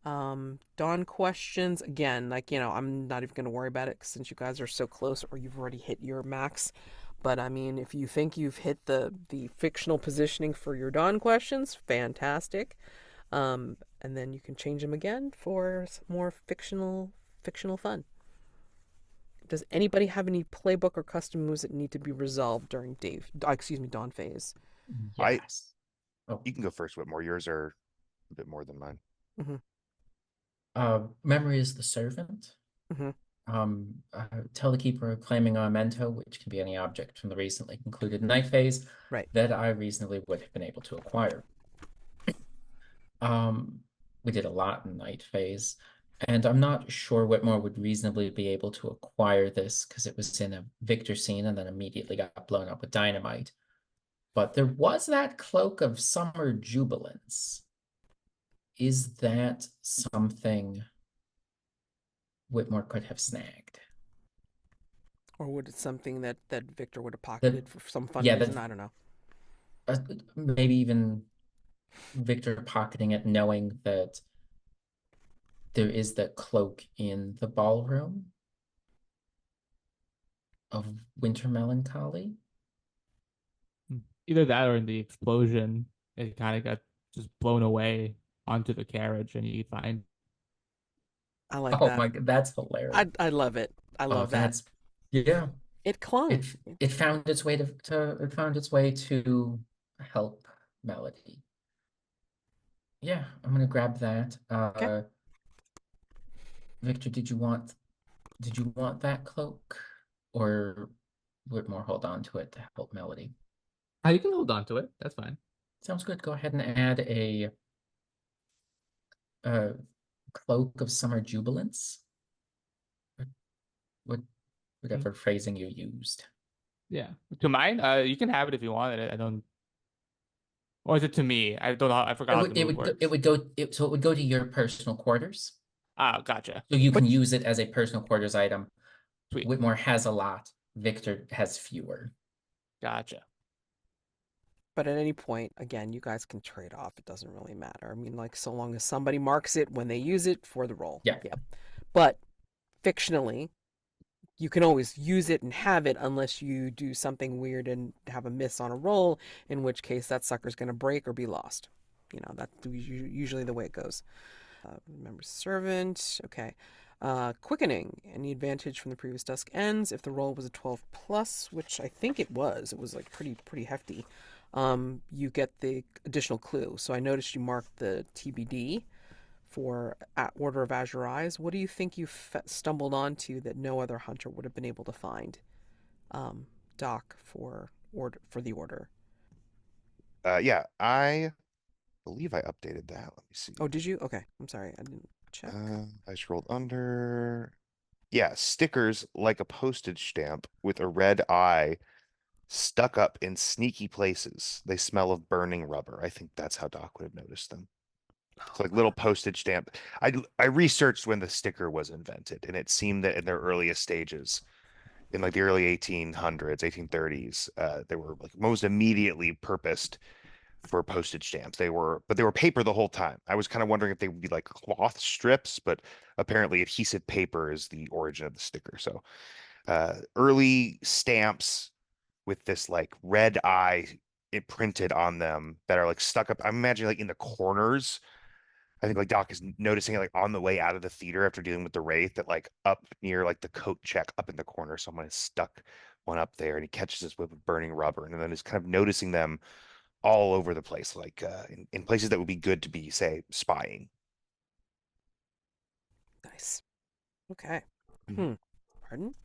S1: Dawn questions again, like, I'm not even gonna worry about it since you guys are so close or you've already hit your max. But I mean, if you think you've hit the fictional positioning for your Dawn questions, fantastic. And then you can change them again for some more fictional fun. Does anybody have any playbook or custom moves that need to be resolved during Dawn phase?
S4: I
S3: yes. Oh,
S4: You can go first, Whitmore. Yours are a bit more than mine.
S1: Mm-hmm.
S3: Memory is the servant.
S1: Mm-hmm.
S3: tell the keeper claiming a memento, which can be any object from the recently concluded night phase,
S1: Right.
S3: that I reasonably would have been able to acquire. We did a lot in night phase, and I'm not sure Whitmore would reasonably be able to acquire this because it was in a Victor scene and then immediately got blown up with dynamite. But there was that cloak of summer jubilance. Is that something Whitmore could have snagged?
S1: Or would it something that Victor would have
S3: That,
S1: pocketed for some fun
S3: yeah,
S1: reason? I don't know.
S3: maybe even Victor pocketing it, knowing that there is that cloak in the ballroom of winter melancholy.
S2: Either that or in the explosion, it kind of got just blown away onto the carriage, and you find.
S1: I like
S3: Oh
S1: that.
S3: my God, that's hilarious.
S1: I love it. I
S3: Oh,
S1: love that.
S3: that's yeah.
S1: It clung.
S3: It found its way it found its way to help Melody. Yeah, I'm gonna grab that.
S1: Okay.
S3: Victor, did you want that cloak, or Whitmore hold on to it to help Melody?
S2: You can hold on to it. That's fine.
S3: Sounds good. Go ahead and add a cloak of summer jubilance. What whatever phrasing you used.
S2: Yeah. To mine, you can have it if you want it. I don't. Or is it to me? I don't know. I forgot how the move works.
S3: So it would go to your personal quarters.
S2: Ah, gotcha.
S3: So you
S1: But
S3: can use it as a personal quarters item.
S2: Sweet.
S3: Whitmore has a lot. Victor has fewer.
S2: Gotcha.
S1: But at any point, again, you guys can trade off. It doesn't really matter. I mean, like, so long as somebody marks it when they use it for the roll.
S3: Yeah.
S1: Yep. But fictionally, you can always use it and have it unless you do something weird and have a miss on a roll, in which case that sucker's going to break or be lost. You know, that's usually the way it goes. Member's servant. Okay. Quickening. Any advantage from the previous dusk ends if the roll was a 12 plus, which I think it was. It was like pretty hefty. You get the additional clue. So I noticed you marked the TBD for Order of Azure Eyes. What do you think you stumbled onto that no other hunter would have been able to find? Doc for the order.
S4: Yeah, I believe I updated that. Let me see.
S1: Oh, did you? Okay, I'm sorry, I didn't check.
S4: I scrolled under. Yeah, stickers like a postage stamp with a red eye stuck up in sneaky places. They smell of burning rubber. I think that's how Doc would have noticed them. It's like little postage stamp. I researched when the sticker was invented, and it seemed that in their earliest stages, in like the early 1800s, 1830s, they were like most immediately purposed for postage stamps. But they were paper the whole time. I was kind of wondering if they would be like cloth strips, but apparently adhesive paper is the origin of the sticker. So early stamps with this like red eye imprinted on them that are like stuck up. I'm imagining like in the corners. I think like Doc is noticing it like on the way out of the theater after dealing with the Wraith that like up near like the coat check up in the corner, someone has stuck one up there and he catches this whip of burning rubber and then is kind of noticing them all over the place, like in places that would be good to be, say, spying.
S1: Nice. Okay.
S4: Mhm.
S1: Pardon?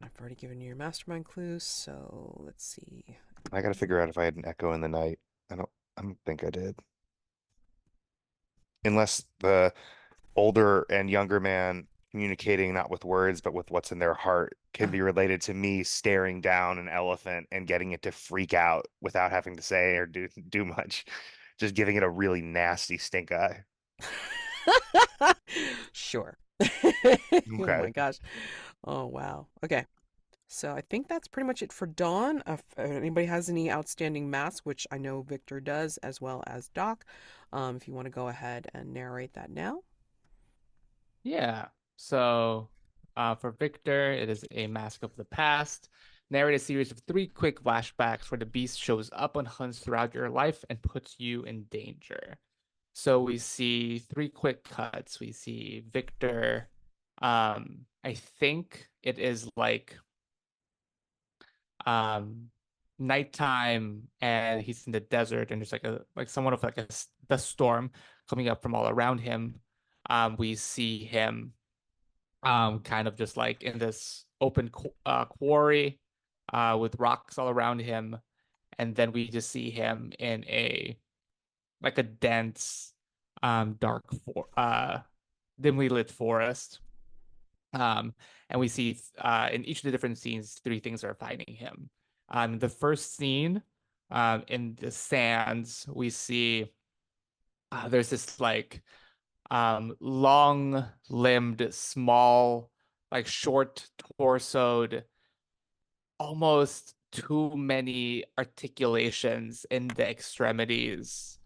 S1: And I've already given you your mastermind clues, so let's see.
S4: I got to figure out if I had an echo in the night. I don't think I did. Unless the older and younger man communicating not with words but with what's in their heart can be related to me staring down an elephant and getting it to freak out without having to say or do much, just giving it a really nasty stink eye.
S1: Sure. Oh my
S4: Okay.
S1: gosh. Oh wow. Okay. So I think that's pretty much it for Dawn. If anybody has any outstanding masks, which I know Victor does, as well as Doc, if you want to go ahead and narrate that now.
S2: Yeah. So, for Victor, it is a mask of the past. Narrate a series of three quick flashbacks where the beast shows up on hunts throughout your life and puts you in danger. So we see three quick cuts. We see Victor. I think it is like um nighttime and he's in the desert and there's like somewhat of like the storm coming up from all around him. We see him kind of just like in this open quarry with rocks all around him. And then we just see him in a dense, dark, dimly lit forest. And we see in each of the different scenes, three things are fighting him. The first scene, in the sands, we see there's this like long-limbed, small, like short torsoed, almost too many articulations in the extremities,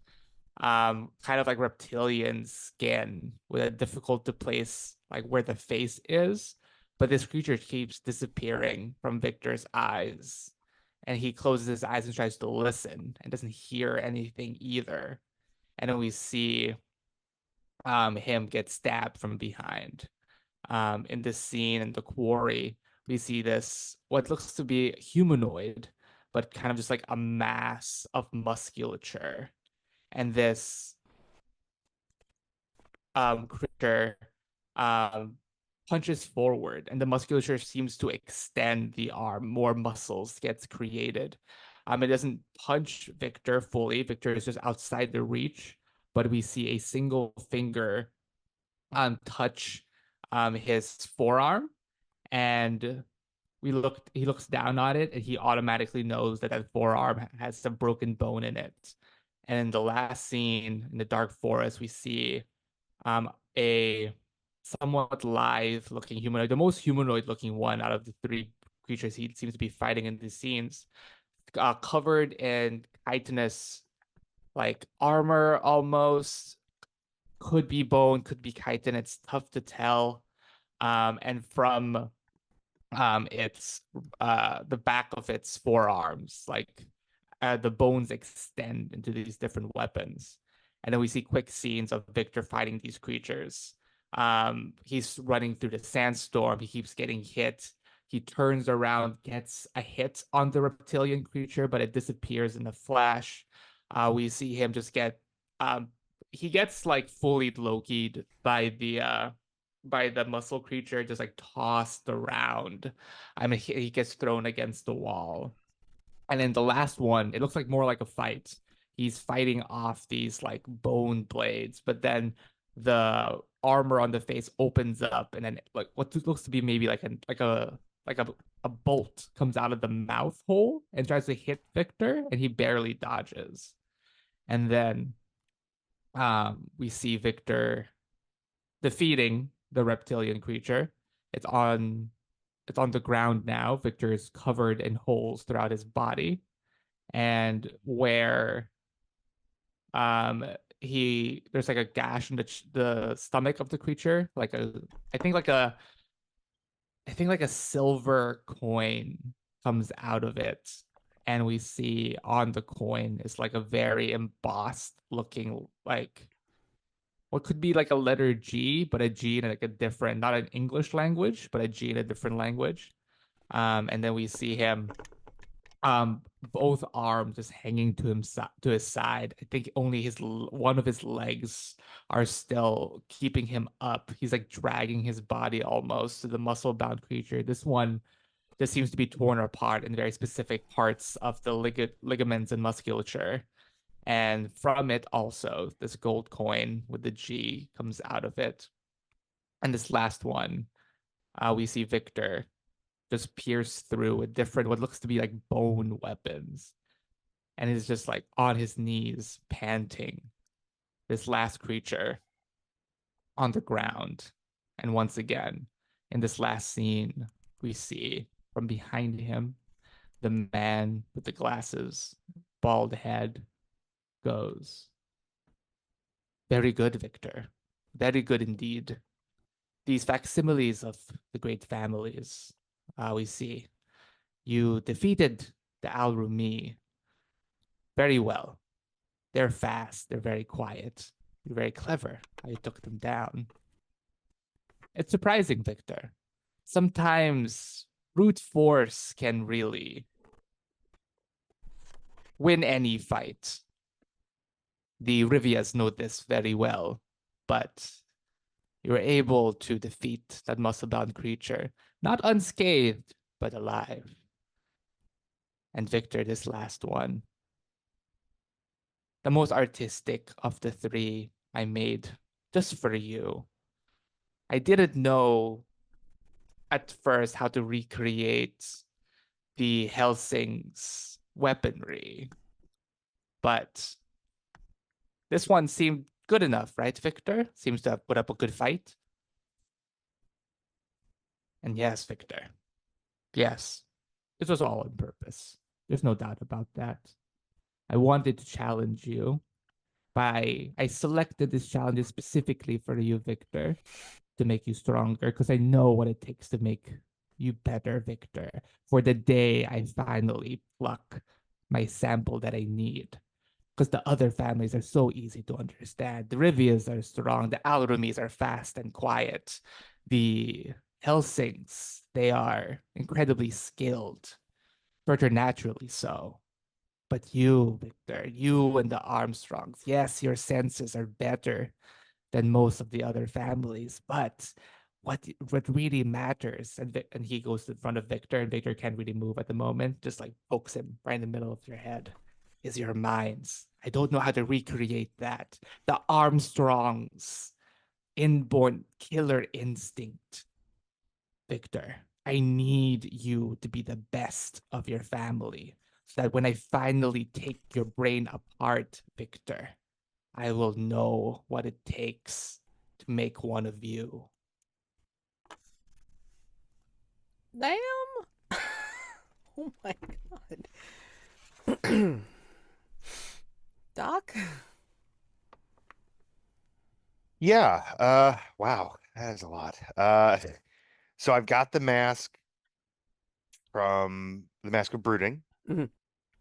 S2: kind of like reptilian skin with a difficult to place like where the face is. But this creature keeps disappearing from Victor's eyes. And he closes his eyes and tries to listen and doesn't hear anything either. And then we see him get stabbed from behind. In this scene in the quarry, we see this what looks to be humanoid, but kind of just like a mass of musculature. And this creature um punches forward, and the musculature seems to extend the arm. More muscles gets created. It doesn't punch Victor fully. Victor is just outside the reach, but we see a single finger touch his forearm, and he looks down on it, and he automatically knows that that forearm has some broken bone in it. And in the last scene in the dark forest, we see a somewhat lithe looking humanoid, the most humanoid looking one out of the three creatures he seems to be fighting in these scenes, covered in chitinous like armor almost. Could be bone, could be chitin. It's tough to tell. And from its the back of its forearms, like the bones extend into these different weapons. And then we see quick scenes of Victor fighting these creatures. He's running through the sandstorm. He keeps getting hit. He turns around, gets a hit on the reptilian creature, but it disappears in a flash. We see him just get he gets like fully Loki'd by the muscle creature, just like tossed around. I mean, he gets thrown against the wall. And then the last one, it looks like more like a fight. He's fighting off these like bone blades, but then the armor on the face opens up, and then like what looks to be maybe like a bolt comes out of the mouth hole and tries to hit Victor, and he barely dodges. And then we see Victor defeating the reptilian creature. It's on it's on the ground now. Victor is covered in holes throughout his body, and where um he there's like a gash in the stomach of the creature, like a I think like a I think like a silver coin comes out of it, and we see on the coin is like a very embossed looking like what could be like a letter G, but a G in like a different, not an English language, but a G in a different language. And then we see him, um, both arms just hanging to him to his side. I think only one of his legs are still keeping him up. He's like dragging his body almost to the muscle-bound creature. This one just seems to be torn apart in very specific parts of the ligaments and musculature. And from it also, this gold coin with the G comes out of it. And this last one, we see Victor just pierce through with different, what looks to be like bone weapons. And he's just like on his knees, panting. This last creature on the ground. And once again, in this last scene, we see from behind him, the man with the glasses, bald head, goes, "Very good, Victor. Very good indeed. These facsimiles of the great families, we see. You defeated the Al Rumi very well. They're fast, they're very quiet. You're very clever how you took them down. It's surprising, Victor. Sometimes brute force can really win any fight. The Rivias know this very well, but You were able to defeat that muscle-bound creature, not unscathed, but alive. And Victor, this last one, the most artistic of the three I made just for you. I didn't know at first how to recreate the Helsing's weaponry, but this one seemed good enough, right, Victor? Seems to have put up a good fight. And yes, Victor, yes, this was all on purpose. There's no doubt about that. I wanted to challenge you. I selected this challenge specifically for you, Victor, to make you stronger because I know what it takes to make you better, Victor. For the day I finally pluck my sample that I need. Because the other families are so easy to understand. The Rivias are strong, the Alrumis are fast and quiet. The Helsings, they are incredibly skilled, preternaturally so. But you, Victor, you and the Armstrongs, yes, your senses are better than most of the other families. But what really matters, and he goes in front of Victor, and Victor can't really move at the moment, just like pokes him right in the middle of your head, is your minds. I don't know how to recreate that. The Armstrongs' inborn killer instinct. Victor, I need you to be the best of your family so that when I finally take your brain apart, Victor, I will know what it takes to make one of you.
S1: Damn. Oh my god. Doc?
S4: Yeah. Wow. That is a lot. So I've got the mask from the Mask of Brooding.
S1: Mhm.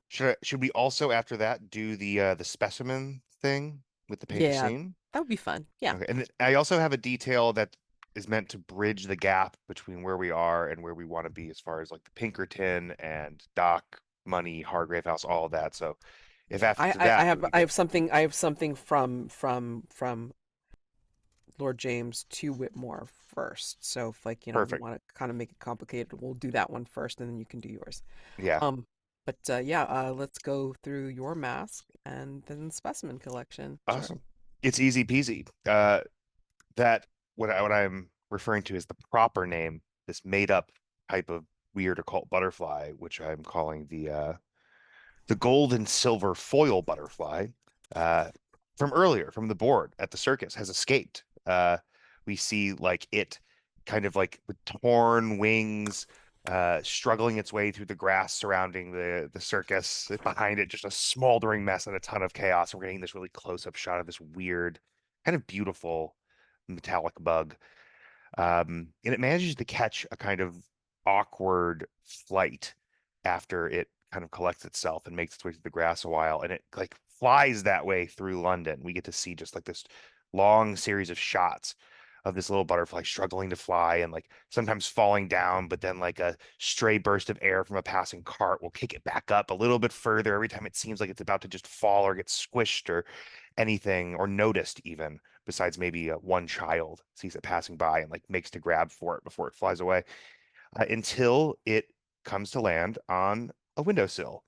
S4: Should we also after that do the specimen thing with the paper
S1: Yeah,
S4: scene?
S1: that would be fun. Yeah.
S4: Okay. And I also have a detail that is meant to bridge the gap between where we are and where we want to be as far as like the Pinkerton and Doc, Money, Hargrave House, all of that. So if
S1: Yeah.
S4: after that we
S1: I
S4: get
S1: have something from Lord James to Whitmore first. So if like, we
S4: perfect.
S1: want to kind of make it complicated, we'll do that one first and then you can do yours.
S4: Yeah.
S1: Um but yeah, let's go through your mask and then specimen collection. Sure.
S4: Awesome. It's easy peasy. That what I'm referring to is the proper name, this made up type of weird occult butterfly, which I'm calling the gold and silver foil butterfly, uh, from earlier from the board at the circus has escaped. We see like it kind of like with torn wings, struggling its way through the grass surrounding the circus. Behind it, just a smoldering mess and a ton of chaos. And we're getting this really close-up shot of this weird, kind of beautiful metallic bug. And it manages to catch a kind of awkward flight after it kind of collects itself and makes its way through the grass a while. And it like flies that way through London. We get to see just like this long series of shots of this little butterfly struggling to fly and like sometimes falling down, but then like a stray burst of air from a passing cart will kick it back up a little bit further every time it seems like it's about to just fall or get squished or anything or noticed even besides maybe one child sees it passing by and like makes to grab for it before it flies away until it comes to land on a windowsill.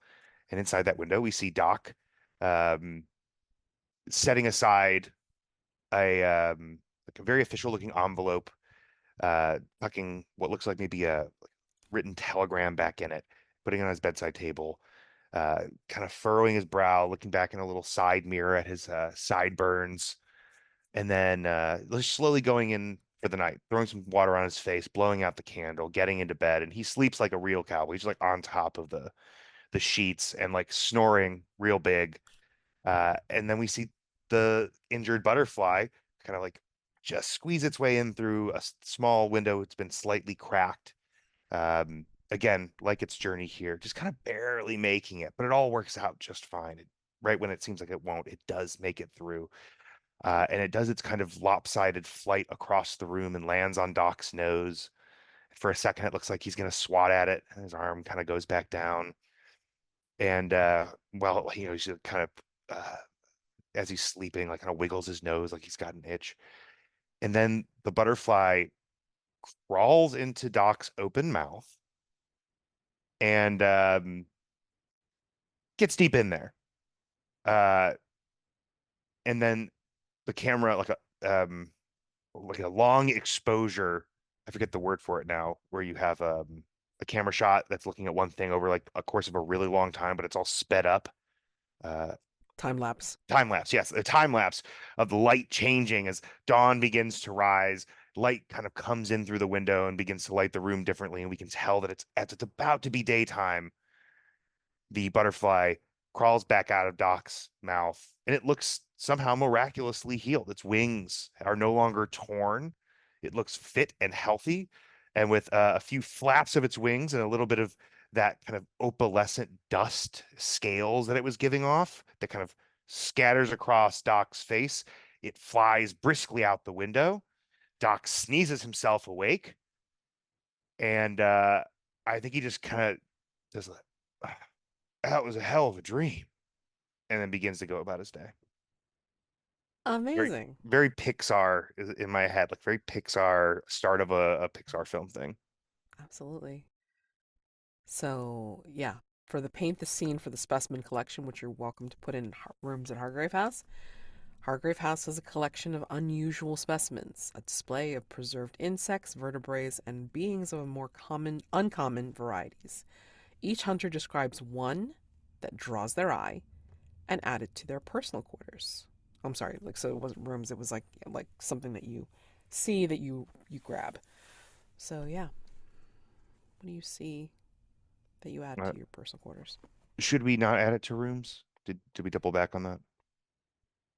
S4: And inside that window, we see Doc um, setting aside like a very official looking envelope, tucking what looks like maybe a written telegram back in it, putting it on his bedside table, kind of furrowing his brow, looking back in a little side mirror at his sideburns, and then just slowly going in for the night, throwing some water on his face, blowing out the candle, getting into bed, and he sleeps like a real cowboy. He's like on top of the sheets and like snoring real big. And then we see the injured butterfly kind of like just squeeze its way in through a small window. It's been slightly cracked. Again, like its journey here, just kind of barely making it, but it all works out just fine. Right when it seems like it won't, it does make it through. And it does its kind of lopsided flight across the room and lands on Doc's nose. For a second, it looks like he's going to swat at it, and his arm kind of goes back down. And well, he's kind of as he's sleeping, like kind of wiggles his nose like he's got an itch. And then the butterfly crawls into Doc's open mouth and gets deep in there. Uh, and then the camera, like a long exposure, I forget the word for it now, where you have a camera shot that's looking at one thing over like a course of a really long time, but it's all sped up. Uh,
S1: Time lapse.
S4: Time lapse, yes, a time lapse of the light changing as dawn begins to rise. Light kind of comes in through the window and begins to light the room differently, and we can tell that it's about to be daytime. The butterfly crawls back out of Doc's mouth, and it looks somehow miraculously healed. Its wings are no longer torn. It looks fit and healthy, and with a few flaps of its wings and a little bit of that kind of opalescent dust scales that it was giving off, that kind of scatters across Doc's face, it flies briskly out the window. Doc sneezes himself awake, and I think he just kind of does like, that was a hell of a dream, and then begins to go about his day. Very,
S1: Amazing.
S4: very Pixar in my head, like very Pixar start of a Pixar film thing.
S1: Absolutely. So, yeah, for the paint the scene for the specimen collection, which you're welcome to put in rooms at Hargrave House. Hargrave House has a collection of unusual specimens, a display of preserved insects, vertebrates, and beings of more uncommon varieties. Each hunter describes one that draws their eye and add it to their personal quarters. I'm sorry, like so it wasn't rooms, it was like something that you see that you grab. So yeah, what do you see that you add
S4: Uh,
S1: to your personal quarters?
S4: should we not add it to rooms? Did we double back on that?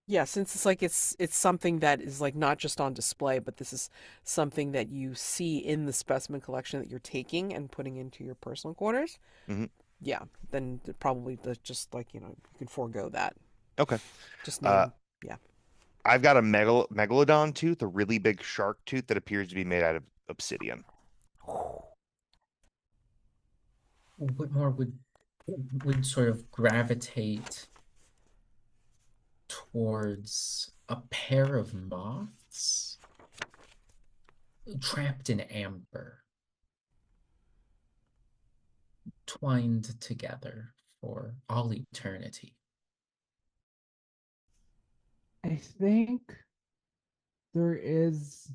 S1: Yeah, since it's something that is like not just on display, but this is something that you see in the specimen collection that you're taking and putting into your personal quarters.
S4: Hmm.
S1: Yeah, then probably just like you can forego that.
S4: Okay.
S1: Just
S4: Uh,
S1: name, yeah.
S4: I've got a megalodon tooth, a really big shark tooth that appears to be made out of obsidian.
S3: Whitmore would sort of gravitate towards a pair of moths trapped in amber, twined together for all eternity.
S5: I think there is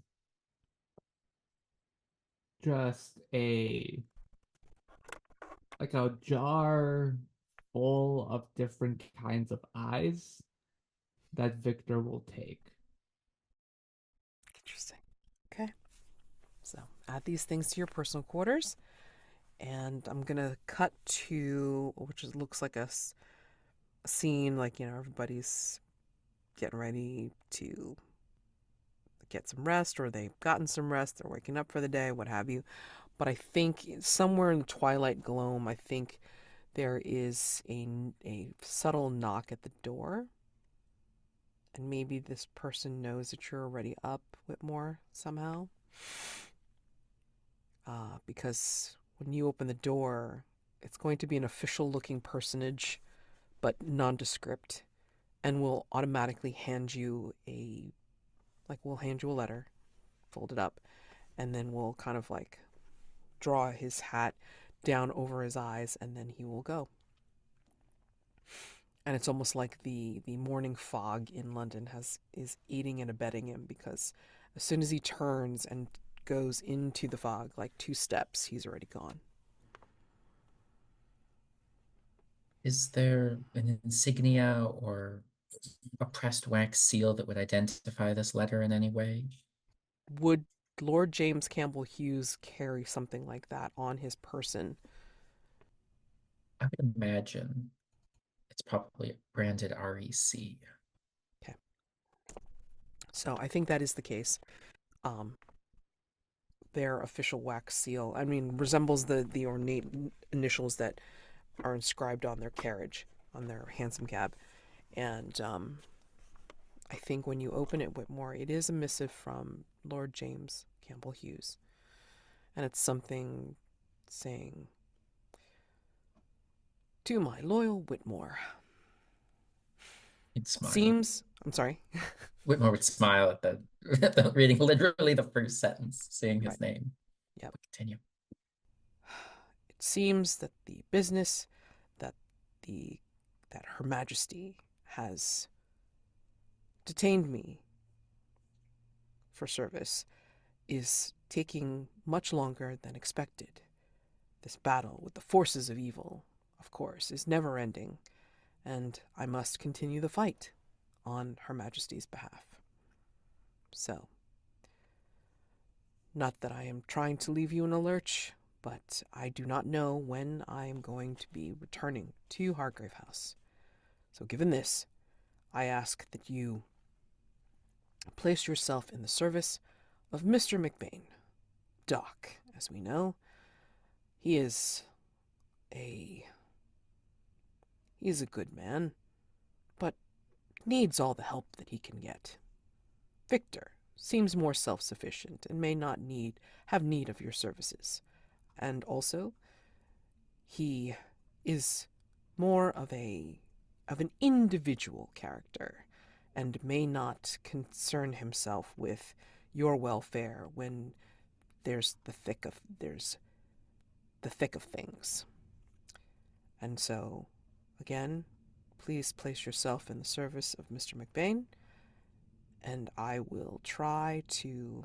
S5: just a jar full of different kinds of eyes that Victor will take.
S1: Interesting. Okay. So add these things to your personal quarters, and I'm gonna cut to looks like a scene like everybody's getting ready to get some rest, or they've gotten some rest, they're waking up for the day, what have you. But I think somewhere in the twilight gloam, I think there is a subtle knock at the door, and maybe this person knows that you're already up, Whitmore, somehow. Because when you open the door, it's going to be an official looking personage, but nondescript, and will automatically hand you we'll hand you a letter, fold it up, and then we'll kind of like draw his hat down over his eyes, and then he will go. And it's almost like the morning fog in London is aiding and abetting him, because as soon as he turns and goes into the fog, like 2 steps, he's already gone.
S3: Is there an insignia or a pressed wax seal that would identify this letter in any way?
S1: Would Lord James Campbell Hughes carry something like that on his person?
S3: I would imagine it's probably branded REC.
S1: Okay. So I think that is the case. Um, their official wax seal, I mean, resembles the ornate initials that are inscribed on their carriage, on their hansom cab. And I think when you open it, Whitmore, it is a missive from Lord James Campbell Hughes. And it's something saying, "To my loyal Whitmore,
S3: He'd smile.
S1: Seems, I'm sorry.
S3: Whitmore would smile at the reading literally the first sentence, seeing his
S1: Right.
S3: name.
S1: Yep.
S3: But continue.
S1: It seems that the business that the that Her Majesty has detained me for service is taking much longer than expected. This battle with the forces of evil, of course, is never ending, and I must continue the fight on Her Majesty's behalf. So, not that I am trying to leave you in a lurch, but I do not know when I am going to be returning to Hargrave House. So, given this, I ask that you place yourself in the service of Mr. McBain. Doc, as we know, he is a good man, but needs all the help that he can get. Victor seems more self-sufficient and may not have need of your services. And also, he is more of an individual character and may not concern himself with your welfare when there's the thick of things. And so, again, please place yourself in the service of Mr. McBain, and I will try to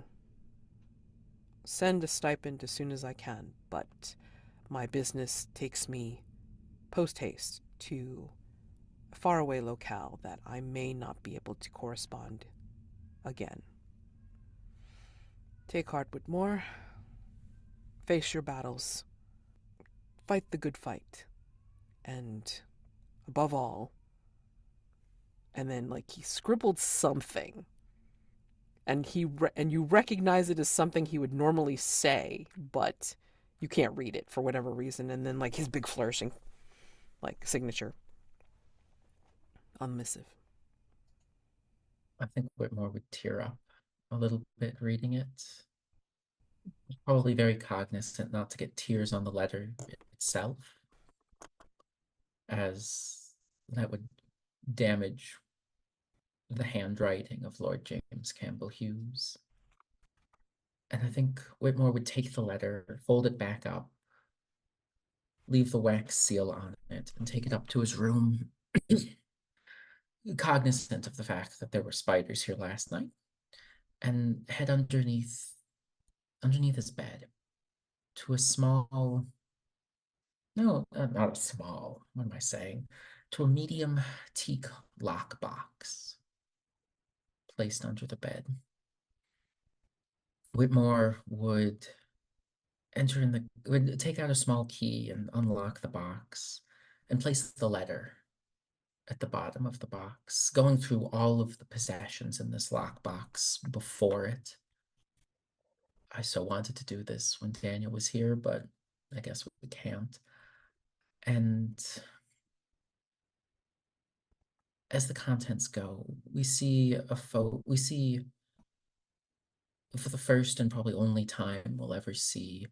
S1: send a stipend as soon as I can, but my business takes me post haste to a faraway locale that I may not be able to correspond again. Take heart, Whitmore. Face your battles. Fight the good fight. And above all, and then like he scribbled something, and you recognize it as something he would normally say, but you can't read it for whatever reason. And then like his big flourishing, like signature on the missive.
S3: I think Whitmore would tear up a little bit reading it. Probably very cognizant not to get tears on the letter itself, as that would damage the handwriting of Lord James Campbell Hughes. And I think Whitmore would take the letter, fold it back up, leave the wax seal on it, and take it up to his room, cognizant of the fact that there were spiders here last night, and head underneath his bed to a small, no, not a small, what am I saying? To a medium teak lockbox placed under the bed. Whitmore would would take out a small key and unlock the box and place the letter at the bottom of the box, going through all of the possessions in this lockbox before it. I so wanted to do this when Daniel was here, but I guess we can't. And as the contents go, we see for the first and probably only time we'll ever see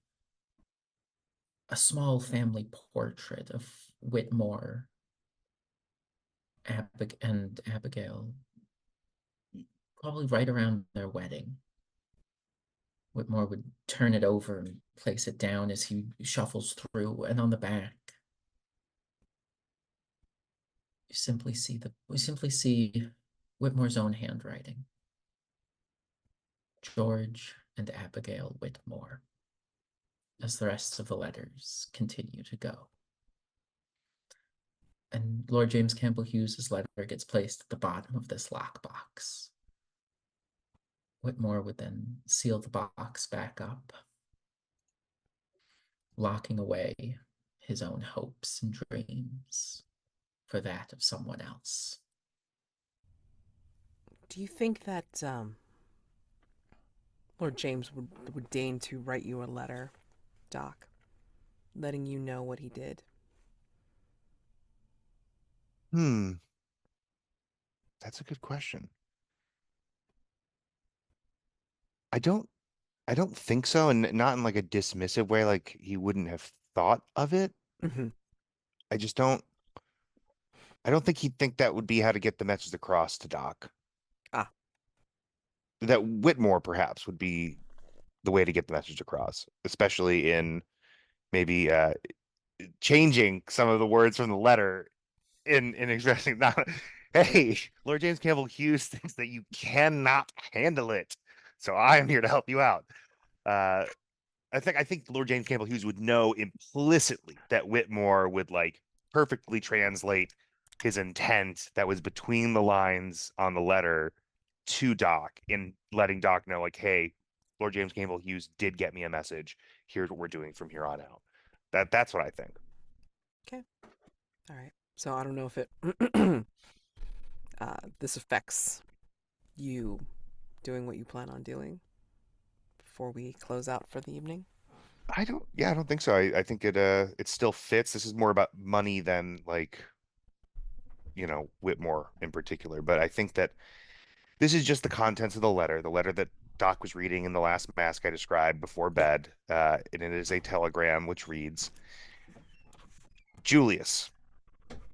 S3: a small family portrait of Whitmore and Abigail, probably right around their wedding. Whitmore would turn it over and place it down as he shuffles through, and on the back, we simply see Whitmore's own handwriting. George and Abigail Whitmore, as the rest of the letters continue to go. And Lord James Campbell Hughes' letter gets placed at the bottom of this lockbox. Whitmore would then seal the box back up, locking away his own hopes and dreams for that of someone else.
S1: Do you think that Lord James would deign to write you a letter, Doc, letting you know what he did?
S4: That's a good question. I don't think so, and not in like a dismissive way, like he wouldn't have thought of it.
S1: Mm-hmm.
S4: I just don't. I don't think he'd think that would be how to get the message across to Doc.
S1: Ah,
S4: That Whitmore perhaps would be the way to get the message across, especially in maybe changing some of the words from the letter in expressing not, hey, Lord James Campbell Hughes thinks that you cannot handle it. So I am here to help you out. Uh, I think Lord James Campbell Hughes would know implicitly that Whitmore would like perfectly translate his intent that was between the lines on the letter to Doc in letting Doc know, like, hey, Lord James Campbell Hughes did get me a message. Here's what we're doing from here on out. That's what I think.
S1: okay. All right. So I don't know if it this affects you doing what you plan on doing before we close out for the evening.
S4: I don't think so. I think it still fits. This is more about money than like, Whitmore in particular. But I think that this is just the contents of the letter that Doc was reading in the last mask I described before
S1: Yeah.
S4: bed. And it is a telegram which reads, Julius,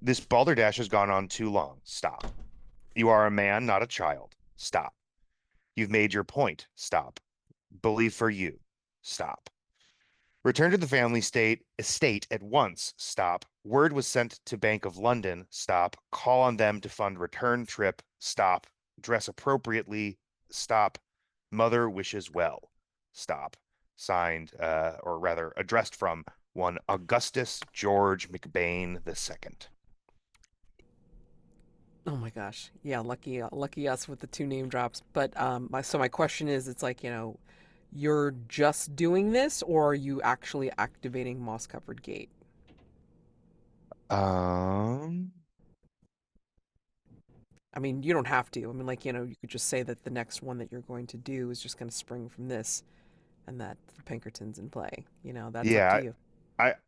S4: this balderdash has gone on too long. Stop. You are a man, not a child. Stop. You've made your point. Stop. Believe for you. Stop. Return to the family estate at once. Stop. Word was sent to Bank of London. Stop. Call on them to fund return trip. Stop. Dress appropriately. Stop. Mother wishes well. Stop. Signed, or rather addressed from one Augustus George McBain II.
S1: Oh my gosh. Yeah, lucky us with the two name drops. But my question is, it's like, you're just doing this, or are you actually activating moss covered gate?
S4: Um,
S1: I mean, you don't have to. I mean, like, you could just say that the next one that you're going to do is just going to spring from this, and that the Pinkerton's in play. That's up to
S4: yeah,
S1: you.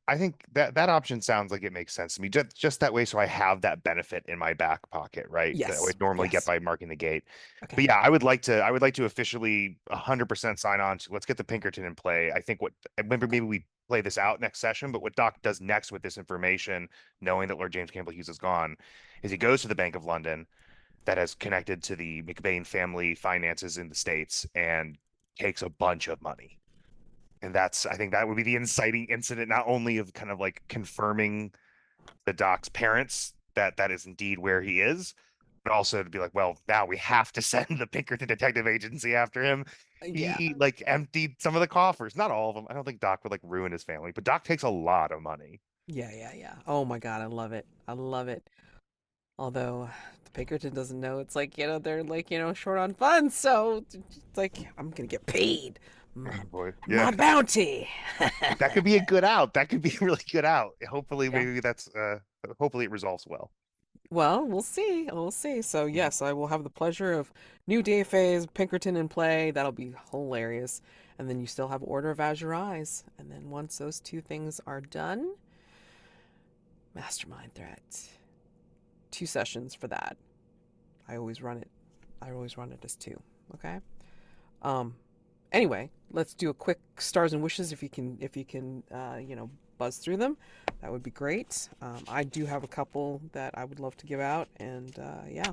S4: I think that option sounds like it makes sense to me. Just that way, so I have that benefit in my back pocket, right? That I
S1: Yes.
S4: would normally get
S1: Yes.
S4: by marking the gate. But
S1: Okay.
S4: yeah, I would like to officially 100% sign on to let's get the Pinkerton in play. I think maybe we play this out next session, but what Doc does next with this information, knowing that Lord James Campbell Hughes is gone, is he goes to the Bank of London that has connected to the McBain family finances in the States and takes a bunch of money. And I think that would be the inciting incident, not only of kind of like confirming the Doc's parents that that is indeed where he is, but also to be like, well, now we have to send the Pinkerton Detective Agency after him.
S1: Yeah.
S4: He like emptied some of the coffers, not all of them. I don't think Doc would like ruin his family, but Doc takes a lot of money.
S1: Yeah. Yeah. Yeah. Oh my God. I love it. I love it. Although the Pinkerton doesn't know, it's like, they're like, short on funds. So it's like, I'm going to get paid.
S4: Oh
S1: My,
S4: boy, yeah,
S1: my bounty.
S4: that could be a good out. That could be a really good out. Hopefully,
S1: Yeah.
S4: maybe hopefully it resolves well.
S1: Well, we'll see. We'll see. So, yes, I will have the pleasure of new day phase, Pinkerton in play. That'll be hilarious. And then you still have Order of Azure Eyes. And then once those two things are done, Mastermind Threat. 2 sessions for that. I always run it. I always run it as two. Okay. Um. Anyway, let's do a quick stars and wishes if you can buzz through them. That would be great. I do have a couple that I would love to give out, and yeah,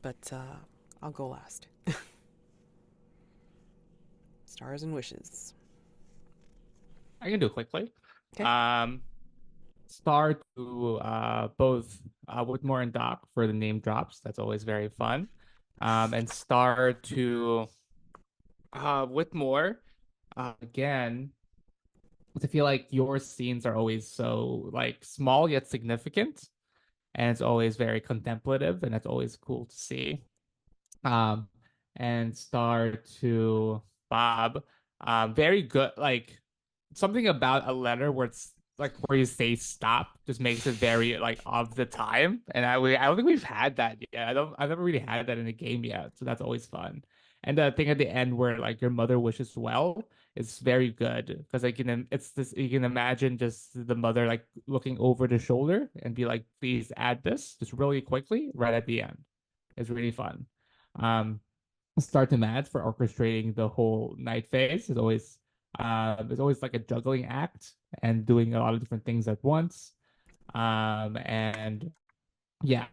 S1: but I'll go last. Stars and wishes.
S2: I can do it quickly.
S1: Okay.
S2: Um, Star to both Whitmore and Doc for the name drops. That's always very fun. And star to Whitmore again. I feel like your scenes are always so like small yet significant, and it's always very contemplative, and it's always cool to see. Um, and star to Bob. Very good. Like something about a letter where it's like where you say stop just makes it very like of the time. And I don't think we've had that yet. I've never really had that in a game yet. So that's always fun. And the thing at the end where like your mother wishes well is very good because it's this you can imagine just the mother like looking over the shoulder and be like, please add this just really quickly right at the end. It's really fun. Um, Start to Mads for orchestrating the whole night phase is always it's always like a juggling act and doing a lot of different things at once. And
S5: Yeah.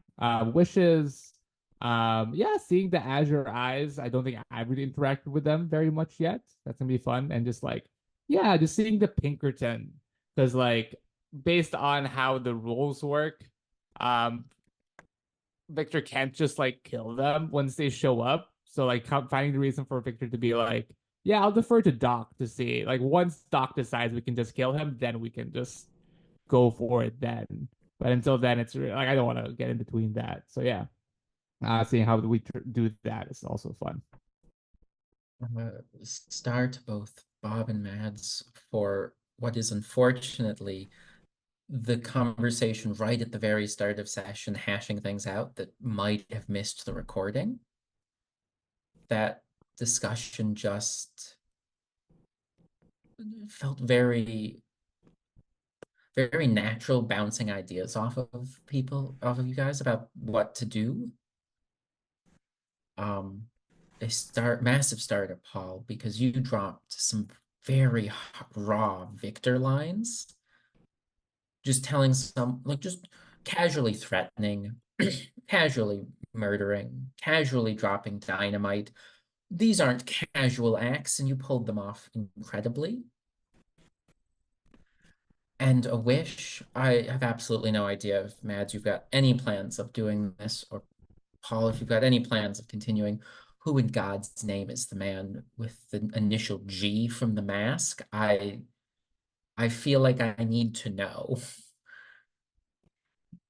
S5: Wishes. Yeah, seeing the Azure eyes. I don't think I've really interacted with them very much yet. That's gonna be fun. And just like, yeah, just seeing the Pinkerton. Because like based on how the rules work, um, Victor can't just like kill them once they show up. So like finding the reason for Victor to be like, yeah, I'll defer to Doc to see. Like once Doc decides we can just kill him, then we can just go for it then. But until then, it's like I don't want to get in between that. So yeah, seeing how we do that is also fun.
S3: Star to both Bob and Mads for what is unfortunately the conversation right at the very start of session, hashing things out that might have missed the recording. That discussion just felt very, very natural, bouncing ideas off of people, off of you guys about what to do. Massive start at Paul, because you dropped some very raw Victor lines, just telling just casually threatening, casually murdering, casually dropping dynamite. These aren't casual acts, and you pulled them off incredibly. And a wish, I have absolutely no idea if Mads, you've got any plans of doing this, or Paul, if you've got any plans of continuing. Who in God's name is the man with the initial G from the mask? I feel like I need to know.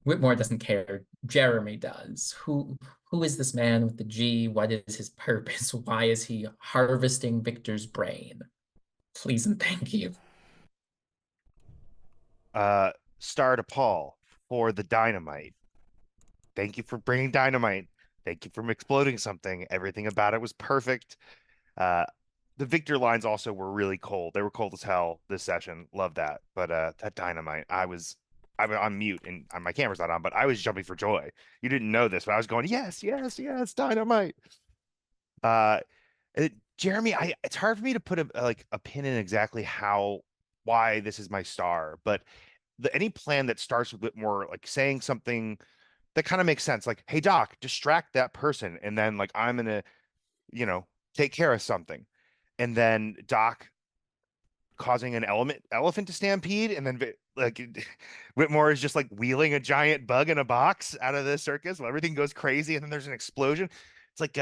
S3: Whitmore doesn't care. Jeremy does. Who is this man with the G? What is his purpose? Why is he harvesting Victor's brain? Please and thank you.
S4: Star to Paul for the dynamite. Thank you for bringing dynamite. Thank you for exploding something. Everything about it was perfect. Uh, the Victor lines also were really cold. They were cold as hell this session. Love that. But that dynamite, I'm on mute and my camera's not on, but I was jumping for joy. You didn't know this, but I was going, yes, yes, yes, dynamite. Uh, Jeremy, it's hard for me to put a pin in exactly why this is my star, but any plan that starts with Whitmore like saying something that kind of makes sense, like, hey Doc, distract that person, and then like I'm gonna, you know, take care of something, and then Doc causing an elephant to stampede, and then like Whitmore is just like wheeling a giant bug in a box out of the circus while everything goes crazy, and then there's an explosion. It's like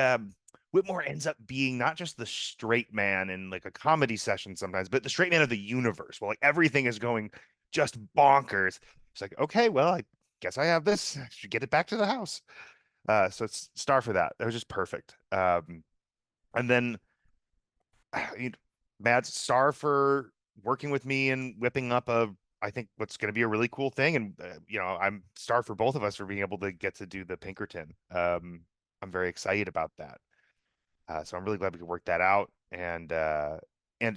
S4: Whitmore ends up being not just the straight man in like a comedy session sometimes, but the straight man of the universe. Well, like everything is going just bonkers. It's like, okay, well, I guess I have this. I should get it back to the house. So it's star for that. That was just perfect. And then Mads, star for working with me and whipping up I think what's going to be a really cool thing. And, I'm star for both of us for being able to get to do the Pinkerton. I'm very excited about that. So I'm really glad we could work that out. And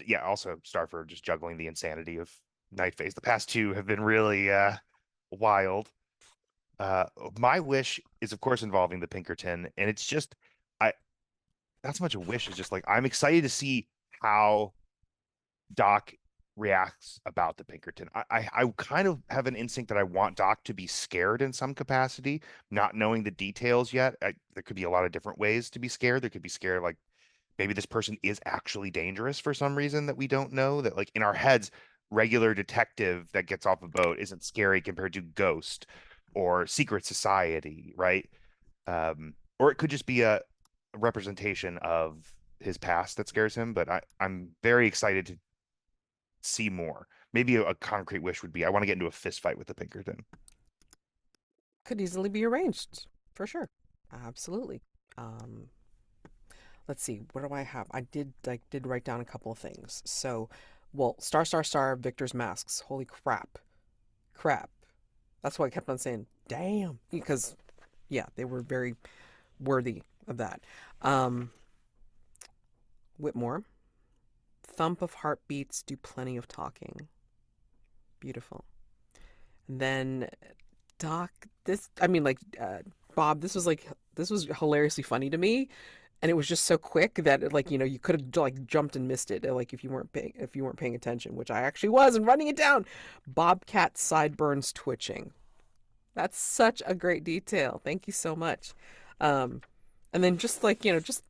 S4: yeah, also star for just juggling the insanity of Night Phase. The past two have been really wild. My wish is, of course, involving the Pinkerton, and it's just I not so much a wish, it's just like I'm excited to see how Doc reacts about the Pinkerton. I kind of have an instinct that I want Doc to be scared in some capacity, not knowing the details yet. There could be a lot of different ways to be scared. There could be scared like maybe this person is actually dangerous for some reason that we don't know. That like in our heads, regular detective that gets off a boat isn't scary compared to Ghost or Secret Society, right? Or it could just be a representation of his past that scares him. But I'm very excited to see more. Maybe a concrete wish would be I want to get into a fist fight with the Pinkerton.
S1: Could easily be arranged, for sure. Absolutely. Um, let's see, what do I have? I did write down a couple of things. So, well, star, Victor's masks. Holy crap. Crap. That's why I kept on saying, damn. Because, yeah, they were very worthy of that. Um, Whitmore. Thump of heartbeats do plenty of talking. Beautiful. And then Doc, Bob, this was hilariously funny to me, and it was just so quick that you could have like jumped and missed it, like if you weren't paying attention, which I actually was, and running it down. Bobcat sideburns twitching. That's such a great detail. Thank you so much. Um, and then just like, just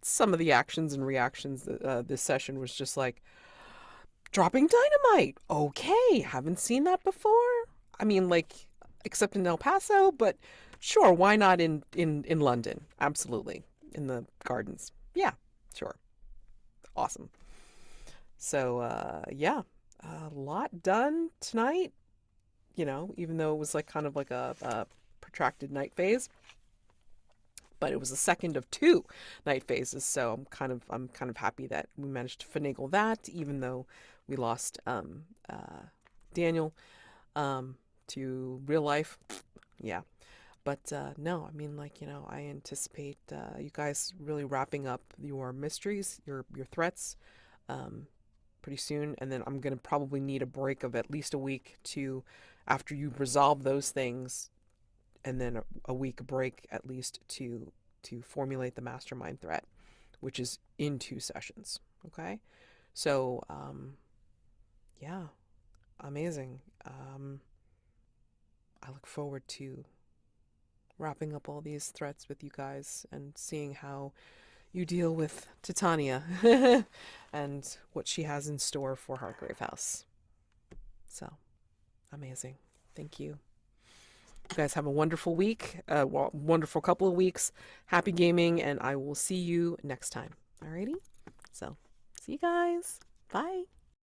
S1: some of the actions and reactions this session was just like dropping dynamite. Okay, haven't seen that before. I mean, like, except in El Paso, but sure, why not in London? Absolutely. In the gardens. Yeah, sure. Awesome. So, yeah, a lot done tonight, even though it was like kind of like a protracted night phase, but it was the second of two night phases. So I'm kind of happy that we managed to finagle that, even though we lost Daniel to real life. Yeah. But no, I mean, like, I anticipate you guys really wrapping up your mysteries, your threats, pretty soon, and then I'm gonna probably need a break of at least a week to after you resolve those things, and then a week break at least to formulate the mastermind threat, which is in 2 sessions. Okay, so yeah, amazing. I look forward to wrapping up all these threats with you guys and seeing how you deal with Titania and what she has in store for Hargrave House. So, amazing. Thank you. You guys have a wonderful week, wonderful couple of weeks. Happy gaming, and I will see you next time. Alrighty? So, see you guys. Bye.